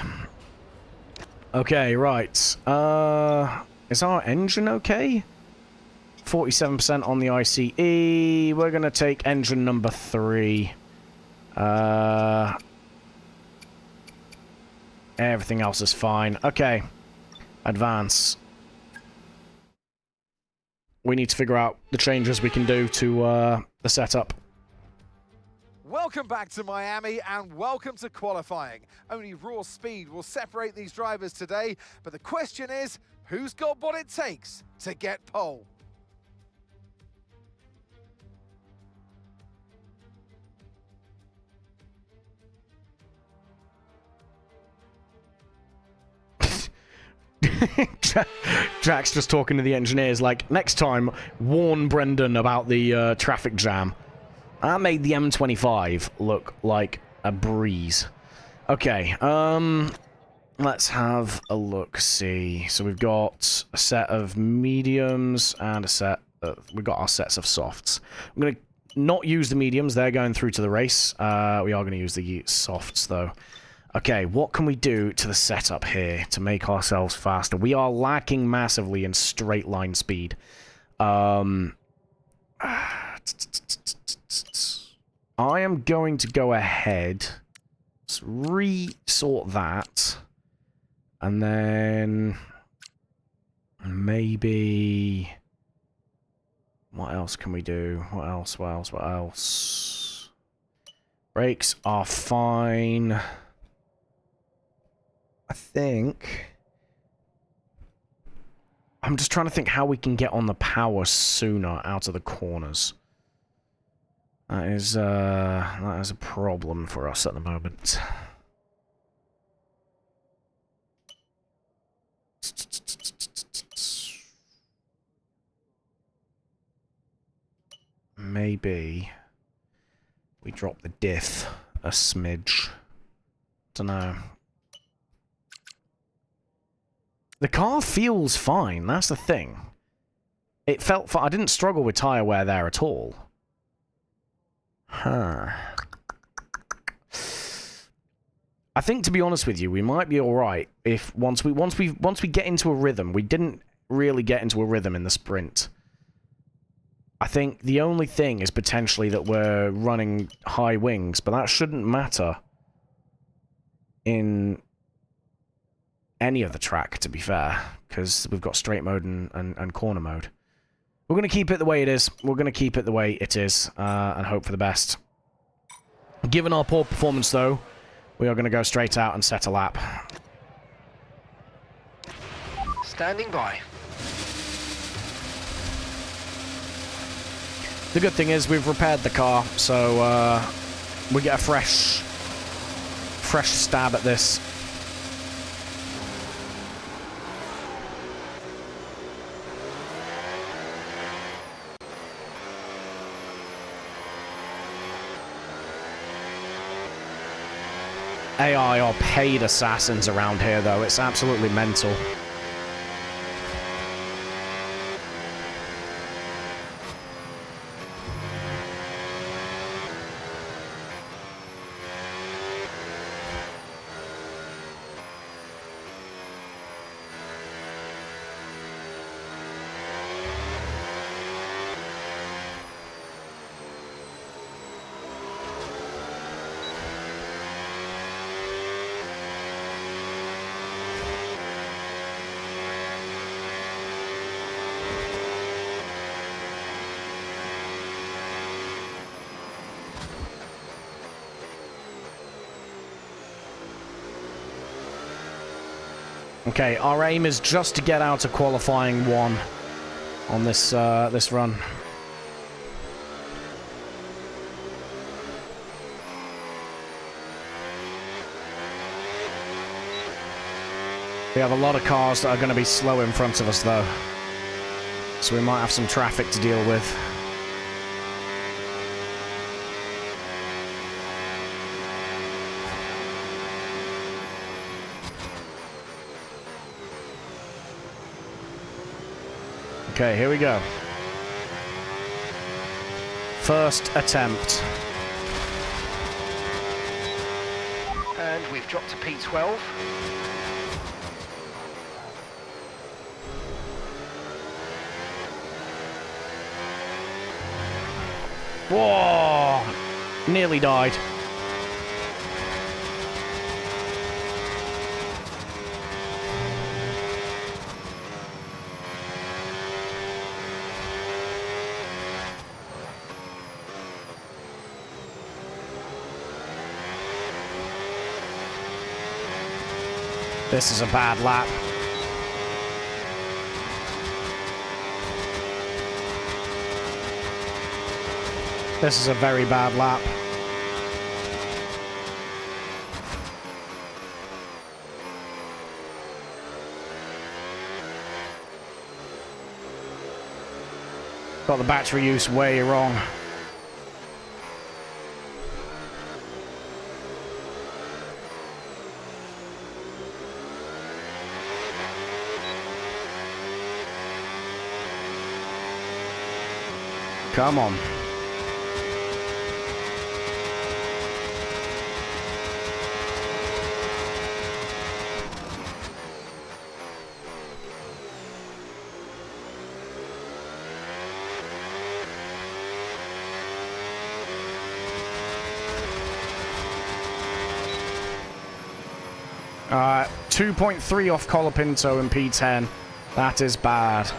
Okay, right. Is our engine okay? 47% on the ICE. We're going to take engine number 3. Everything else is fine. Okay. Advance. We need to figure out the changes we can do to the setup. Welcome back to Miami and welcome to qualifying. Only raw speed will separate these drivers today, but the question is, who's got what it takes to get pole? Jack's just talking to the engineers like, next time, warn Brendan about the traffic jam. That made the M25 look like a breeze. Okay, let's have a look-see. So we've got a set of mediums and a set of... We've got our sets of softs. I'm going to not use the mediums. They're going through to the race. We are going to use the softs, though. Okay, what can we do to the setup here to make ourselves faster? We are lacking massively in straight line speed. I am going to go ahead, re-sort that, and then maybe... What else can we do? What else? Brakes are fine. I think... I'm just trying to think how we can get on the power sooner out of the corners. That is a problem for us at the moment. Maybe we drop the diff a smidge. Dunno. The car feels fine, that's the thing. It felt fine. I didn't struggle with tyre wear there at all. Huh. I think, to be honest with you, we might be all right if once we get into a rhythm. We didn't really get into a rhythm in the sprint. I think the only thing is potentially that we're running high wings, but that shouldn't matter in any of the track, to be fair, because we've got straight mode and corner mode. We're going to keep it the way it is. We're going to keep it the way it is and hope for the best. Given our poor performance, though, we are going to go straight out and set a lap. Standing by. The good thing is we've repaired the car, so we get a fresh stab at this. AI are paid assassins around here, though. It's absolutely mental. Okay, our aim is just to get out of qualifying 1 on this this run. We have a lot of cars that are going to be slow in front of us, though, so we might have some traffic to deal with. Okay, here we go. First attempt. And we've dropped to P12. Whoa! Nearly died. This is a bad lap. This is a very bad lap. Got the battery use way wrong. Come on. Alright, 2.3 off Colapinto in P10. That is bad.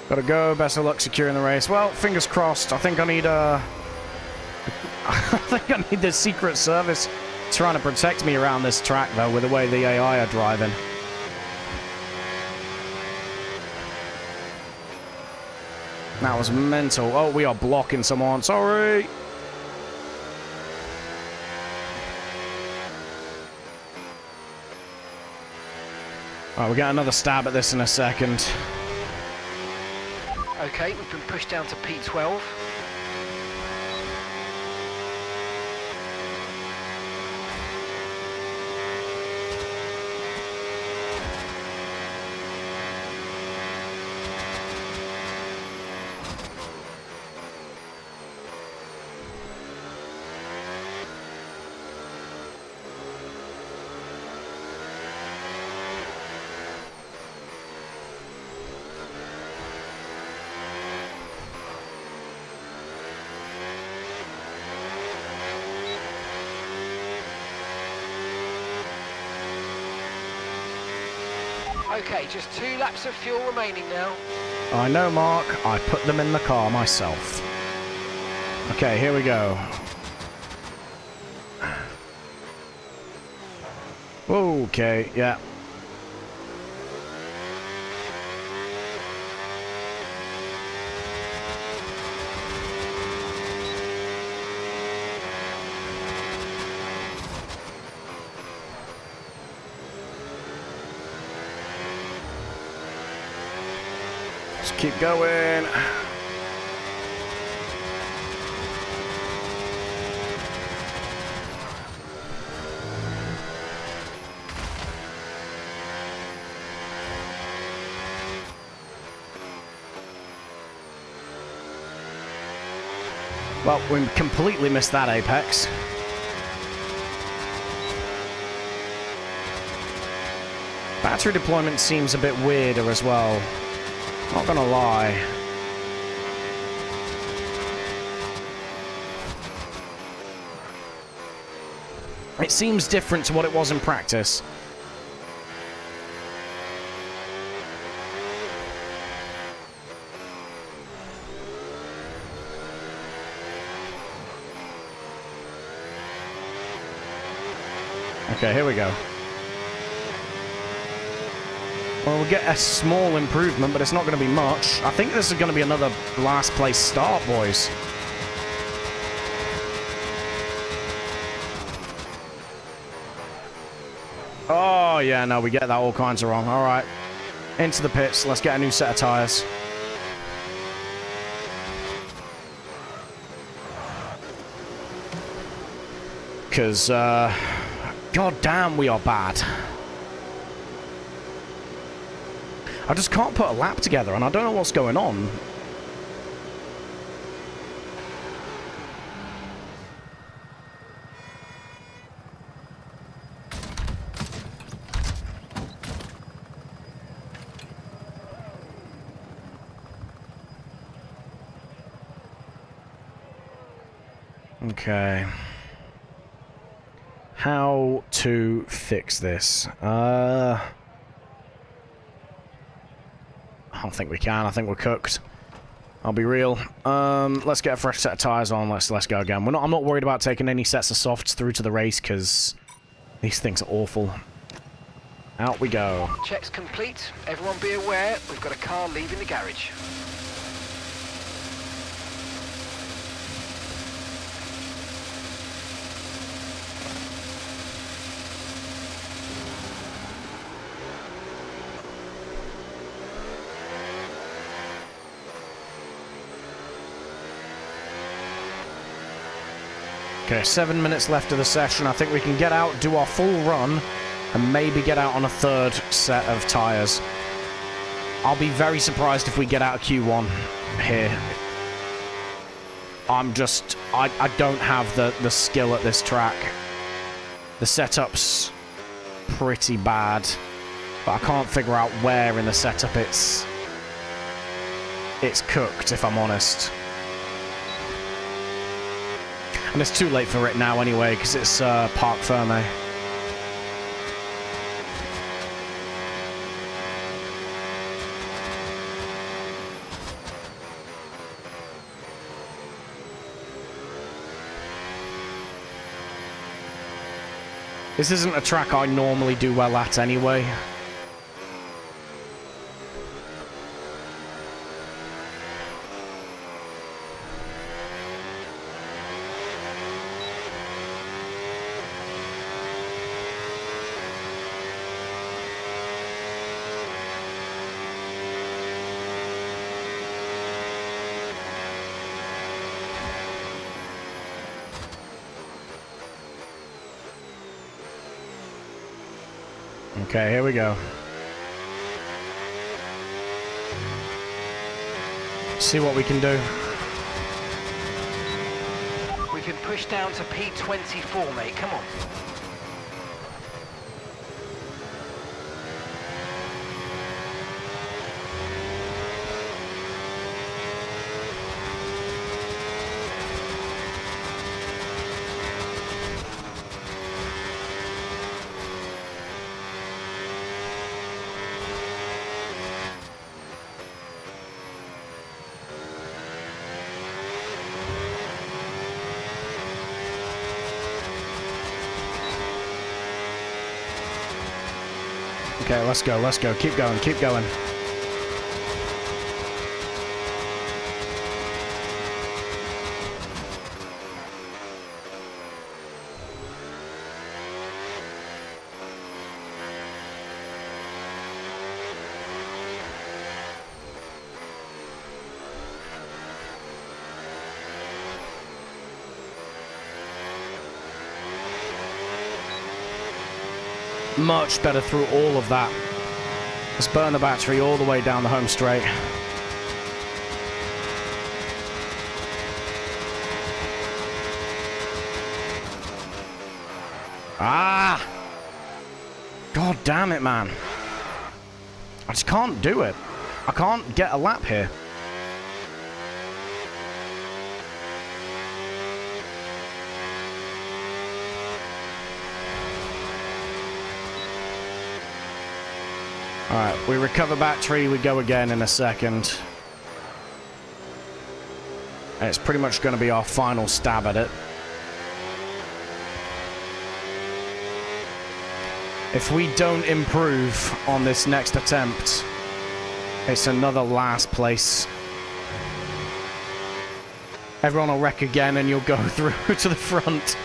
Gotta go, best of luck securing the race. Well, fingers crossed. I think I need I think I need the Secret Service trying to protect me around this track, though, with the way the AI are driving. That was mental. Oh, we are blocking someone. Sorry. Alright, we'll get another stab at this in a second. Okay, we've been pushed down to P12. Okay, just 2 laps of fuel remaining now. I know, Mark. I put them in the car myself. Okay, here we go. Okay, yeah. Just keep going. Well, we completely missed that apex. Battery deployment seems a bit weirder as well. Not gonna lie. It seems different to what it was in practice. Okay, here we go. Well, we'll get a small improvement, but it's not going to be much. I think this is going to be another last place start, boys. Oh, yeah, no, we get that all kinds of wrong. All right. Into the pits. Let's get a new set of tyres. Because, god damn, we are bad. I just can't put a lap together, and I don't know what's going on. Okay. How to fix this? I don't think we can. I think we're cooked. I'll be real. Let's get a fresh set of tires on. Let's go again. I'm not worried about taking any sets of softs through to the race because these things are awful. Out we go. Check's complete. Everyone be aware, we've got a car leaving the garage. Okay, 7 minutes left of the session. I think we can get out, do our full run, and maybe get out on a third set of tyres. I'll be very surprised if we get out of Q1 here. I don't have the skill at this track. The setup's pretty bad, but I can't figure out where in the setup it's cooked, if I'm honest. And it's too late for it now anyway, because it's Parc Ferme. This isn't a track I normally do well at anyway. Okay, here we go. See what we can do. We've been pushed down to P24, mate. Come on. Okay, let's go, let's go. Keep going, keep going. Much better through all of that. Let's burn the battery all the way down the home straight. Ah! God damn it, man. I just can't do it. I can't get a lap here. Alright, we recover battery, we go again in a second. And it's pretty much going to be our final stab at it. If we don't improve on this next attempt, it's another last place. Everyone will wreck again and you'll go through to the front.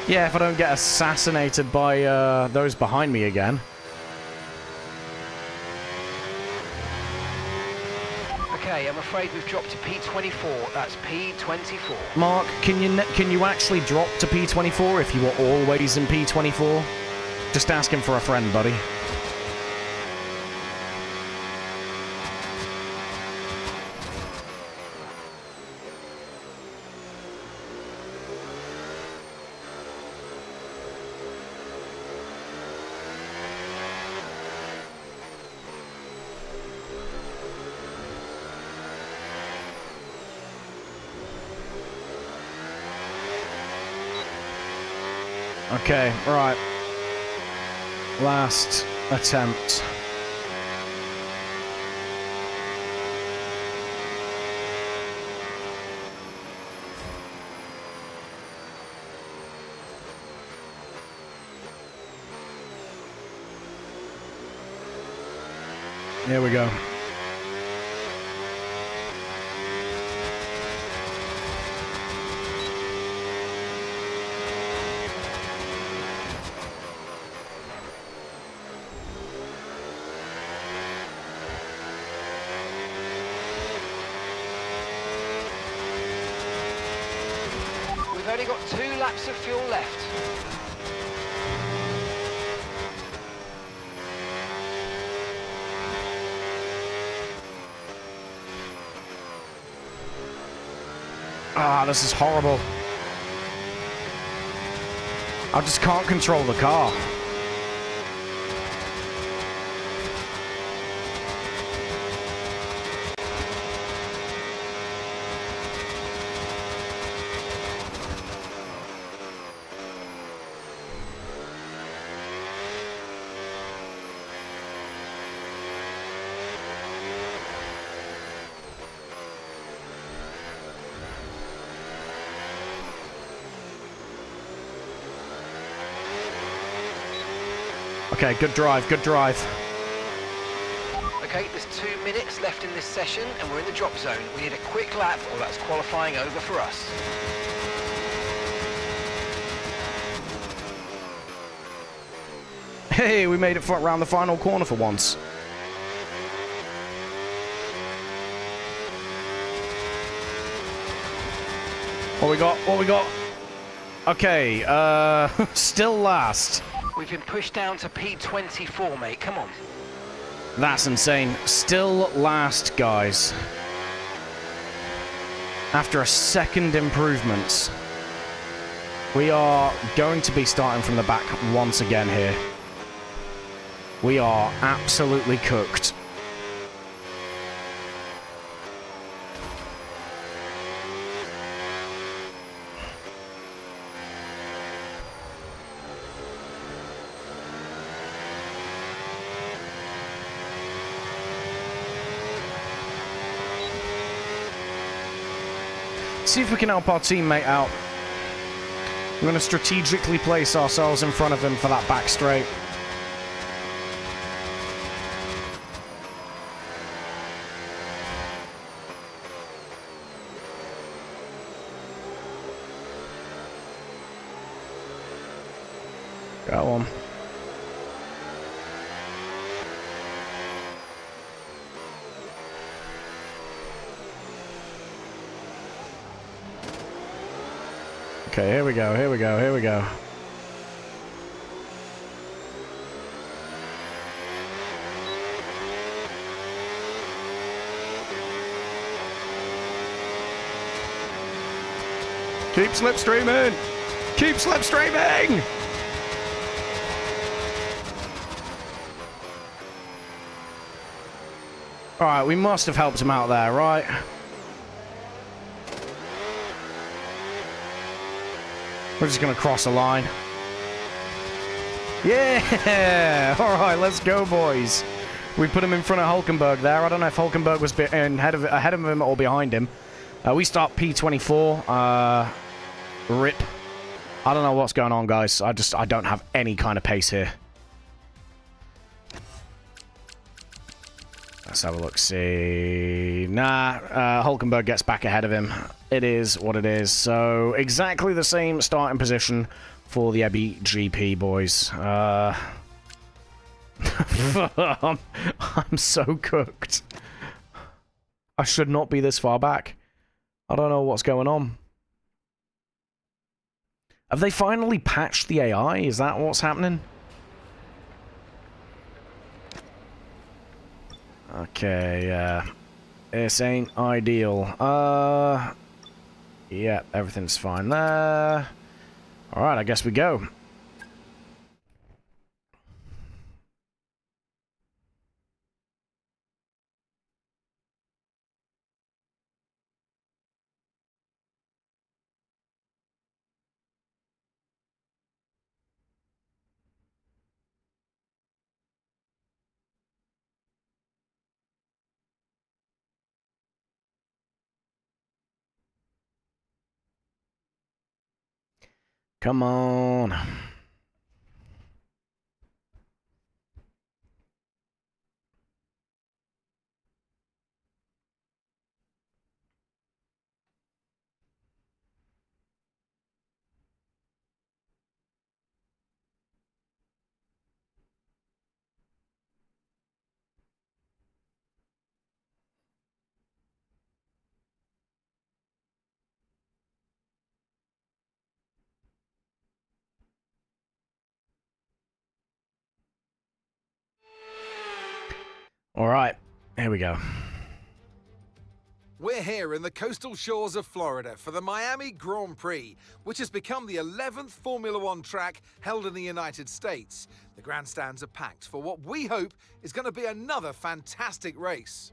Yeah, if I don't get assassinated by those behind me again. Okay, I'm afraid we've dropped to P24. That's P24. Mark, can you actually drop to P24 if you were always in P24? Just asking for a friend, buddy. Okay, right. Last attempt. Here we go. We've only got 2 laps of fuel left. Ah, this is horrible. I just can't control the car. Okay, good drive, good drive. Okay, there's 2 minutes left in this session and we're in the drop zone. We need a quick lap or that's qualifying over for us. Hey, we made it around the final corner for once. What we got? What we got? Okay, still last. We've been pushed down to P24, mate. Come on. That's insane. Still last, guys. After a second improvement, we are going to be starting from the back once again here. We are absolutely cooked. See if we can help our teammate out. We're going to strategically place ourselves in front of him for that back straight. Go on. Okay, here we go, here we go, here we go. Keep slipstreaming! Keep slipstreaming! Alright, we must have helped him out there, right? We're just gonna cross the line. Yeah! Alright, let's go, boys. We put him in front of Hulkenberg there. I don't know if Hulkenberg was ahead of him or behind him. We start P24. Rip. I don't know what's going on, guys. I don't have any kind of pace here. Let's have a look, see. Nah, Hulkenberg gets back ahead of him. It is what it is. So, exactly the same starting position for the Ebby GP, boys. I'm so cooked. I should not be this far back. I don't know what's going on. Have they finally patched the AI? Is that what's happening? Okay, this ain't ideal. Yeah, everything's fine there. Alright, I guess we go. Come on. All right, here we go. We're here in the coastal shores of Florida for the Miami Grand Prix, which has become the 11th Formula One track held in the United States. The grandstands are packed for what we hope is going to be another fantastic race.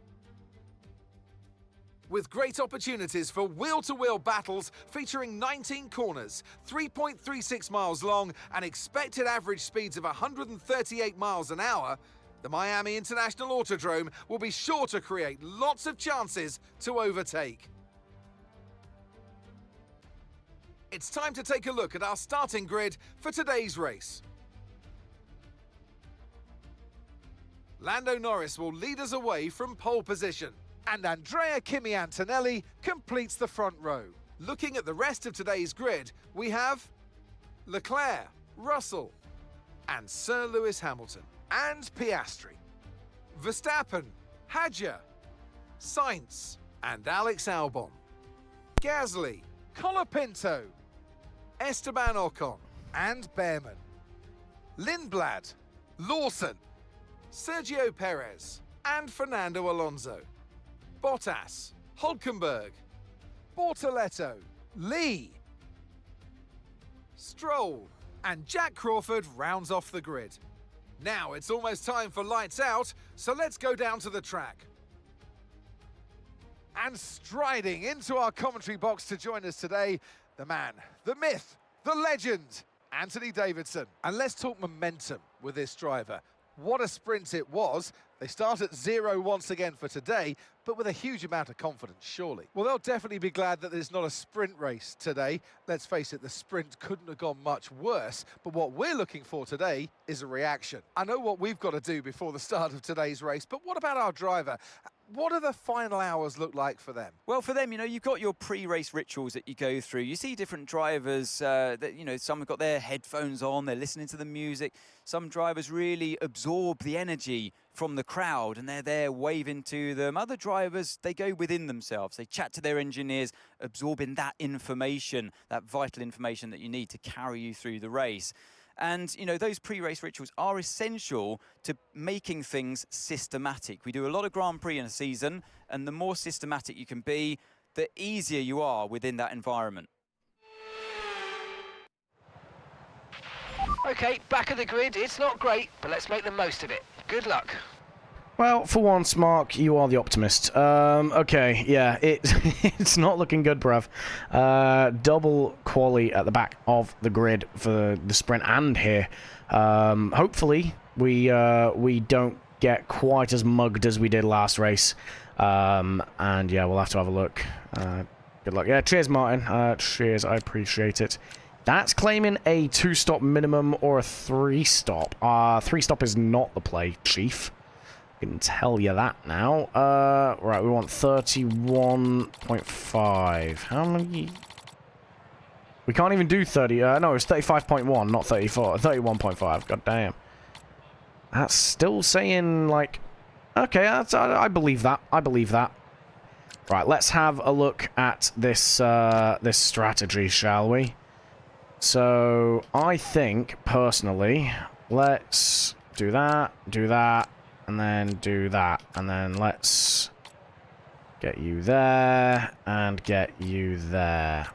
With great opportunities for wheel-to-wheel battles featuring 19 corners, 3.36 miles long, and expected average speeds of 138 miles an hour, the Miami International Autodrome will be sure to create lots of chances to overtake. It's time to take a look at our starting grid for today's race. Lando Norris will lead us away from pole position, and Andrea Kimi Antonelli completes the front row. Looking at the rest of today's grid, we have Leclerc, Russell, and Sir Lewis Hamilton. And Piastri, Verstappen, Hadjar, Sainz, and Alex Albon, Gasly, Colapinto, Esteban Ocon, and Behrman, Lindblad, Lawson, Sergio Perez, and Fernando Alonso, Bottas, Hulkenberg, Bortoletto, Lee, Stroll, and Jack Crawford rounds off the grid. Now it's almost time for lights out, so let's go down to the track. And striding into our commentary box to join us today, the man, the myth, the legend, Anthony Davidson. And let's talk momentum with this driver. What a sprint it was. They start at 0 once again for today, but with a huge amount of confidence, surely. Well, they'll definitely be glad that there's not a sprint race today. Let's face it, the sprint couldn't have gone much worse, but what we're looking for today is a reaction. I know what we've got to do before the start of today's race, but what about our driver? What do the final hours look like for them? Well, for them, you know, you've got your pre-race rituals that you go through. You see different drivers that, you know, some have got their headphones on, they're listening to the music. Some drivers really absorb the energy from the crowd and they're there waving to them. Other drivers, they go within themselves. They chat to their engineers, absorbing that information, that vital information that you need to carry you through the race. And, you know, those pre-race rituals are essential to making things systematic. We do a lot of Grand Prix in a season, and the more systematic you can be, the easier you are within that environment. Okay, back of the grid. It's not great, but let's make the most of it. Good luck. Well, for once, Mark, you are the optimist. Okay, yeah, it's not looking good, bruv. Double quali at the back of the grid for the sprint and here. Hopefully, we don't get quite as mugged as we did last race. And yeah, we'll have to have a look. Good luck. Yeah, cheers, Martin. Cheers, I appreciate it. That's claiming a 2-stop minimum or a 3-stop. 3-stop is not the play, Chief. I can tell you that now. Right, we want 31.5. How many? We can't even do 30. No, it's 35.1, not 34. 31.5. God damn. That's still saying, like... Okay, I believe that. I believe that. Right, let's have a look at this, this strategy, shall we? So, I think, personally, let's do that, and then do that. And then let's get you there and get you there.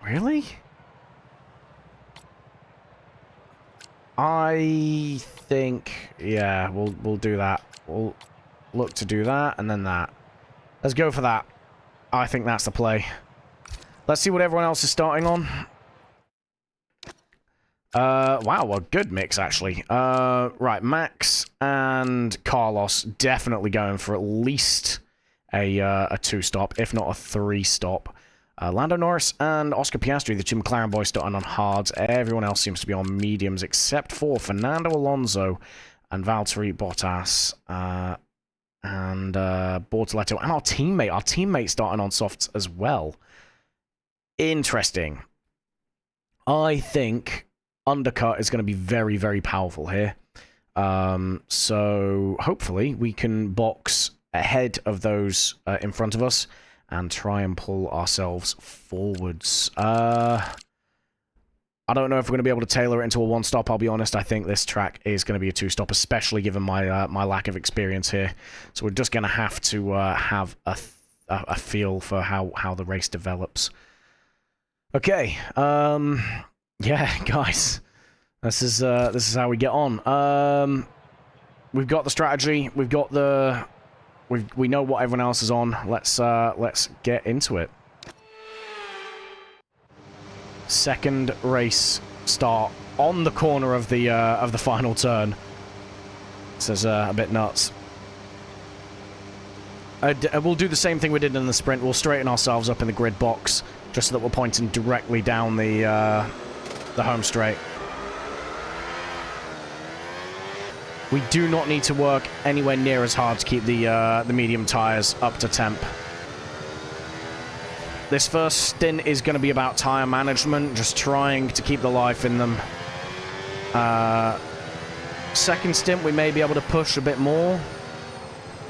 Really? I think, yeah, we'll do that. We'll look to do that and then that. Let's go for that. I think that's the play. Let's see what everyone else is starting on. Wow, a good mix, actually. Right, Max and Carlos definitely going for at least a 2-stop, if not a 3-stop. Lando Norris and Oscar Piastri, the two McLaren boys, starting on hards. Everyone else seems to be on mediums, except for Fernando Alonso and Valtteri Bottas, and Bortoletto, and our teammate. Our teammate starting on softs as well. Interesting. I think undercut is going to be very, very powerful here. So hopefully we can box ahead of those in front of us and try and pull ourselves forwards. I don't know if we're going to be able to tailor it into a 1-stop, I'll be honest. I think this track is going to be a 2-stop, especially given my my lack of experience here. So we're just going to have to have a feel for how the race develops. Okay, yeah, guys, this is how we get on. We've got the strategy, we've got the, we know what everyone else is on. Let's get into it. Second race start on the corner of the final turn. This is a bit nuts. We'll do the same thing we did in the sprint. We'll straighten ourselves up in the grid box, just so that we're pointing directly down the home straight. We do not need to work anywhere near as hard to keep the medium tires up to temp. This first stint is going to be about tire management, just trying to keep the life in them. Second stint, we may be able to push a bit more,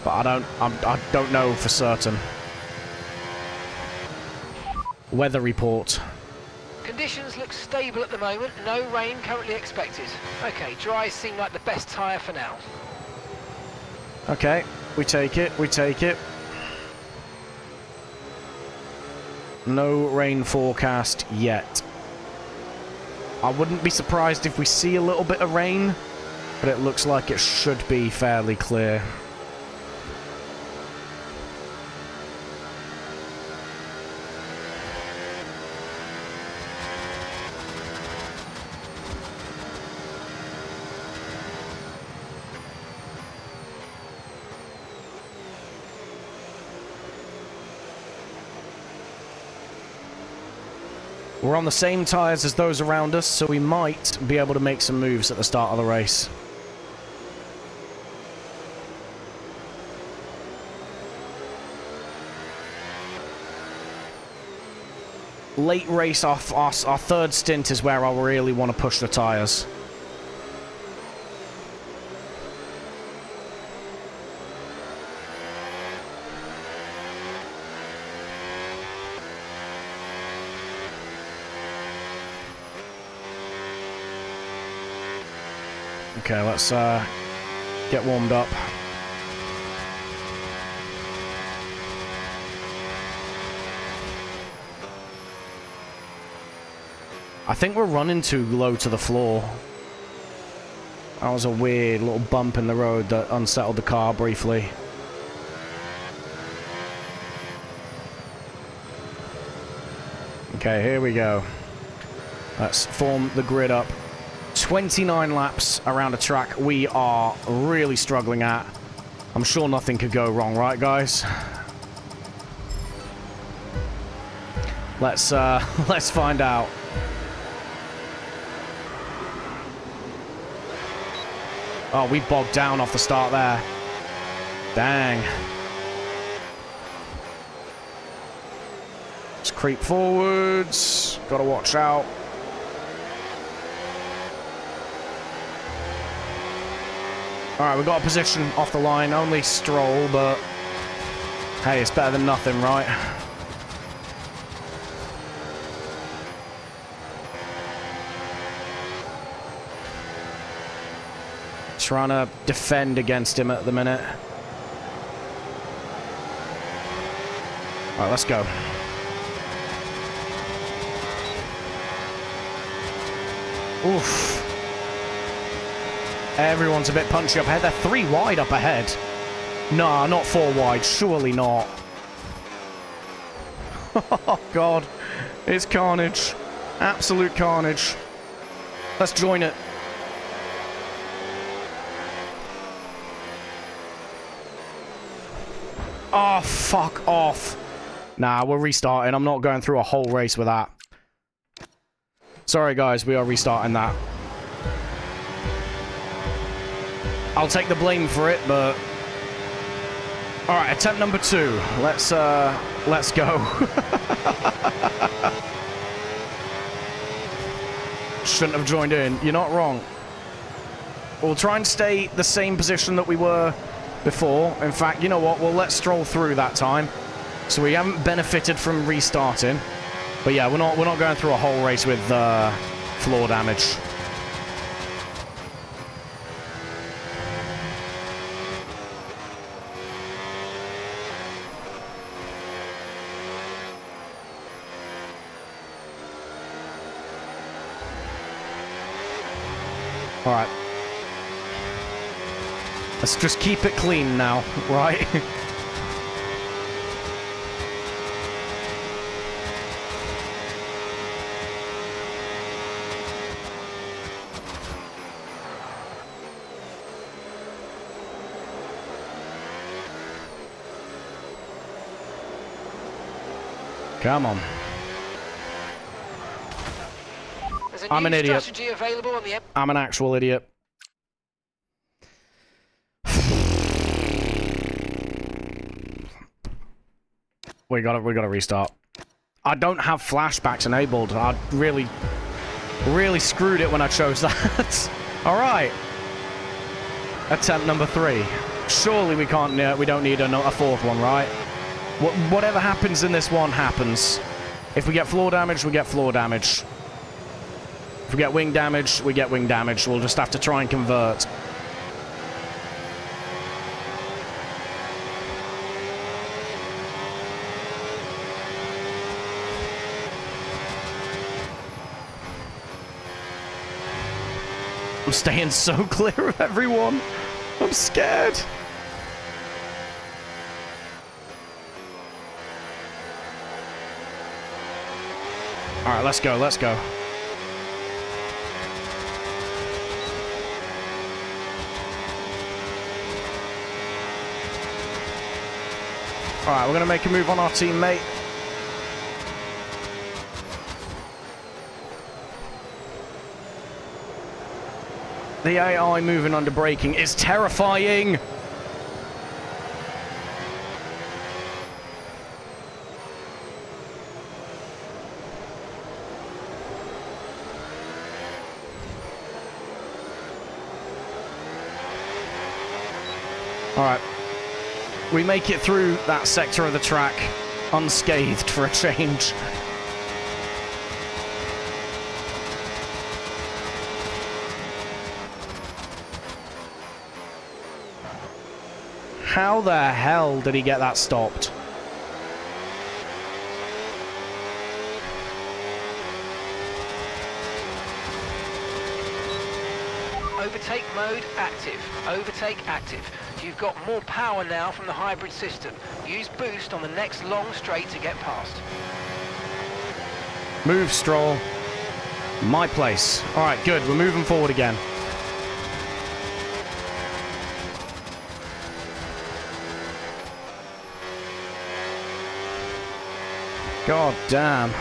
but I don't know for certain. Weather report. Conditions look stable at the moment. No rain currently expected. Okay, dries seem like the best tyre for now. Okay, we take it, we take it. No rain forecast yet. I wouldn't be surprised if we see a little bit of rain, but it looks like it should be fairly clear. We're on the same tyres as those around us, so we might be able to make some moves at the start of the race. late race, our third stint is where I really want to push the tires. Okay, let's get warmed up. I think we're running too low to the floor. That was a weird little bump in the road that unsettled the car briefly. Okay, here we go. Let's form the grid up. 29 laps around a track we are really struggling at. I'm sure nothing could go wrong, right, guys? Let's find out. Oh, we bogged down off the start there. Dang. Let's creep forwards. Gotta watch out. Alright, we got a position off the line. Only Stroll, but hey, it's better than nothing, right? Trying to defend against him at the minute. Alright, let's go. Oof. Everyone's a bit punchy up ahead. They're 3 wide up ahead. Nah, not 4 wide. Surely not. Oh, God. It's carnage. Absolute carnage. Let's join it. Oh, fuck off. Nah, we're restarting. I'm not going through a whole race with that. Sorry, guys. We are restarting that. I'll take the blame for it, but... Alright, attempt number 2. Let's go. Shouldn't have joined in. You're not wrong. We'll try and stay the same position that we were before. In fact, you know what? We'll let Stroll through that time. So we haven't benefited from restarting. But yeah, we're not going through a whole race with floor damage. All right. Let's just keep it clean now, right? Come on. I'm an idiot. I'm an actual idiot. We gotta restart. I don't have flashbacks enabled. I really screwed it when I chose that. All right. Attempt number 3. Surely we can't. We don't need a 4th one, right? Whatever happens in this one happens. If we get floor damage, we get floor damage. If we get wing damage, we get wing damage. We'll just have to try and convert. I'm staying so clear of everyone. I'm scared. All right, let's go. Let's go. All right, we're going to make a move on our teammate. The AI moving under braking is terrifying. Alright. We make it through that sector of the track unscathed for a change. How the hell did he get that stopped? Overtake mode active. Overtake active. You've got more power now from the hybrid system. Use boost on the next long straight to get past. Move, Stroll. My place. Alright, good. We're moving forward again. God damn.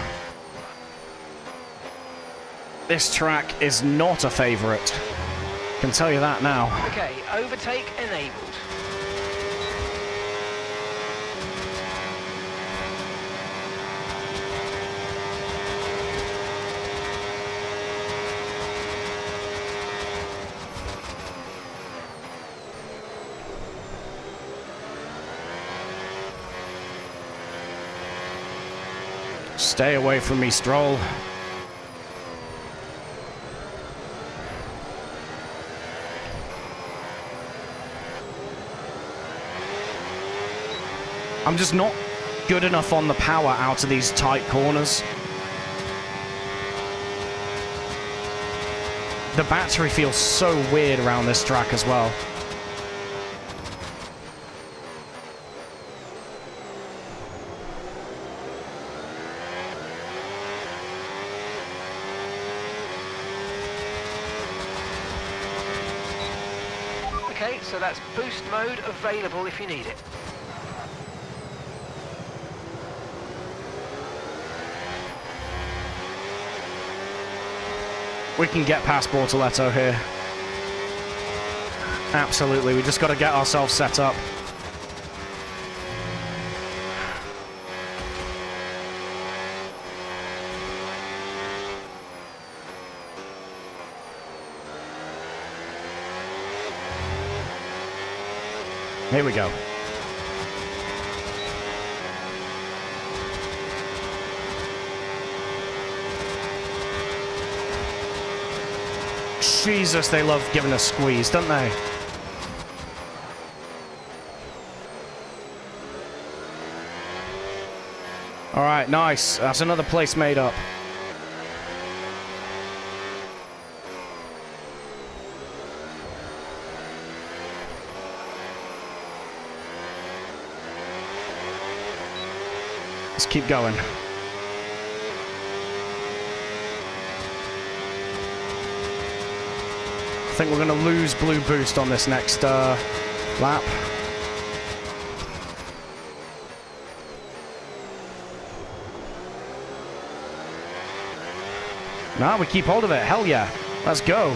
This track is not a favorite. Can tell you that now. Okay, overtake enabled. Stay away from me, Stroll. I'm just not good enough on the power out of these tight corners. The battery feels so weird around this track as well. Okay, so that's boost mode available if you need it. We can get past Bortoletto here. Absolutely, we just got to get ourselves set up. Here we go. Jesus, they love giving us squeeze, don't they? All right, nice. That's another place made up. Let's keep going. I think we're going to lose blue boost on this next lap. No, we keep hold of it. Hell yeah. Let's go.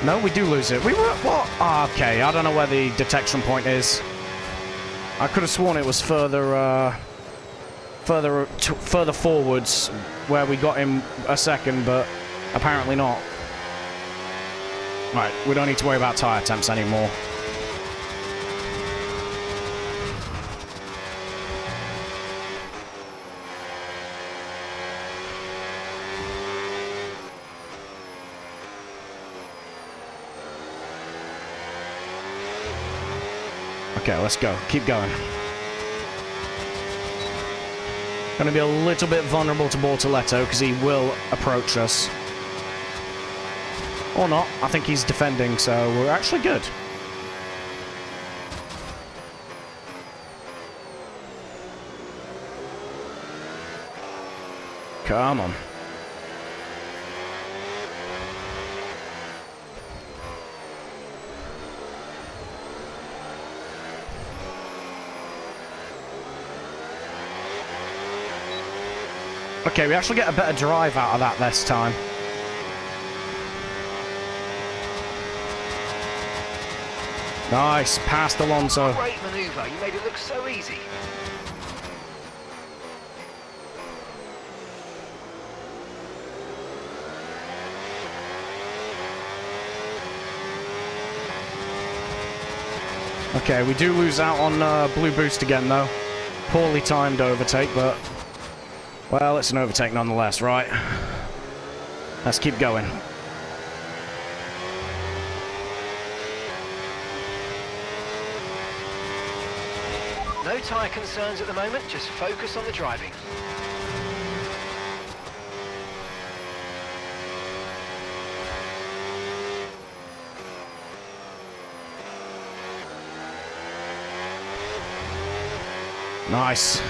No, we do lose it. We were... What? Oh, okay, I don't know where the detection point is. I could have sworn it was further forwards where we got him a second, but apparently not. Right, we don't need to worry about tyre temps anymore. Okay, let's go. Keep going. Going to be a little bit vulnerable to Bortoletto because he will approach us. Or not. I think he's defending, so we're actually good. Come on. Okay, we actually get a better drive out of that this time. Nice, past Alonso. Great maneuver, you made it look so easy. Okay, we do lose out on blue boost again, though. Poorly timed overtake, but... Well, it's an overtake nonetheless, right? Let's keep going. No tyre concerns at the moment, just focus on the driving. Nice.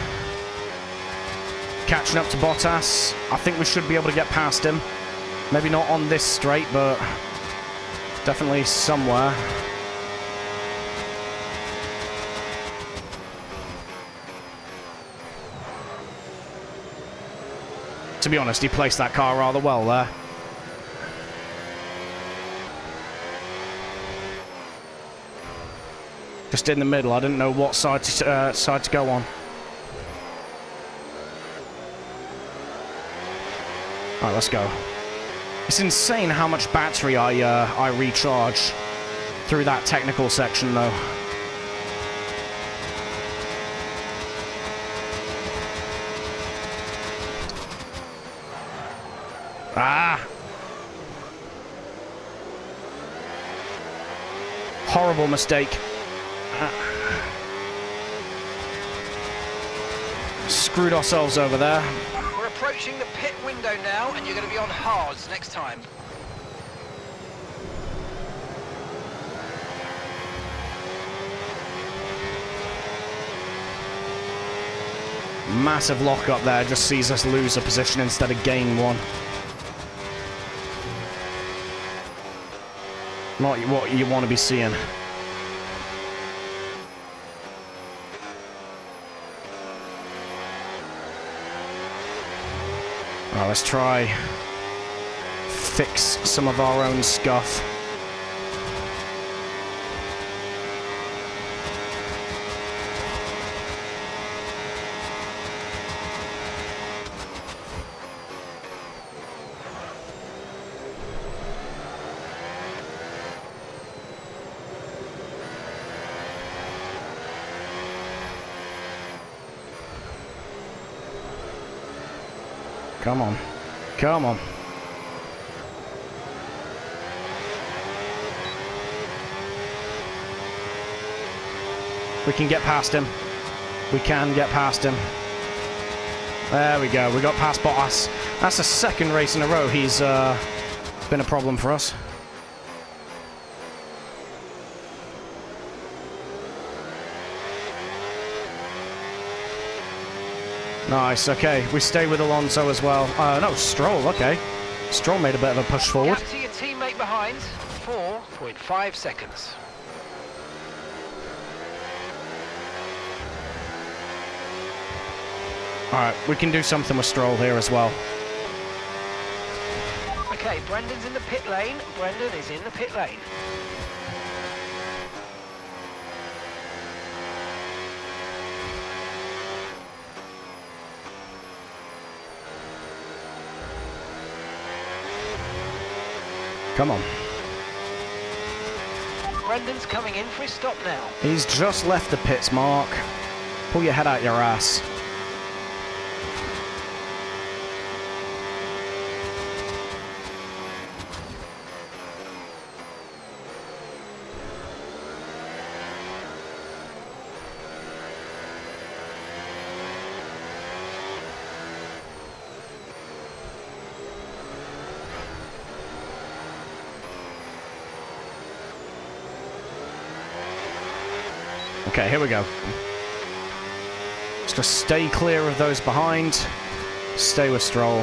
Catching up to Bottas. I think we should be able to get past him. Maybe not on this straight, but definitely somewhere. To be honest, he placed that car rather well there. Just in the middle. I didn't know what side to go on. Alright, let's go. It's insane how much battery I recharge through that technical section, though. Ah! Horrible mistake. Screwed ourselves over there. We're approaching the pit window now, and you're going to be on hards next time. Massive lock up there, just sees us lose a position instead of gain one. Not what you want to be seeing. Well, let's try fix some of our own scuff. Come on. Come on. We can get past him. We can get past him. There we go. We got past Bottas. That's the second race in a row he's been a problem for us. Nice, okay. We stay with Alonso as well. No, Stroll, okay. Stroll made a bit of a push forward. Gap to your teammate behind, 4.5 seconds. Alright, we can do something with Stroll here as well. Okay, Brendan's in the pit lane. Brendan is in the pit lane. Come on. Brendan's coming in for his stop now. He's just left the pits, Mark. Pull your head out your ass. Okay, here we go. Just stay clear of those behind. Stay with Stroll.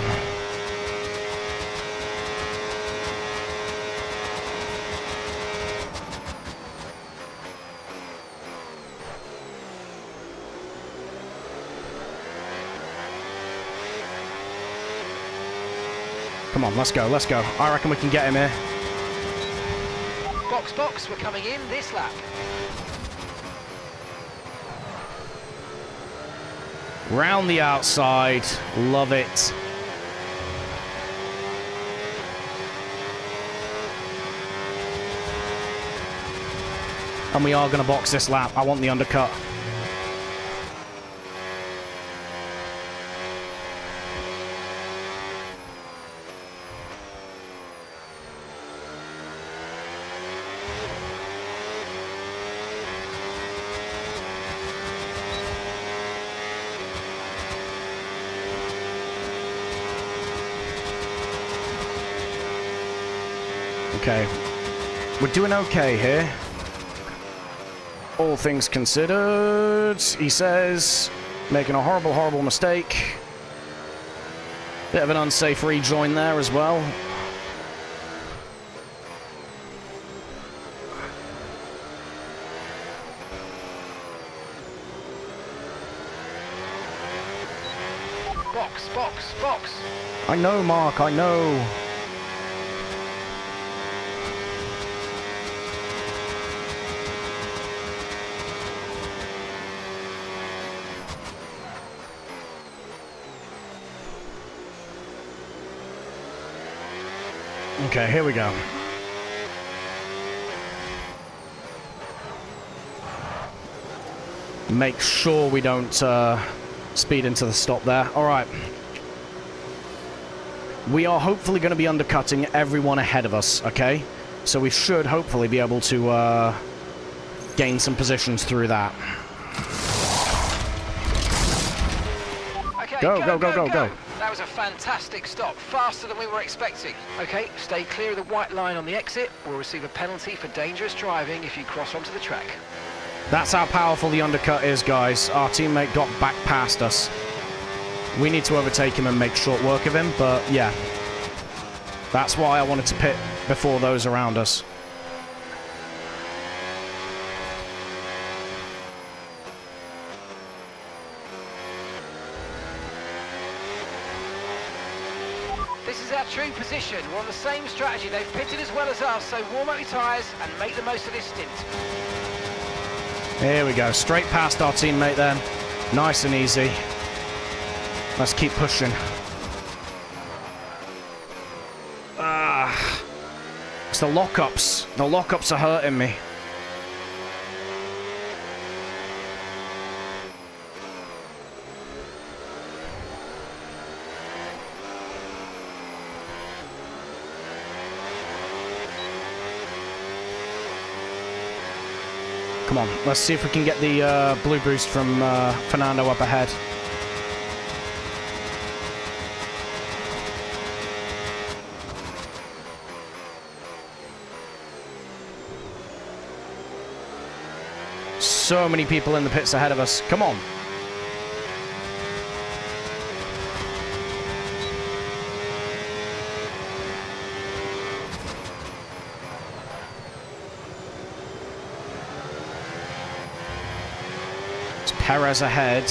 Come on, let's go, let's go. I reckon we can get him here. Box, box, we're coming in this lap. Round the outside. Love it. And we are going to box this lap. I want the undercut. Okay. We're doing okay here. All things considered, he says. Making a horrible, horrible mistake. Bit of an unsafe rejoin there as well. Box, box, box. I know, Mark, I know. Okay, here we go. Make sure we don't speed into the stop there. All right. We are hopefully going to be undercutting everyone ahead of us, okay? So we should hopefully be able to gain some positions through that. Okay, Go, go, go, go, go. That was a fantastic stop, faster than we were expecting. Okay, stay clear of the white line on the exit. We'll receive a penalty for dangerous driving if you cross onto the track. That's how powerful the undercut is, guys. Our teammate got back past us. We need to overtake him and make short work of him, but yeah. That's why I wanted to pit before those around us. This is our true position. We're on the same strategy. They've pitted as well as us, so warm up your tyres and make the most of this stint. Here we go. Straight past our teammate then. Nice and easy. Let's keep pushing. It's the lockups. The lockups are hurting me. Come on, let's see if we can get the blue boost from Fernando up ahead. So many people in the pits ahead of us. Come on. It's Perez ahead.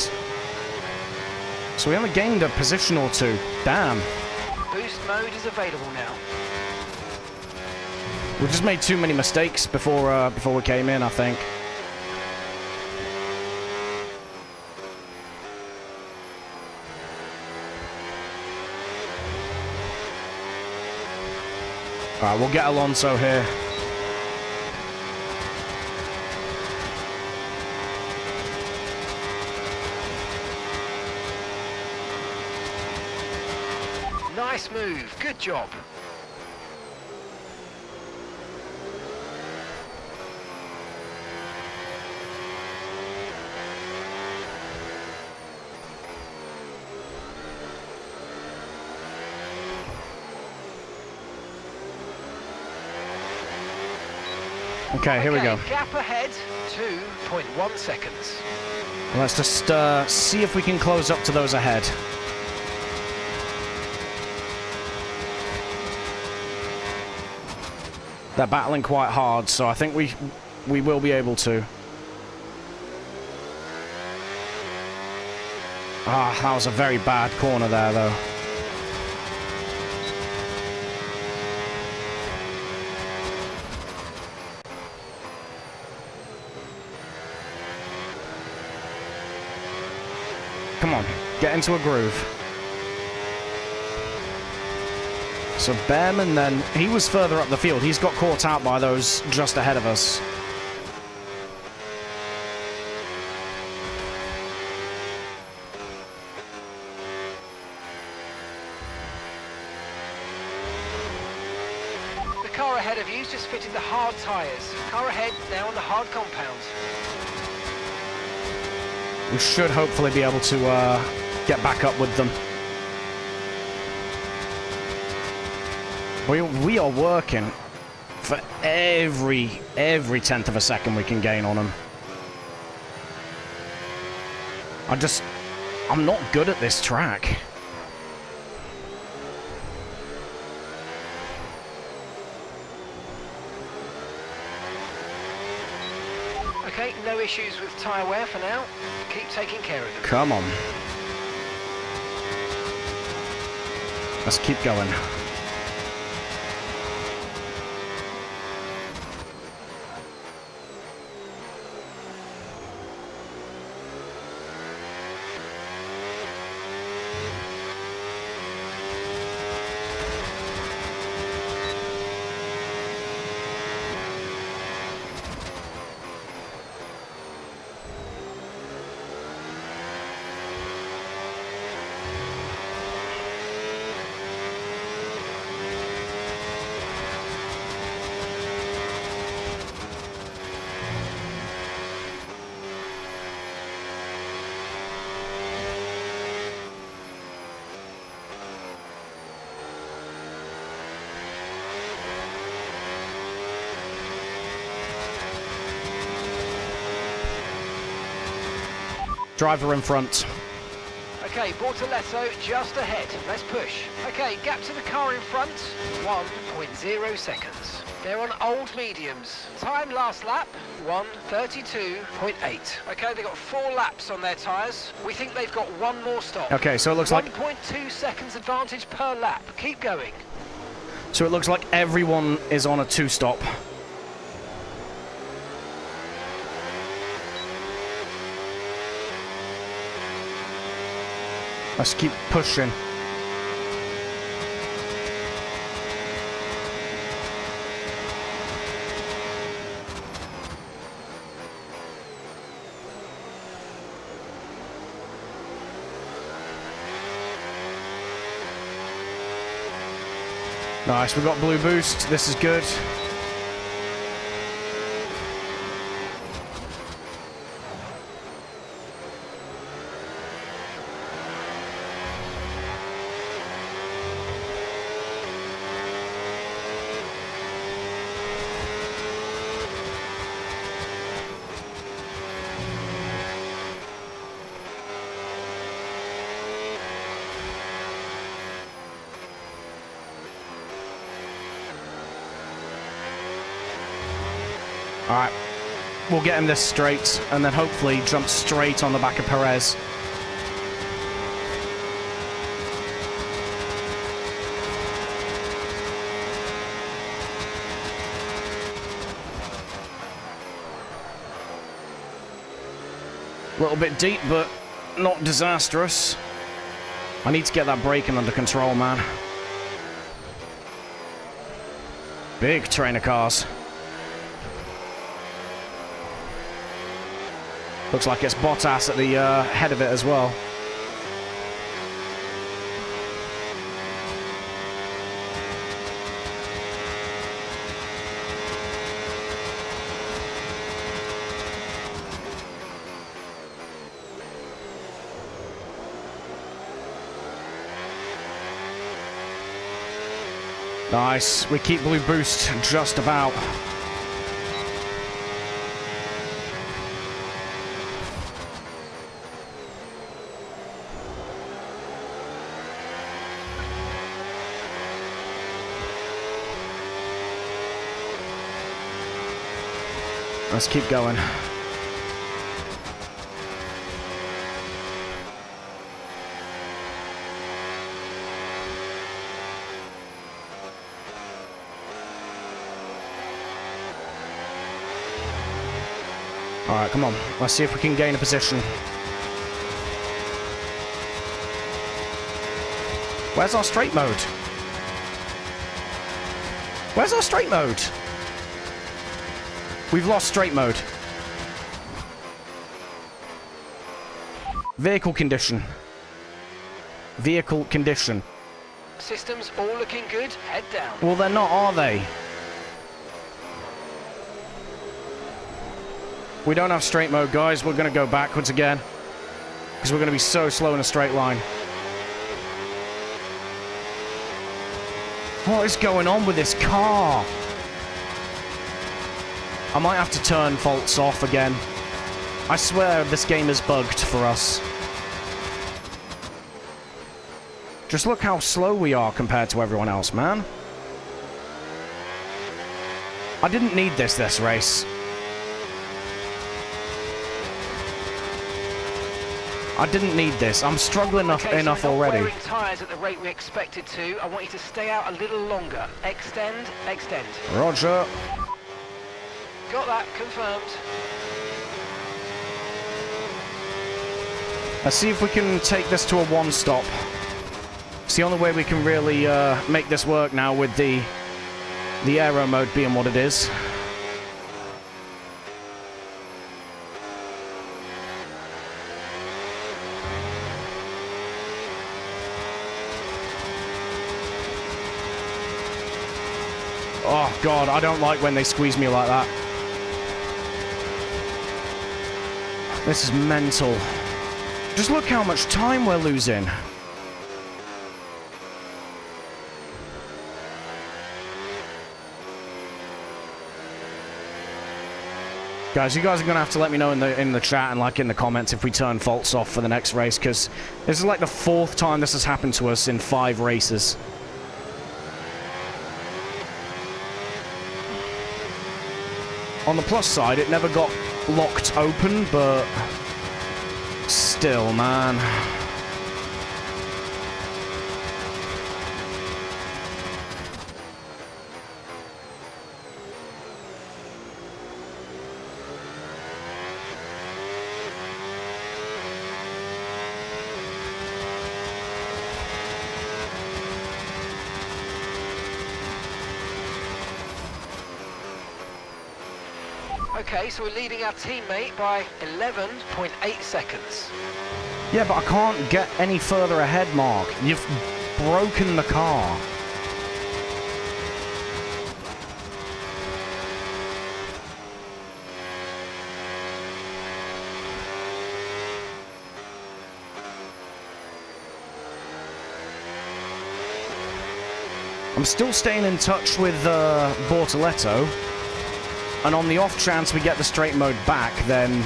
So we only gained a position or two. Damn. Boost mode is available now. We just made too many mistakes before we came in, I think. Alright, we'll get Alonso here. Nice move. Good job. Okay, here we go. Gap ahead, 2.1 seconds. Let's just see if we can close up to those ahead. They're battling quite hard, so I think we will be able to. Ah, that was a very bad corner there, though. Come on, get into a groove. So Behrman then, he was further up the field. He's got caught out by those just ahead of us. car ahead of you's just fitted the hard tyres. Car ahead now on the hard compound. We should hopefully be able to get back up with them. We are working for every tenth of a second we can gain on them. I'm not good at this track. Okay, no issues with tyre wear for now. Keep taking care of them. Come on. Let's keep going. Driver in front. Okay, Bortoletto just ahead. Let's push. Okay, gap to the car in front, 1.0 seconds. They're on old mediums. Time last lap, 1:32.8. Okay, they've got 4 laps on their tyres. We think they've got 1 more stop. Okay, so it looks like 1.2 seconds advantage per lap. Keep going. So it looks like everyone is on a 2-stop. Let's keep pushing. Nice, we got blue boost. This is good. Alright, we'll get him this straight, and then hopefully jump straight on the back of Perez. A little bit deep, but not disastrous. I need to get that braking under control, man. Big train of cars. Looks like it's Bottas at the head of it as well. Nice. We keep blue boost just about. Let's keep going. All right, come on. Let's see if we can gain a position. Where's our straight mode? Where's our straight mode? We've lost straight mode. Vehicle condition. Vehicle condition. Systems all looking good. Head down. Well, they're not, are they? We don't have straight mode, guys. We're going to go backwards again. Because we're going to be so slow in a straight line. What is going on with this car? I might have to turn faults off again. I swear this game is bugged for us. Just look how slow we are compared to everyone else, man. I didn't need this race. I didn't need this. I'm struggling enough So already. wearing tyres at the rate we expected to. I want you to stay out a little longer. Extend, extend. Roger. Got that, confirmed. Let's see if we can take this to a one-stop. It's the only way we can really make this work now with the aero mode being what it is. Oh god, I don't like when they squeeze me like that. This is mental. Just look how much time we're losing. Guys, you guys are gonna have to let me know in the chat and like in the comments if we turn faults off for the next race, because this is like the 4th time this has happened to us in 5 races. On the plus side, it never got locked open, but still, man. Okay, so we're leading our teammate by 11.8 seconds. Yeah, but I can't get any further ahead, Mark. You've broken the car. I'm still staying in touch with Bortoletto. And on the off chance we get the straight mode back, then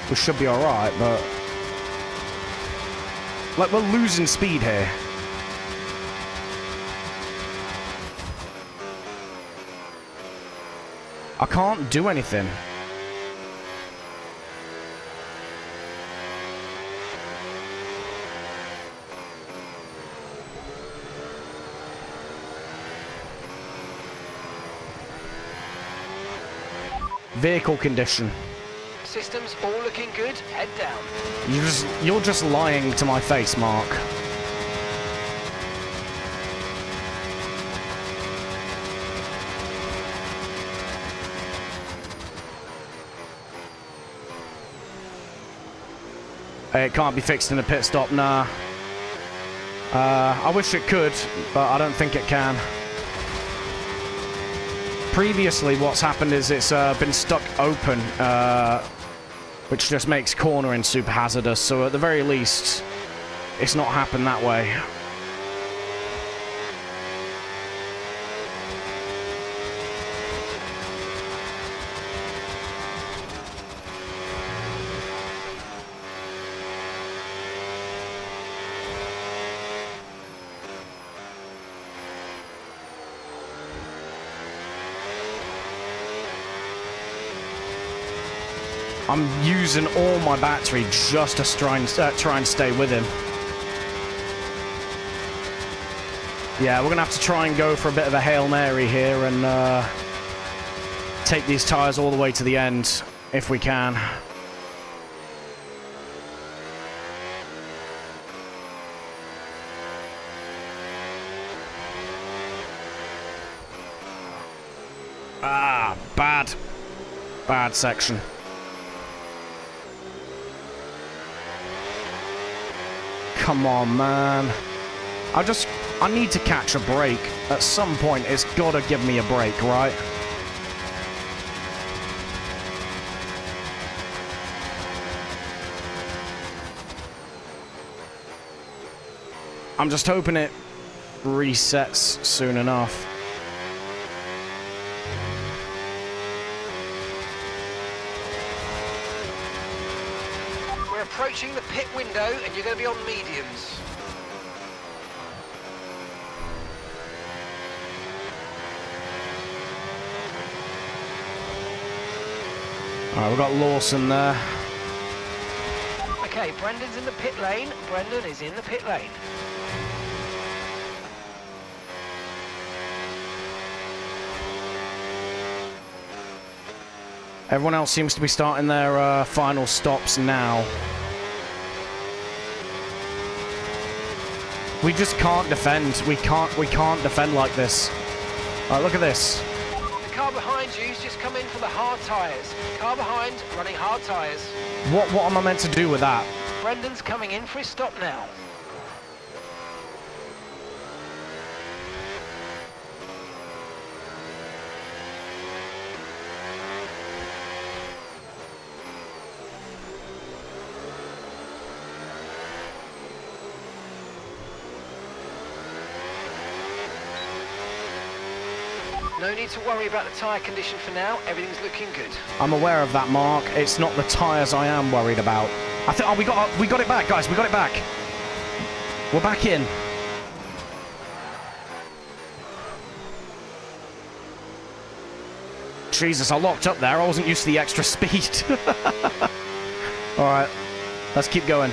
we should be alright, but... like, we're losing speed here. I can't do anything. Vehicle condition. Systems all looking good. Head down. You're just lying to my face, Mark. It can't be fixed in a pit stop, nah. I wish it could, but I don't think it can. Previously, what's happened is it's been stuck open, which just makes cornering super hazardous, so at the very least, it's not happened that way. I'm using all my battery just to try and stay with him. Yeah, we're gonna have to try and go for a bit of a Hail Mary here and take these tyres all the way to the end, if we can. Ah, bad section. Come on, man. I need to catch a break. At some point, it's gotta give me a break, right? I'm just hoping it resets soon enough. We're approaching the pit window and you're going to be on mediums. Alright, we've got Lawson there. Okay, Brendan's in the pit lane. Brendan is in the pit lane. Everyone else seems to be starting their final stops now. We just can't defend. We can't defend like this. Alright, look at this. The car behind you's just come in for the hard tyres. Car behind running hard tyres. What am I meant to do with that? Brendan's coming in for his stop now. No need to worry about the tyre condition for now. Everything's looking good. I'm aware of that, Mark. It's not the tyres I am worried about. I think. Oh, we got it back, guys. We got it back. We're back in. Jesus, I locked up there. I wasn't used to the extra speed. All right, let's keep going.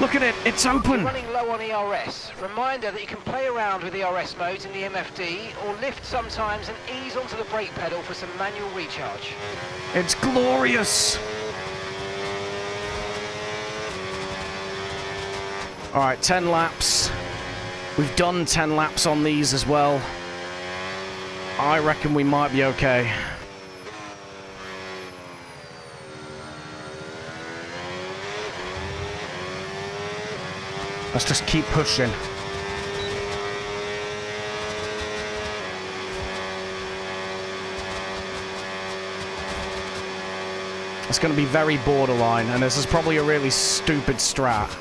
Look at it, it's open. You're running low on ERS. Reminder that you can play around with ERS modes in the MFD or lift sometimes and ease onto the brake pedal for some manual recharge. It's glorious. All right, 10 laps. We've done 10 laps on these as well. I reckon we might be okay. Let's just keep pushing. It's going to be very borderline, and this is probably a really stupid strat.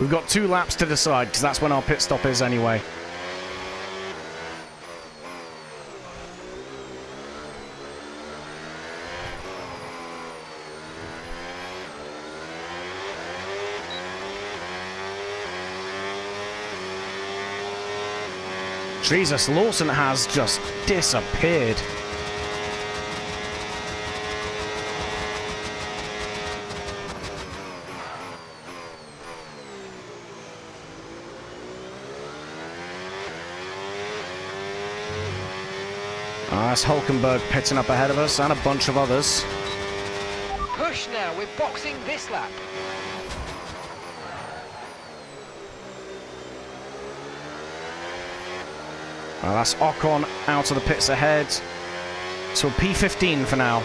We've got 2 laps to decide, because that's when our pit stop is anyway. Jesus, Lawson has just disappeared. That's Hulkenberg pitting up ahead of us and a bunch of others. Push now, we're boxing this lap. That's Ocon out of the pits ahead. So P15 for now.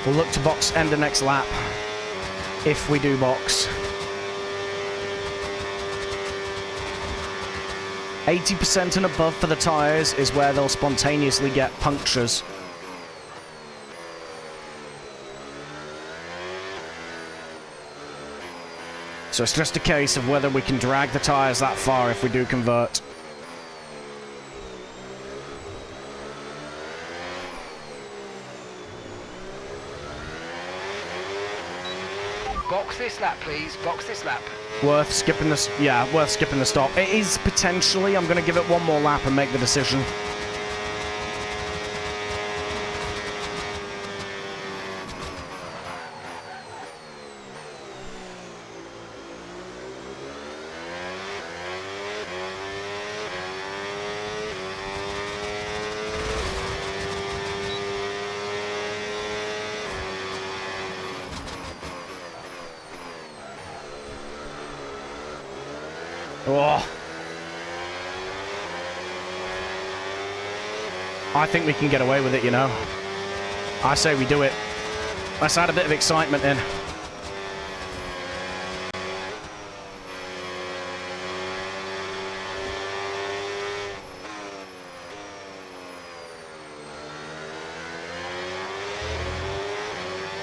We'll look to box end of next lap, if we do box. 80% and above for the tyres is where they'll spontaneously get punctures. So it's just a case of whether we can drag the tyres that far if we do convert. Box this lap, please. Box this lap. Worth skipping this. Yeah, worth skipping the stop. It is potentially. I'm going to give it one more lap and make the decision. Oh. I think we can get away with it, you know. I say we do it. Let's add a bit of excitement in.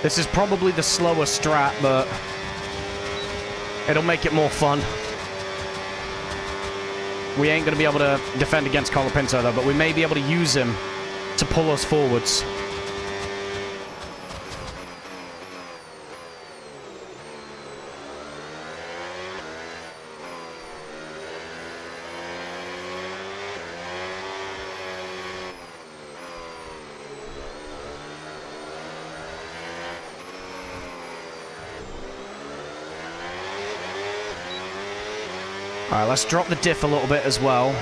This is probably the slower strat, but it'll make it more fun. We ain't going to be able to defend against Colapinto, though, but we may be able to use him to pull us forwards. Alright, let's drop the diff a little bit as well.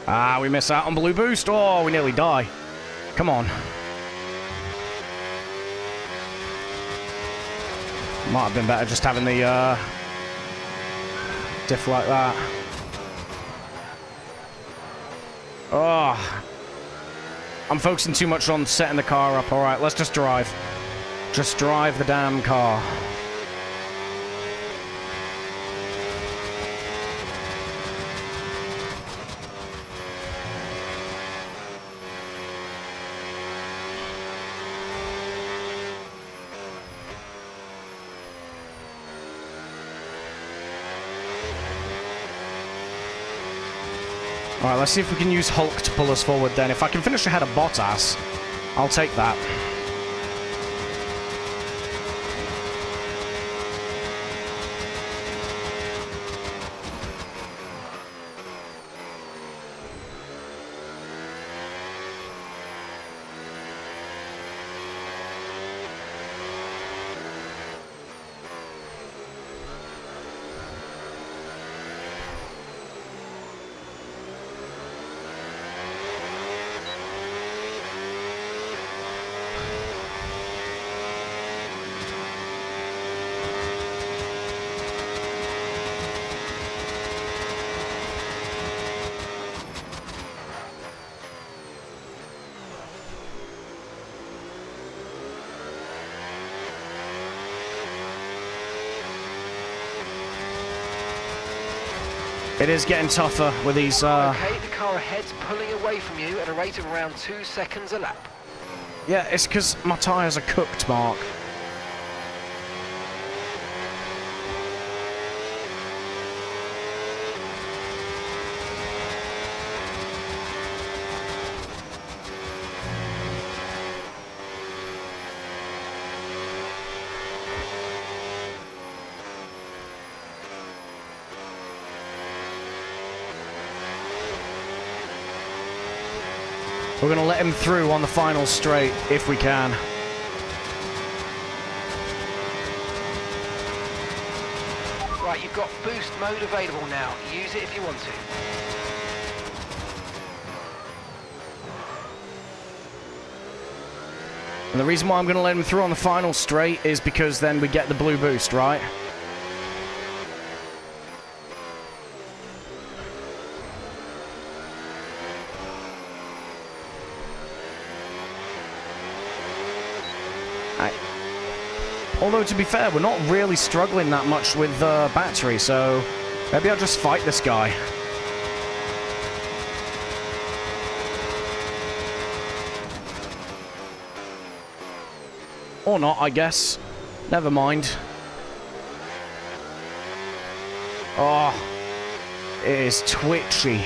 Ah, we miss out on blue boost. Oh, we nearly die. Come on. Might have been better just having the diff like that. Oh, I'm focusing too much on setting the car up. All right, let's just drive. Just drive the damn car. Alright, let's see if we can use Hulk to pull us forward then. If I can finish ahead of Bottas, I'll take that. It is getting tougher with these... Okay, the car ahead's pulling away from you at a rate of around 2 seconds a lap. Yeah, it's because my tyres are cooked, Mark. We're going to let him through on the final straight, if we can. Right, you've got boost mode available now. Use it if you want to. And the reason why I'm going to let him through on the final straight is because then we get the blue boost, right? Although, to be fair, we're not really struggling that much with the battery, so maybe I'll just fight this guy. Or not, I guess. Never mind. Oh, it is twitchy.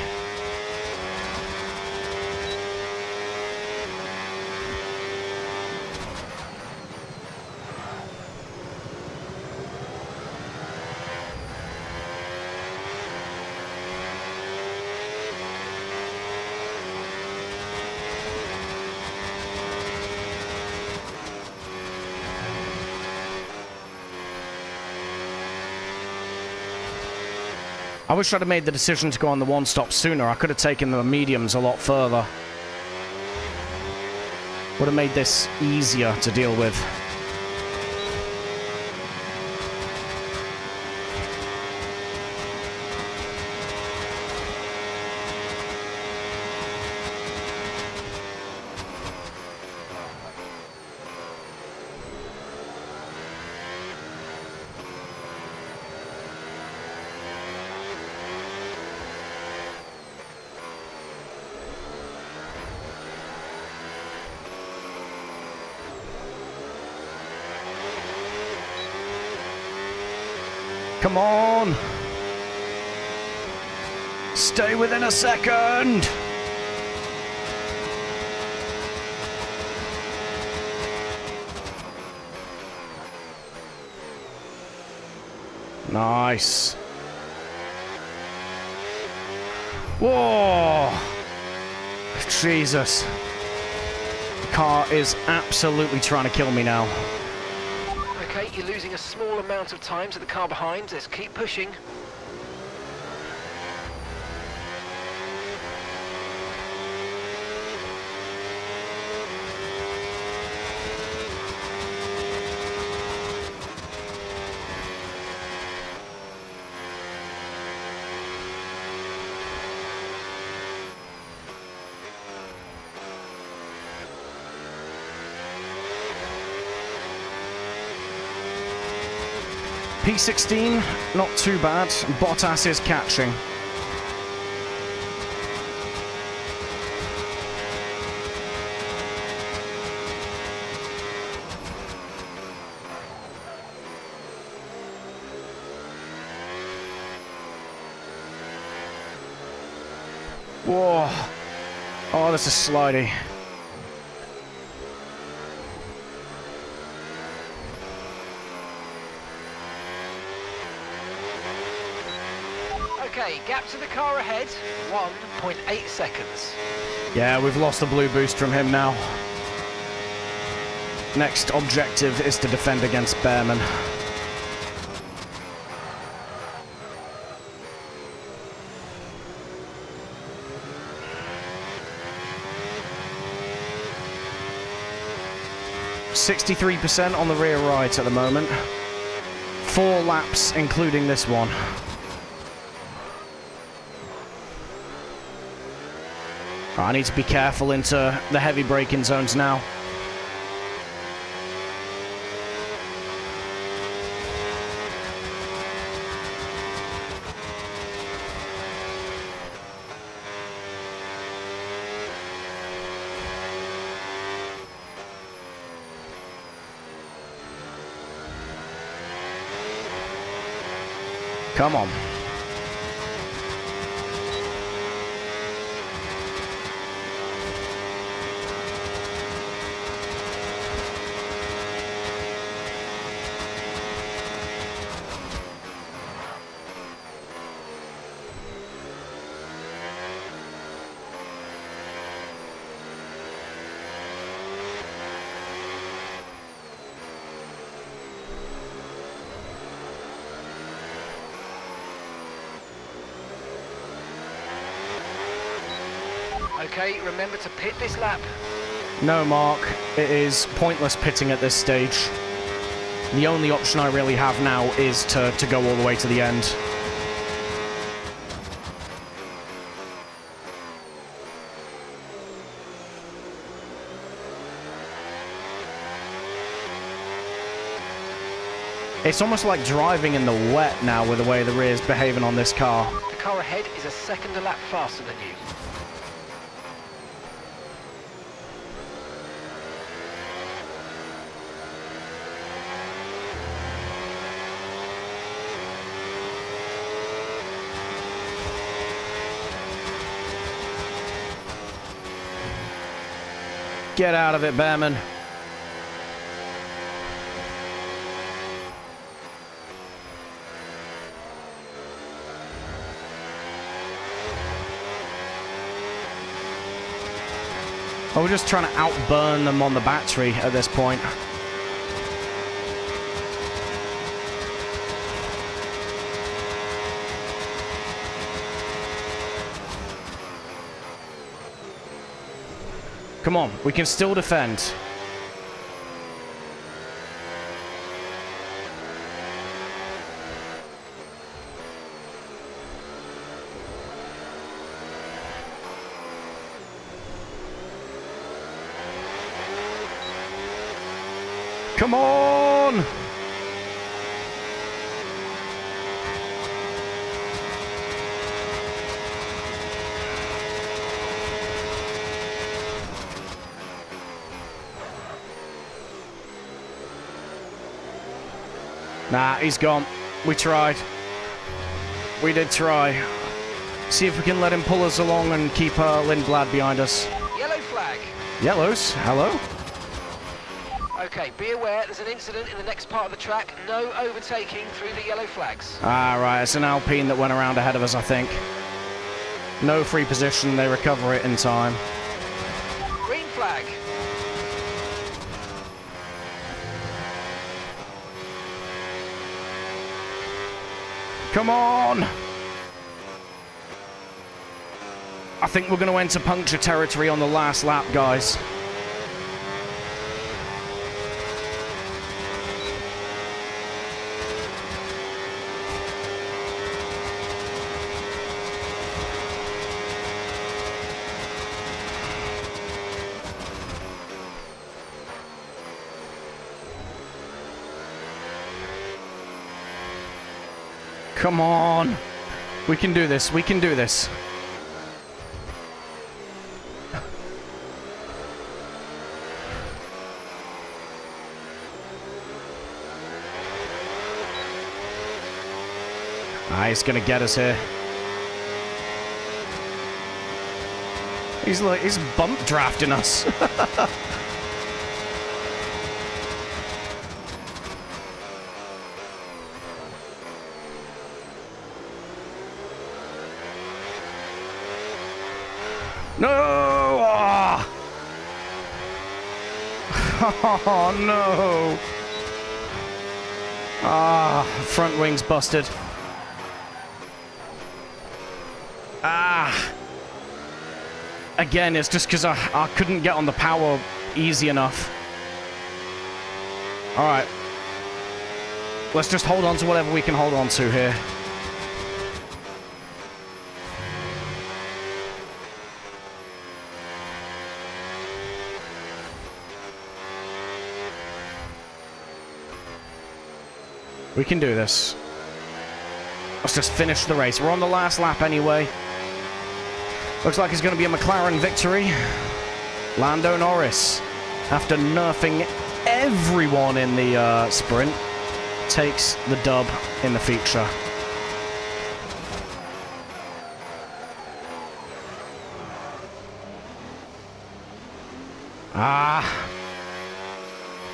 I wish I'd have made the decision to go on the one-stop sooner. I could have taken the mediums a lot further. Would have made this easier to deal with. Come on! Stay within a second! Nice. Whoa! Jesus. The car is absolutely trying to kill me now. Okay, you're losing a small amount of time to the car behind. Let's keep pushing. P16, not too bad. Bottas is catching. Whoa. Oh, this is slidey. Okay, gap to the car ahead, 1.8 seconds. Yeah, we've lost the blue boost from him now. Next objective is to defend against Bearman. %63% on the rear right at the moment. 4 laps, including this one. I need to be careful into the heavy braking zones now. Come on. Okay, remember to pit this lap. No, Mark. It is pointless pitting at this stage. The only option I really have now is to go all the way to the end. It's almost like driving in the wet now with the way the rear's behaving on this car. The car ahead is a second a lap faster than you. Get out of it, Bearman. Oh, we're just trying to outburn them on the battery at this point. Come on, we can still defend. Come on! Nah, he's gone. We tried. We did try. See if we can let him pull us along and keep Lindblad behind us. Yellow flag. Yellows, hello? Okay, be aware there's an incident in the next part of the track. No overtaking through the yellow flags. Ah, right, it's an Alpine that went around ahead of us, I think. No free position, they recover it in time. Green flag. Come on! I think we're going to enter puncture territory on the last lap, guys. Come on. We can do this. We can do this. Ah, he's gonna get us here. He's bump drafting us. No! Oh. Oh no! Ah, front wing's busted. Ah! Again, it's just because I couldn't get on the power easy enough. Alright. Let's just hold on to whatever we can hold on to here. We can do this. Let's just finish the race. We're on the last lap anyway. Looks like it's going to be a McLaren victory. Lando Norris, after nerfing everyone in the sprint, takes the dub in the feature. Ah.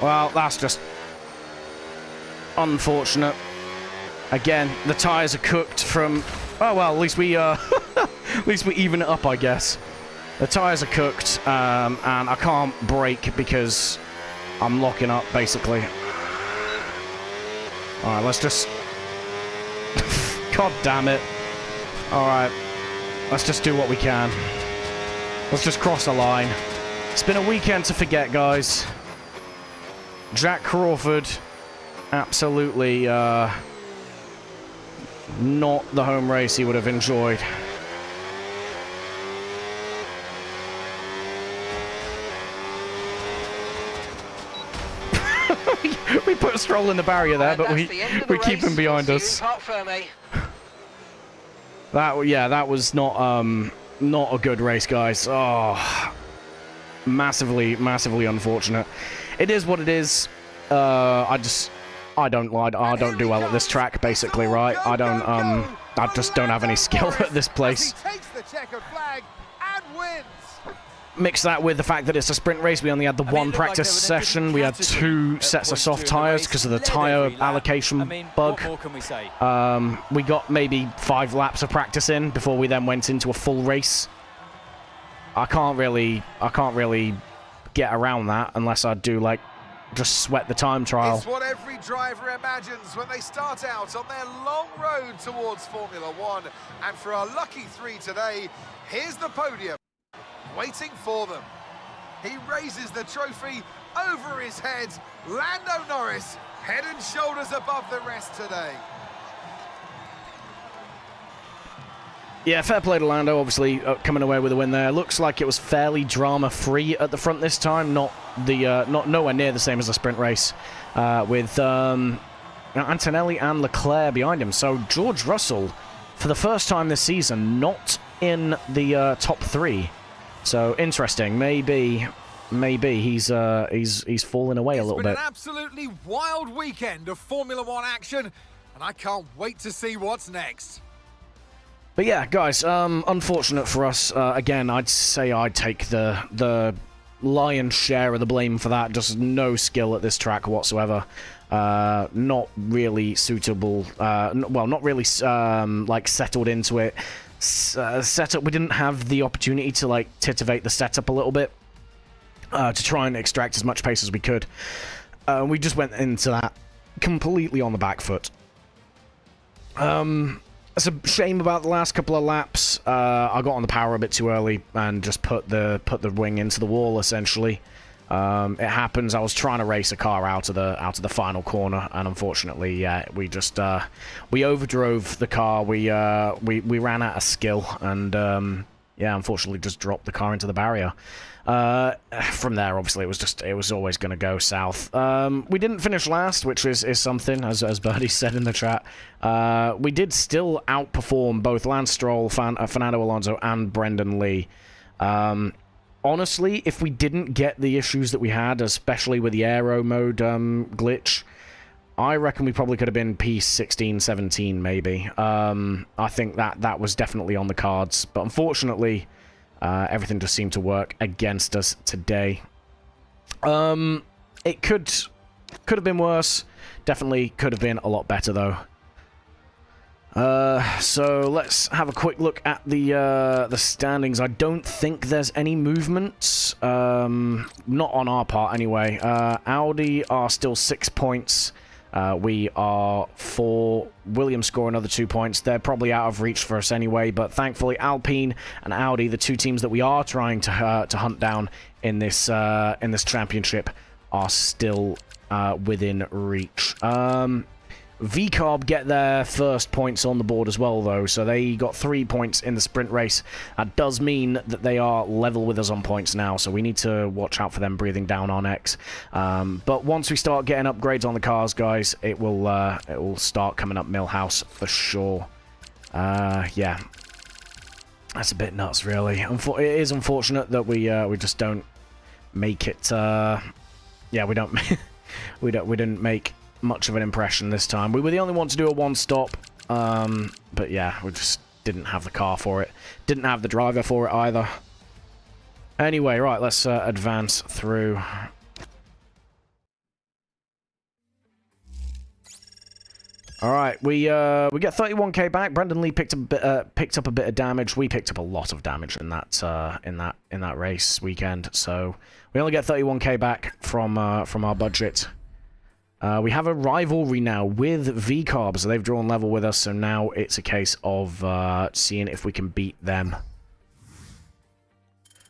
Well, that's just unfortunate. Again, the tyres are cooked from... Oh, well, at least we, at least we even it up, I guess. The tyres are cooked, and I can't brake because I'm locking up, basically. Alright, let's just... God damn it. Alright. Let's just do what we can. Let's just cross the line. It's been a weekend to forget, guys. Jack Crawford... Absolutely, not the home race he would have enjoyed. We put Stroll in the barrier there, but we keep him behind us. That was not a good race, guys. Oh, massively unfortunate. It is what it is. I don't do well at this track, basically, right? I just don't have any skill at this place. Mix that with the fact that it's a sprint race. We only had the one practice session. We had 2 sets of soft tyres because of the tyre allocation bug. What more can we say? We got maybe 5 laps of practice in before we then went into a full race. I can't really get around that unless I do, like, just sweat the time trial. It's what every driver imagines when they start out on their long road towards Formula One. And for our lucky 3 today, here's the podium waiting for them. He raises the trophy over his head. Lando Norris, head and shoulders above the rest today. Yeah, fair play to Lando, obviously coming away with a win there. Looks like it was fairly drama-free at the front this time, not nowhere near the same as the sprint race, with Antonelli and Leclerc behind him. So George Russell, for the first time this season, not in the top 3. So interesting. Maybe he's falling away a little bit. It's been an absolutely wild weekend of Formula One action, and I can't wait to see what's next. But yeah, guys, unfortunate for us. Again, I'd say I'd take the lion's share of the blame for that. Just no skill at this track whatsoever. Not really suitable. Well, not really like settled into it. Setup. We didn't have the opportunity to like titivate the setup a little bit to try and extract as much pace as we could. We just went into that completely on the back foot. It's a shame about the last couple of laps. I got on the power a bit too early and just put the wing into the wall essentially. It happens. I was trying to race a car out of the final corner, and unfortunately, yeah, we just we overdrove the car. We ran out of skill, and yeah, unfortunately, just dropped the car into the barrier. From there, obviously, it was always going to go south. We didn't finish last, which is something, as Birdie said in the chat. We did still outperform both Lance Stroll, Fernando Alonso, and Brendan Lee. Honestly, if we didn't get the issues that we had, especially with the aero mode glitch, I reckon we probably could have been P16, 17, maybe. I think that was definitely on the cards, but unfortunately, everything just seemed to work against us today. It could have been worse. Definitely could have been a lot better, though. So let's have a quick look at the standings. I don't think there's any movements. Not on our part, anyway. Audi are still 6 points. We are 4. Williams score another 2 points. They're probably out of reach for us anyway, but thankfully Alpine and Audi, the two teams that we are trying to hunt down in this championship, are still within reach. VCarb get their first points on the board as well, though, so they got 3 points in the sprint race. That does mean that they are level with us on points now, so we need to watch out for them breathing down our necks. But once we start getting upgrades on the cars, guys, it will start coming up Millhouse for sure. Yeah, that's a bit nuts, really. It is unfortunate that we just don't make it. Yeah, we don't. we didn't make much of an impression this time. We were the only one to do a one-stop, but yeah, we just didn't have the car for it. Didn't have the driver for it either. Anyway, right, let's advance through. All right, we get 31k back. Brendan Lee picked up a bit of damage. We picked up a lot of damage in that race weekend. So we only get 31k back from our budget. We have a rivalry now with VCarb, so they've drawn level with us, so now it's a case of seeing if we can beat them.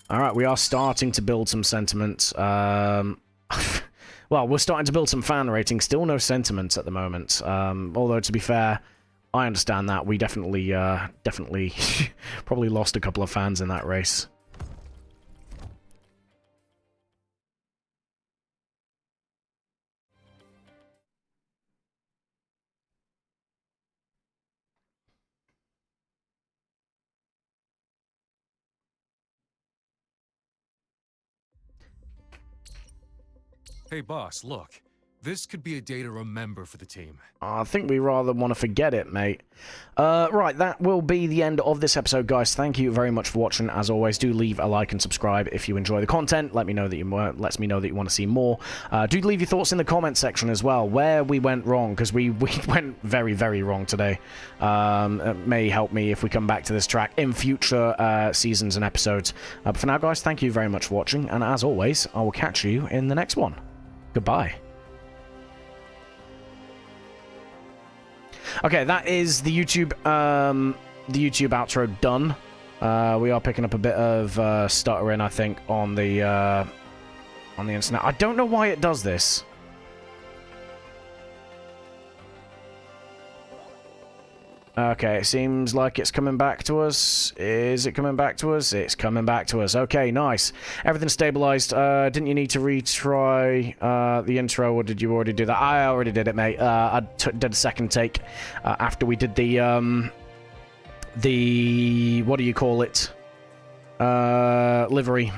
Alright, we are starting to build some sentiment. Well, we're starting to build some fan ratings, still no sentiment at the moment. Although, to be fair, I understand that. We definitely probably lost a couple of fans in that race. Hey boss, look. This could be a day to remember for the team. I think we rather want to forget it, mate. Right, that will be the end of this episode, guys. Thank you very much for watching. As always, do leave a like and subscribe if you enjoy the content. Let me know that you lets me know that you want to see more. Do leave your thoughts in the comment section as well, where we went wrong, because we went very, very wrong today. It may help me if we come back to this track in future seasons and episodes. But for now, guys, thank you very much for watching, and as always, I will catch you in the next one. Goodbye. Okay, that is the YouTube outro done. We are picking up a bit of stuttering, I think, on the internet. I don't know why it does this. Okay, it seems like it's coming back to us. Is it coming back to us? It's coming back to us. Okay, nice. Everything's stabilized. Didn't you need to retry the intro, or did you already do that? I already did it, mate. I did a second take after we did the what do you call it? Livery.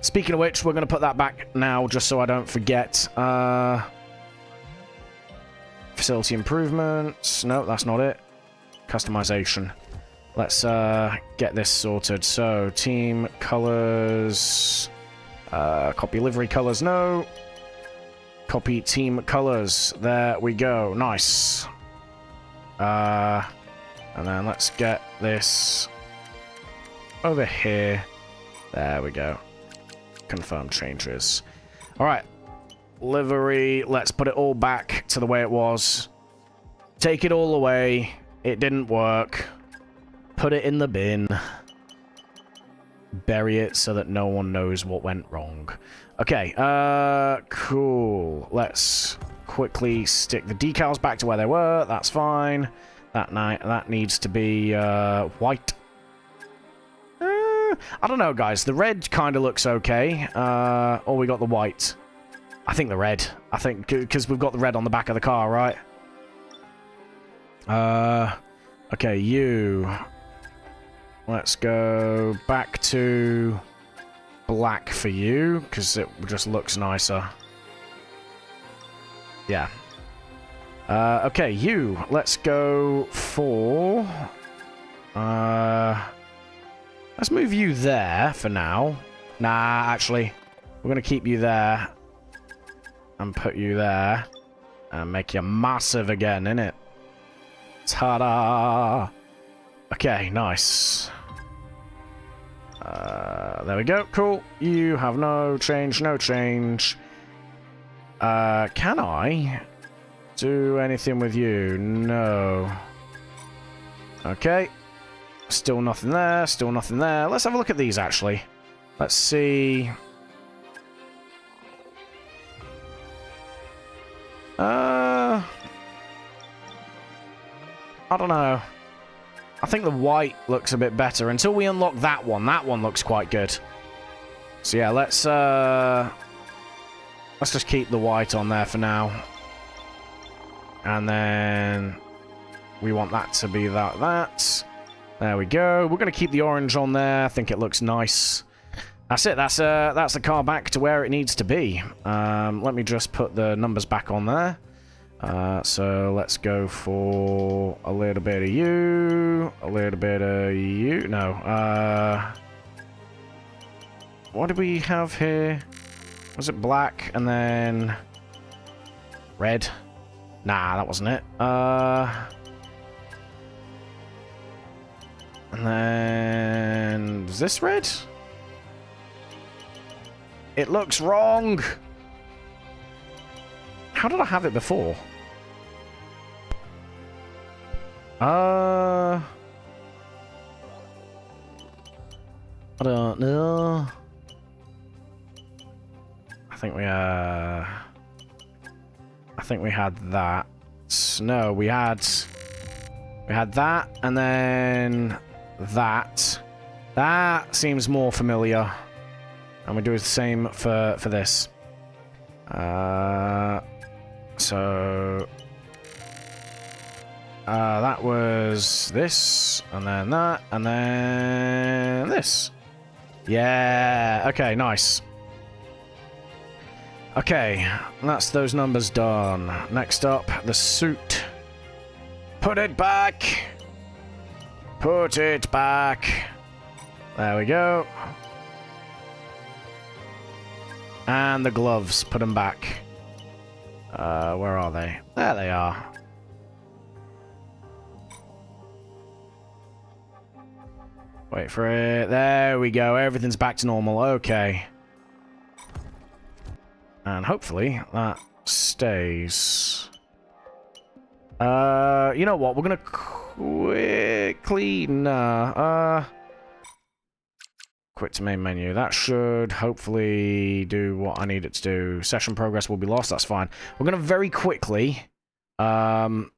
Speaking of which, we're going to put that back now, just so I don't forget. Facility improvements. No, that's not it. Customization. Let's get this sorted. So, team colors. Copy livery colors. No. Copy team colors. There we go. Nice. And then let's get this over here. There we go. Confirm changes. Alright. Livery. Let's put it all back to the way it was. Take it all away. It didn't work. Put it in the bin. Bury it so that no one knows what went wrong. Okay, cool. Let's quickly stick the decals back to where they were. That's fine. That needs to be white. I don't know, guys. The red kind of looks okay. Or we got the white. I think the red. I think because we've got the red on the back of the car, right? Okay, you. Let's go back to black for you, because it just looks nicer. Yeah. Okay, you. Let's go for... let's move you there for now. Nah, actually. We're going to keep you there. And put you there. And make you massive again, innit? Ta-da! Okay, nice. There we go. Cool. You have no change, no change. Can I do anything with you? No. Okay. Still nothing there, still nothing there. Let's have a look at these, actually. Let's see. I don't know. I think the white looks a bit better until we unlock that one. That one looks quite good. So yeah, let's just keep the white on there for now. And then we want that to be that. There we go. We're going to keep the orange on there. I think it looks nice. That's it. That's the car back to where it needs to be. Let me just put the numbers back on there. So let's go for a little bit of you, a little bit of you. No. What did we have here? Was it black and then red? Nah, that wasn't it. And then is this red? It looks wrong. How did I have it before? I don't know. I think we had that. No, we had that, and then that. That seems more familiar. And we do the same for this. So that was this, and then that, and then this. Yeah, okay, nice. Okay, that's those numbers done. Next up, the suit. Put it back. Put it back. There we go. And the gloves, put them back. Where are they? There they are. Wait for it. There we go. Everything's back to normal. Okay. And hopefully that stays. You know what? We're gonna quickly... Nah. Quit to main menu. That should hopefully do what I need it to do. Session progress will be lost. That's fine. We're going to very quickly go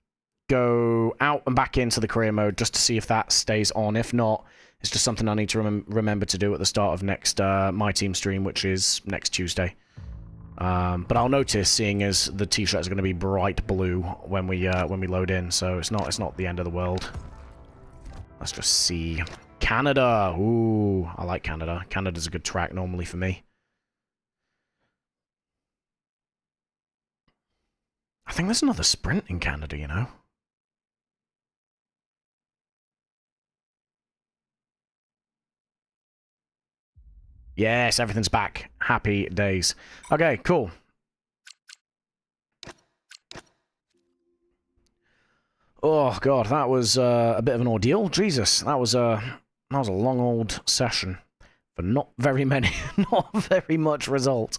out and back into the career mode just to see if that stays on. If not, it's just something I need to remember to do at the start of next MyTeam stream, which is next Tuesday. But I'll notice, seeing as the t-shirt is going to be bright blue when we load in, so it's not the end of the world. Let's just see. Canada. Ooh, I like Canada. Canada's a good track normally for me. I think there's another sprint in Canada, you know. Yes, everything's back. Happy days. Okay, cool. Oh god, that was a bit of an ordeal. Jesus, that was a long old session, but not very much result.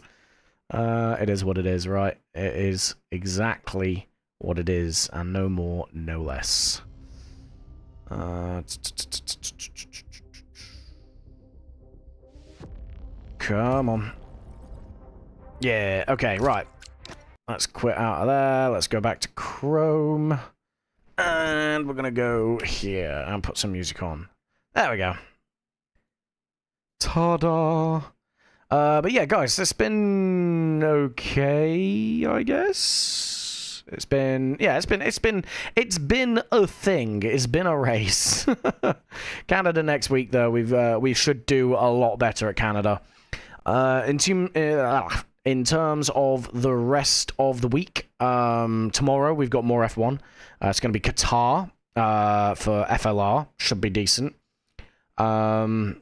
It is what it is, right? It is exactly what it is, and no more, no less. Come on. Yeah, okay, right. Let's quit out of there. Let's go back to Chrome. And we're going to go here and put some music on. There we go. Ta-da! But yeah, guys, it's been okay, I guess. It's been a thing. It's been a race. Canada next week, though. We should do a lot better at Canada. In terms of the rest of the week, tomorrow we've got more F1. It's going to be Qatar for FLR. Should be decent. And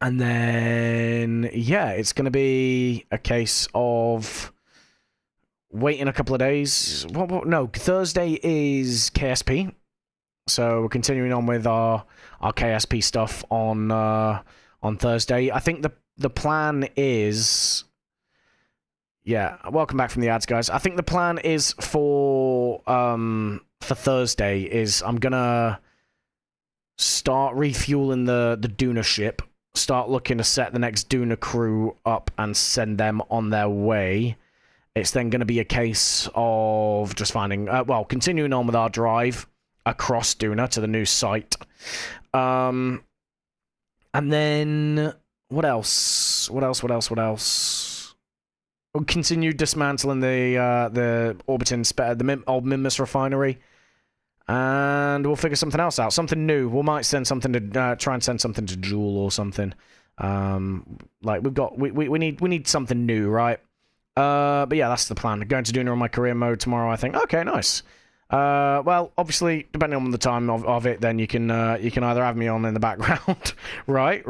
then, yeah, it's going to be a case of waiting a couple of days. No, Thursday is KSP. So we're continuing on with our KSP stuff on Thursday. I think the plan is... Yeah, welcome back from the ads, guys. I think the plan is for Thursday is I'm gonna start refueling the Duna ship, start looking to set the next Duna crew up and send them on their way. It's then going to be a case of just finding, continuing on with our drive across Duna to the new site. And then, what else? We'll continue dismantling the orbiting the old Mimus refinery, and we'll figure something else out, something new. We might send something to try and send something to Jewel or something. Like we need something new, right? But yeah, that's the plan. Going to Duna on my career mode tomorrow, I think. Okay, nice. Well, obviously, depending on the time of it, then you can either have me on in the background, right,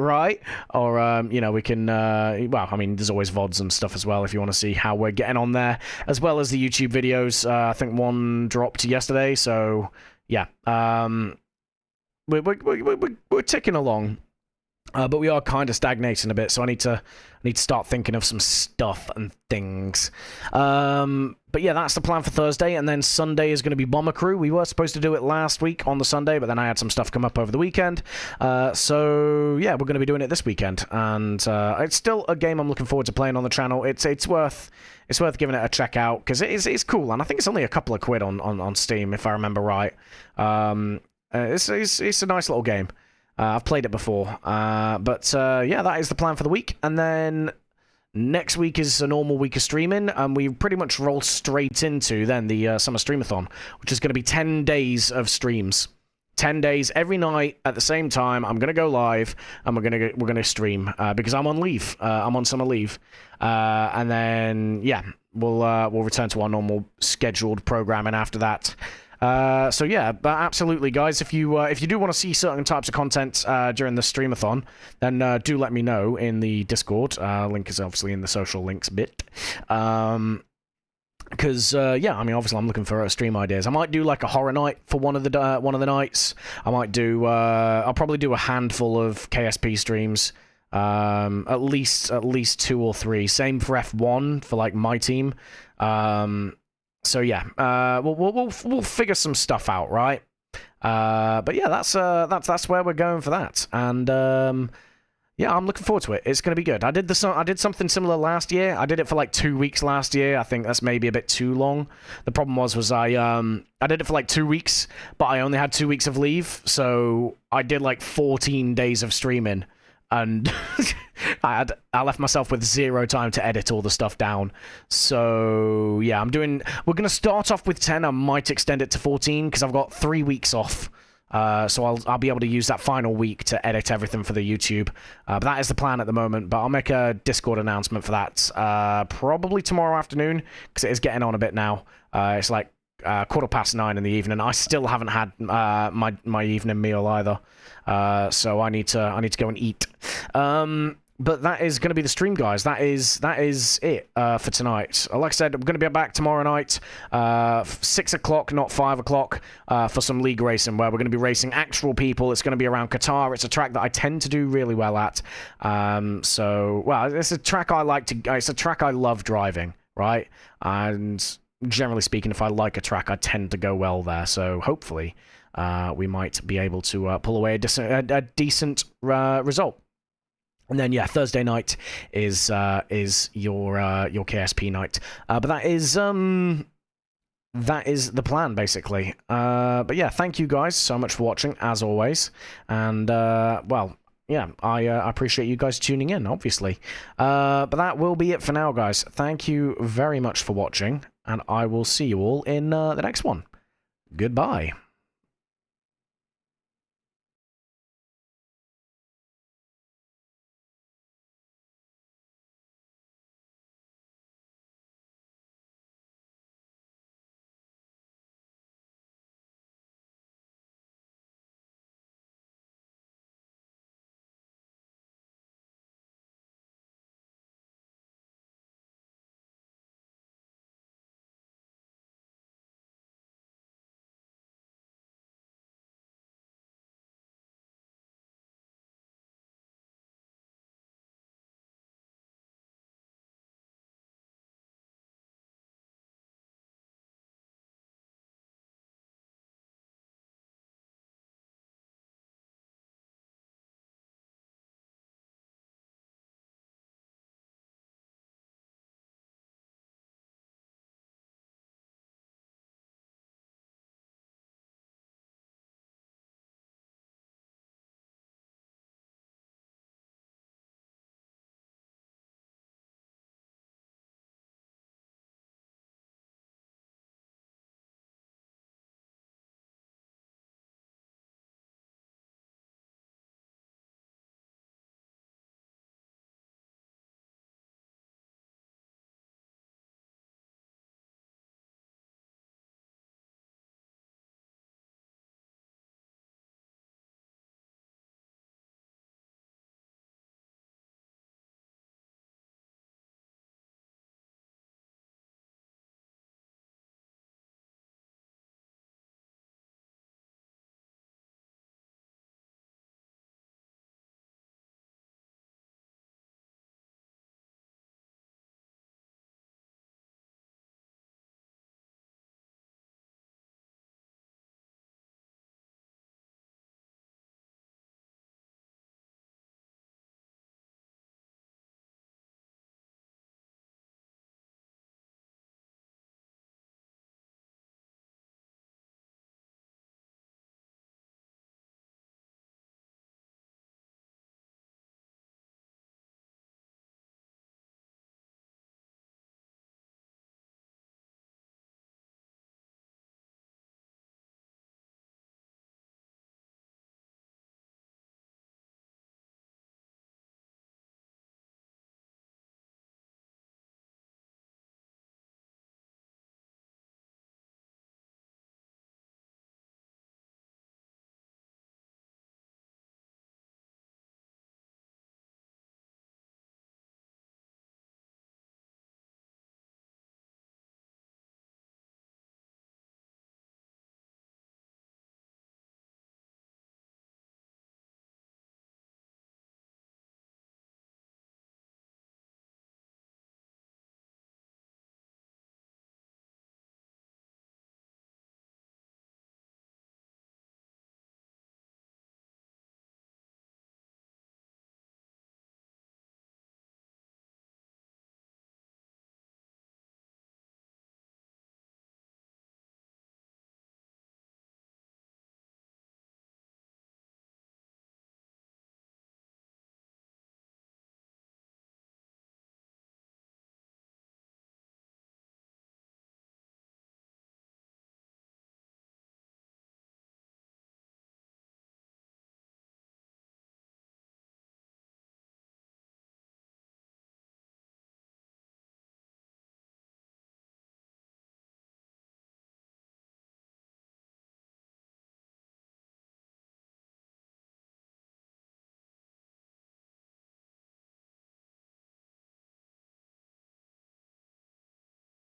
or we can. Well, I mean, there's always VODs and stuff as well if you want to see how we're getting on there, as well as the YouTube videos. I think one dropped yesterday, so yeah, we're ticking along. But we are kind of stagnating a bit, so I need to start thinking of some stuff and things. But yeah, that's the plan for Thursday, and then Sunday is going to be Bomber Crew. We were supposed to do it last week on the Sunday, but then I had some stuff come up over the weekend. So yeah, we're going to be doing it this weekend, and it's still a game I'm looking forward to playing on the channel. It's worth giving it a check out because it's cool, and I think it's only a couple of quid on Steam if I remember right. It's a nice little game. I've played it before, but yeah, that is the plan for the week. And then next week is a normal week of streaming, and we pretty much roll straight into then the Summer Streamathon, which is going to be 10 days of streams. 10 days every night at the same time. I'm going to go live, and we're going to stream because I'm on leave. I'm on summer leave, and then yeah, we'll return to our normal scheduled programming after that. So yeah, but absolutely, guys. If you do want to see certain types of content during the streamathon, then do let me know in the Discord. Link is obviously in the social links bit. Because yeah, I mean, obviously, I'm looking for stream ideas. I might do like a horror night for one of the nights. I might do. I'll probably do a handful of KSP streams. At least 2 or 3. Same for F1 for like MyTeam. So yeah, we'll figure some stuff out, right? But yeah, that's where we're going for that. And yeah, I'm looking forward to it. It's going to be good. I did something similar last year. I did it for like 2 weeks last year. I think that's maybe a bit too long. The problem was I did it for like 2 weeks, but I only had 2 weeks of leave, so I did like 14 days of streaming, and I left myself with 0 time to edit all the stuff down. So yeah, we're going to start off with 10. I might extend it to 14 because I've got 3 weeks off. So I'll be able to use that final week to edit everything for the YouTube. But that is the plan at the moment. But I'll make a Discord announcement for that probably tomorrow afternoon, because it is getting on a bit now. It's like 9:15 in the evening. I still haven't had my evening meal either. So I need to go and eat. But that is going to be the stream, guys. That is it for tonight. Like I said, I'm going to be back tomorrow night, 6 o'clock, not 5 o'clock, for some league racing, where we're going to be racing actual people. It's going to be around Qatar. It's a track that I tend to do really well at. So, well, it's a track it's a track I love driving, right? And generally speaking, if I like a track, I tend to go well there. So hopefully, we might be able to pull away a decent result. And then, yeah, Thursday night is your KSP night. But that is the plan, basically. But yeah, thank you guys so much for watching, as always. And, well, yeah, I appreciate you guys tuning in, obviously. But that will be it for now, guys. Thank you very much for watching, and I will see you all in the next one. Goodbye.